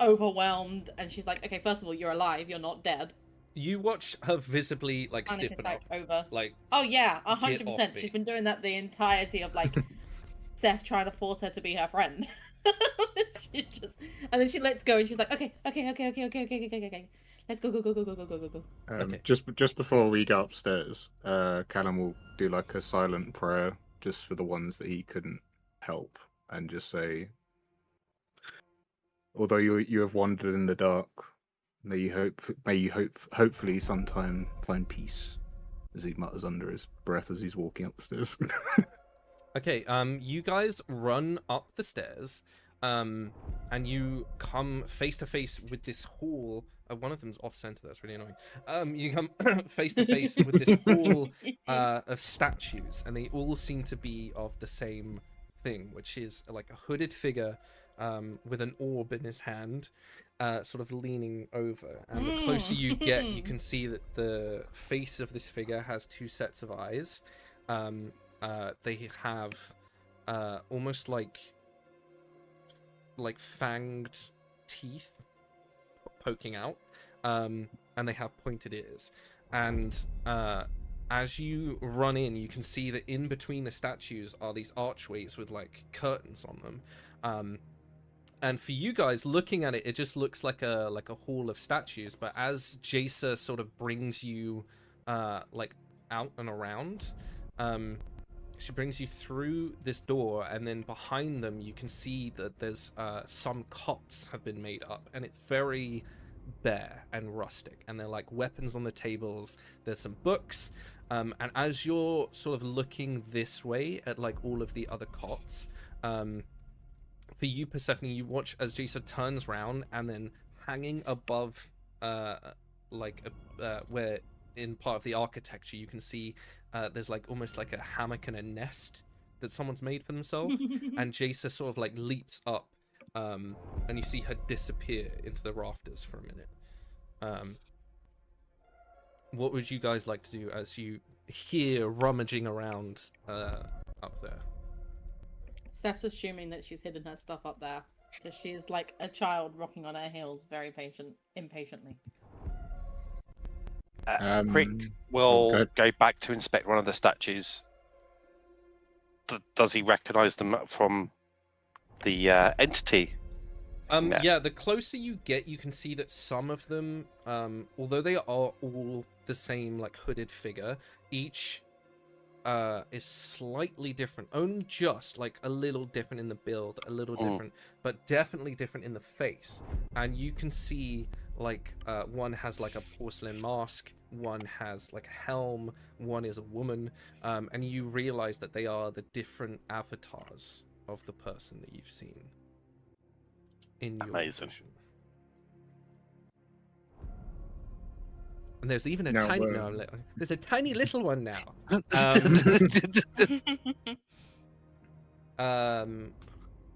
overwhelmed, and she's like, okay, first of all, you're alive, you're not dead. You watch her visibly like Panic stiffen attack up. over. Like, oh yeah, get off 100%. me. She's been doing that the entirety of like Seth trying to force her to be her friend. She just, and then she lets go, and she's like, okay. Let's go. Okay. Just before we go upstairs, Callum will do like a silent prayer just for the ones that he couldn't help, and just say, although you have wandered in the dark, may you hopefully sometime find peace, as he mutters under his breath as he's walking up the stairs. Okay, you guys run up the stairs, and you come face to face with this hall. One of them's off center. That's really annoying. You come face to face with this hall of statues, and they all seem to be of the same thing, which is like a hooded figure with an orb in his hand, sort of leaning over. And the closer you get, you can see that the face of this figure has two sets of eyes. They have almost like fanged teeth poking out, and they have pointed ears. And as you run in, you can see that in between the statues are these archways with like curtains on them. And for you guys looking at it, it just looks like a hall of statues. But as Jaisa sort of brings you like out and around, she brings you through this door, and then behind them you can see that there's some cots have been made up, and it's very bare and rustic, and they're like weapons on the tables. There's some books, and as you're sort of looking this way at like all of the other cots, for you, Persephone, you watch as Jaisa turns round, and then hanging above where in part of the architecture you can see there's like almost like a hammock and a nest that someone's made for themselves. And Jaisa sort of like leaps up, and you see her disappear into the rafters for a minute. What would you guys like to do as you hear rummaging around up there? Steph's assuming that she's hidden her stuff up there, so she's like a child rocking on her heels, very impatiently. Prick will go back to inspect one of the statues. Does he recognize them from the entity? Yeah, the closer you get, you can see that some of them, although they are all the same like hooded figure, each is slightly different, only just like a little different in the build, a little different, but definitely different in the face. And you can see like one has like a porcelain mask, one has like a helm, one is a woman, and you realize that they are the different avatars of the person that you've seen in your position. And there's even a there's a tiny little one now.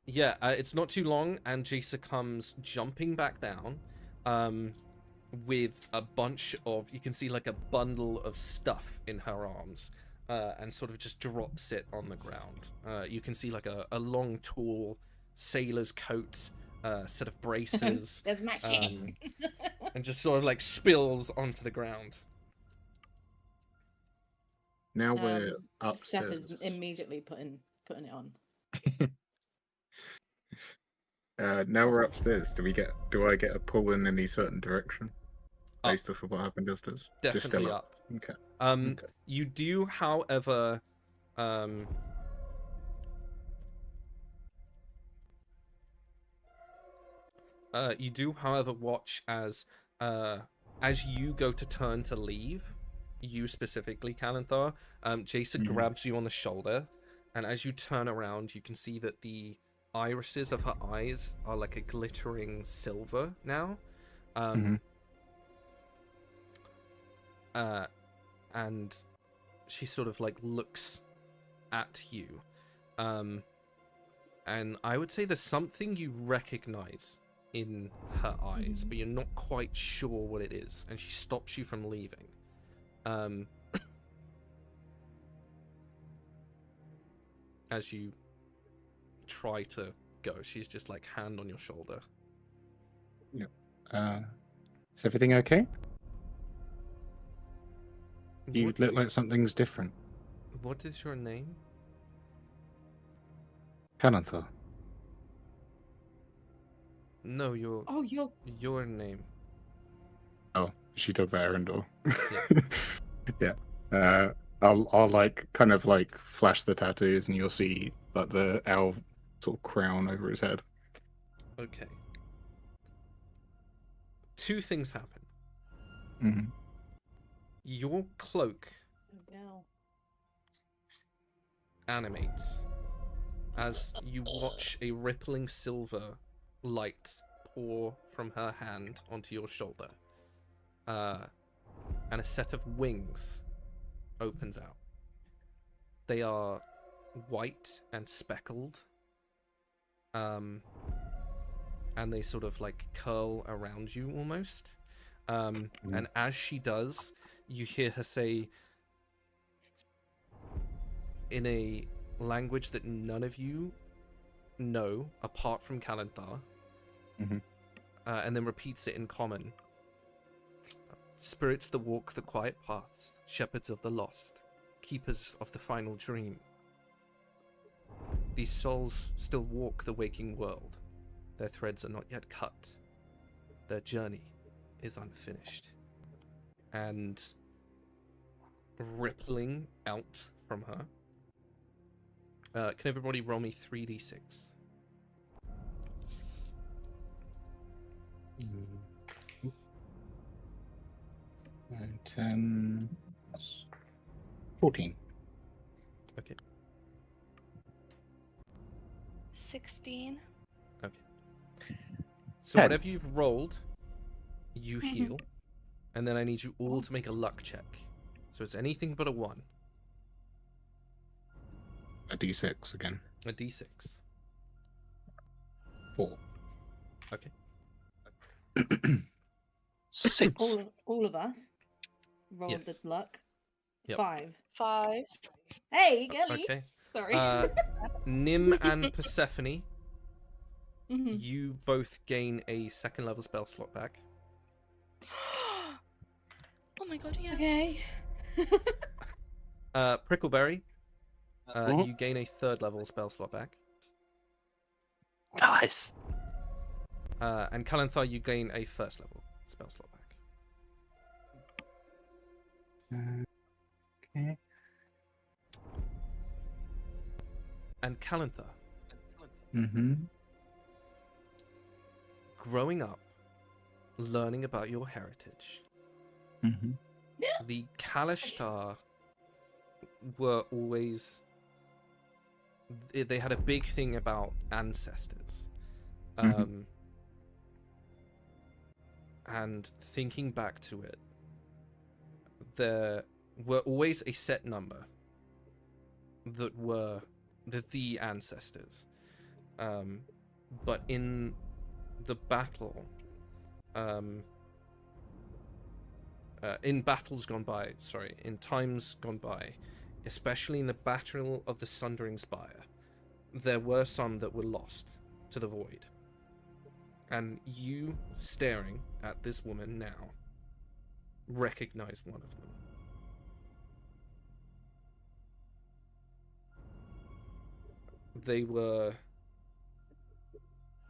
Yeah, it's not too long, and Jaisa comes jumping back down, with a bunch of, you can see like a bundle of stuff in her arms, and sort of just drops it on the ground. You can see like a long, tall sailor's coat, set of braces, There's my shit. and just sort of like spills onto the ground. Now we're Steph upstairs. is immediately putting it on. Now we're upstairs. Do I get a pull in any certain direction based off of what happened downstairs? Just Definitely still up. Okay. Okay. You do, however, watch as you go to turn to leave, you specifically, Kalanthar, Jaisa grabs you on the shoulder, and as you turn around, you can see that the irises of her eyes are like a glittering silver now. And she sort of like looks at you. And I would say there's something you recognize in her eyes, but you're not quite sure what it is, and she stops you from leaving. As you try to go, she's just like hand on your shoulder. Yep. Is everything okay? You look like something's different. What is your name? Kalanthar. No, your name. Oh, she talked about Arundel. Yeah. Yeah. I'll like kind of like flash the tattoos, and you'll see like the owl sort of crown over his head. Okay. Two things happen. Mm-hmm. Your cloak animates as you watch a rippling silver light pour from her hand onto your shoulder. And a set of wings opens out. They are white and speckled. And they sort of like curl around you almost. And as she does, you hear her say, in a language that none of you know apart from Kalanthar, and then repeats it in common. Spirits that walk the quiet paths, shepherds of the lost, keepers of the final dream. These souls still walk the waking world. Their threads are not yet cut. Their journey is unfinished. And rippling out from her. Can everybody roll me 3d6? 10, 14. Okay. 16. Okay. So 10. whatever you've rolled, you heal. And then I need you all to make a luck check. So it's anything but a 1. A d6 again. A d6. 4. Okay. 6. All of us rolled Yes. the luck. Yep. 5. 5. Hey, Gelly. Okay. Sorry. Nim and Persephone, You both gain a second level spell slot back. Oh my god, yeah. Okay. Prickleberry, you gain a third level spell slot back. Nice. And Kalanthar, you gain a first level spell slot back. Okay. And Kalanthar, growing up, learning about your heritage, the Kalashtar were always... They had a big thing about ancestors. And thinking back to it, there were always a set number that were the ancestors. But in the battle, in battles gone by, in times gone by, especially in the Battle of the Sundering Spire, there were some that were lost to the void. And you, staring at this woman now, recognize one of them. They were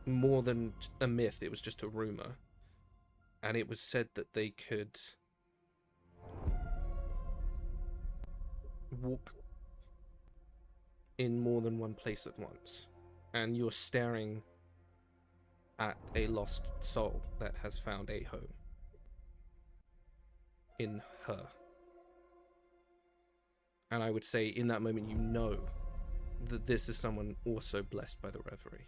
more than a myth, it was just a rumor. And it was said that they could walk in more than one place at once. And you're staring at a lost soul that has found a home in her. And I would say in that moment you know that this is someone also blessed by the Reverie.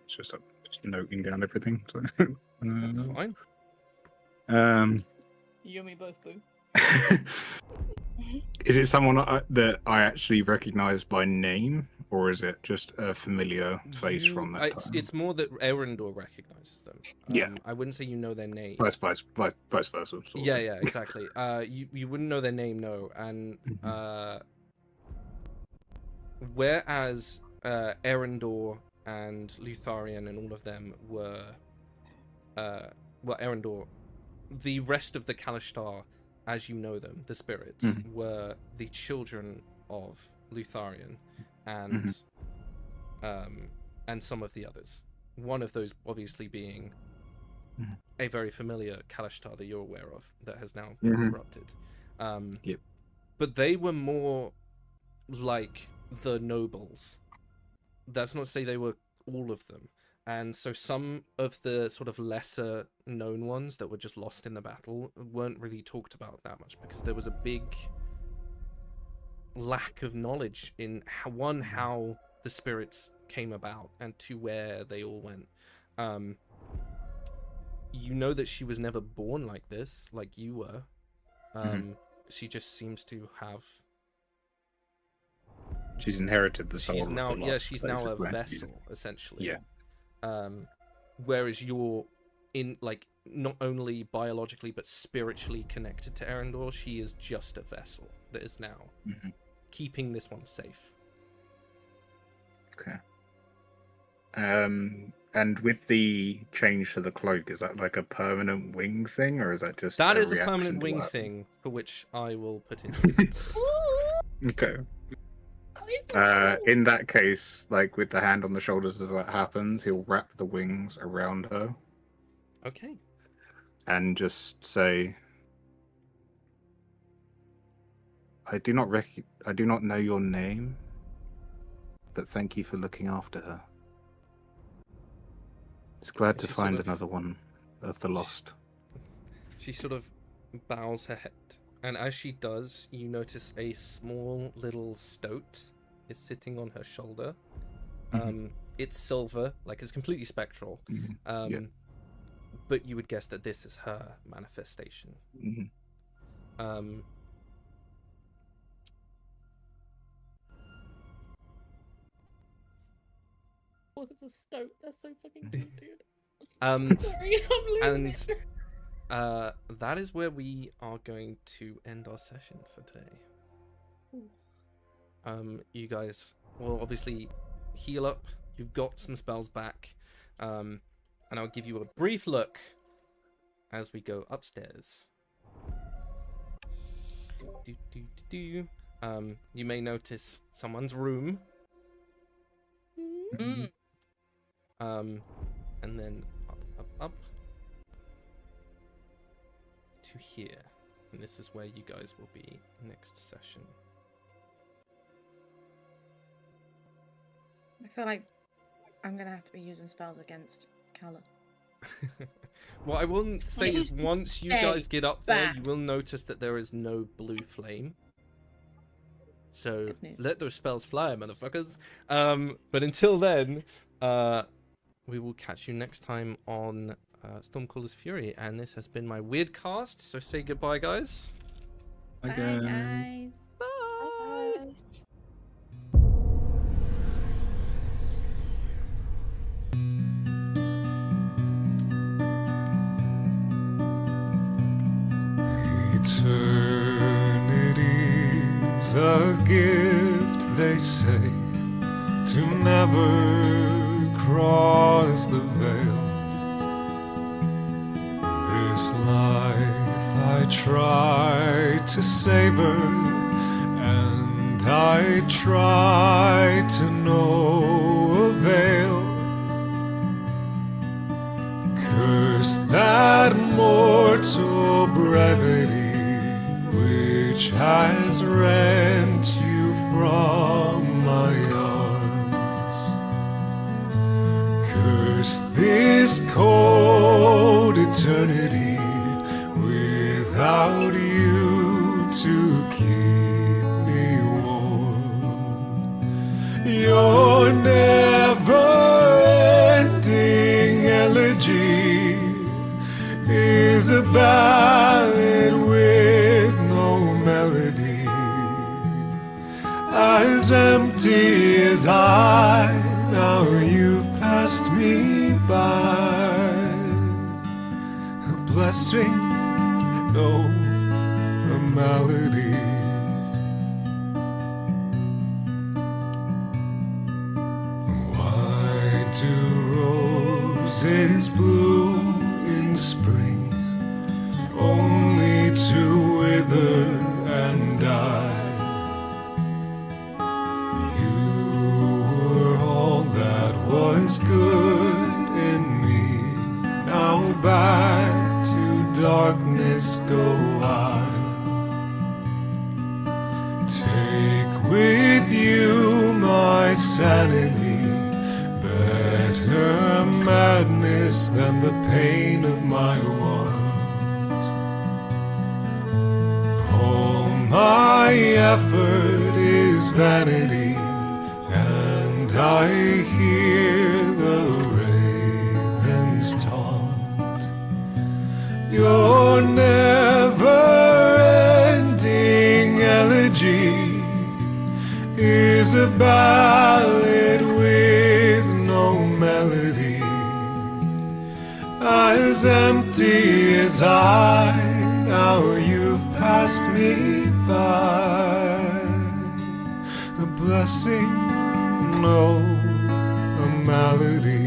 It's just noting down everything. So. That's fine. You and me both, boo. Is it someone that I actually recognise by name, or is it just a familiar face from that time? It's more that Erendor recognises them. Yeah. I wouldn't say you know their name. Vice versa. Sort of. Yeah, exactly. You wouldn't know their name, no. And whereas Erendor and Lutharian and all of them were Erendor, the rest of the Kalashtar, as you know them, the spirits, were the children of Lutharian and some of the others. One of those obviously being a very familiar Kalashtar that you're aware of that has now been corrupted. Yep. But they were more like the nobles. That's not to say they were all of them. And so some of the sort of lesser known ones that were just lost in the battle weren't really talked about that much because there was a big lack of knowledge in how the spirits came about and to where they all went. You know that she was never born like this, like you were. She just seems to have... She's inherited the soul. She's now, of the lost, she's now a basically. vessel, essentially. Yeah. Whereas you're in, like, not only biologically but spiritually connected to Erendor, she is just a vessel that is now keeping this one safe. Okay. And with the change to the cloak, is that like a permanent wing thing, or is that just that a is a reaction permanent to wing that? thing for which I will put in. Okay. In that case, like with the hand on the shoulders as that happens, he'll wrap the wings around her Okay. and just say, I do not know your name, but thank you for looking after her. It's glad to She find sort of- another one of the lost. She sort of bows her head, and as she does, you notice a small little stoat is sitting on her shoulder. It's silver, like it's completely spectral. Yeah. But you would guess that this is her manifestation. Was it a stoat? That's so fucking cute, dude. Sorry, I'm losing it. That is where we are going to end our session for today. You guys will obviously heal up. You've got some spells back. And I'll give you a brief look as we go upstairs. You may notice someone's room. And then up to here. And this is where you guys will be next session. I feel like I'm gonna have to be using spells against Calla. What I will say is once you guys get up there, you will notice that there is no blue flame. So let those spells fly, motherfuckers. But until then, we will catch you next time on Stormcaller's Fury. And this has been my Wyrdcast. So say goodbye, guys. Bye, guys. Bye, guys. Eternity's a gift, they say, to never cross the veil. This life I try to savor, and I try to no avail. Curse that mortal brevity which has rent you from my arms. Curse this cold eternity without you to keep me warm. Your never-ending is a ballad with no melody, as empty as I. Now you've passed me by. A blessing, no, a malady. Why do roses bloom in spring, only to wither and die? You were all that was good in me. Now back to darkness go I. Take with you my sanity, better madness than the pain of my want. All my effort is vanity, and I hear the ravens taunt. Your never-ending elegy is a ballad with no melody, as empty as I. Now you've passed me by. A blessing, no, a malady.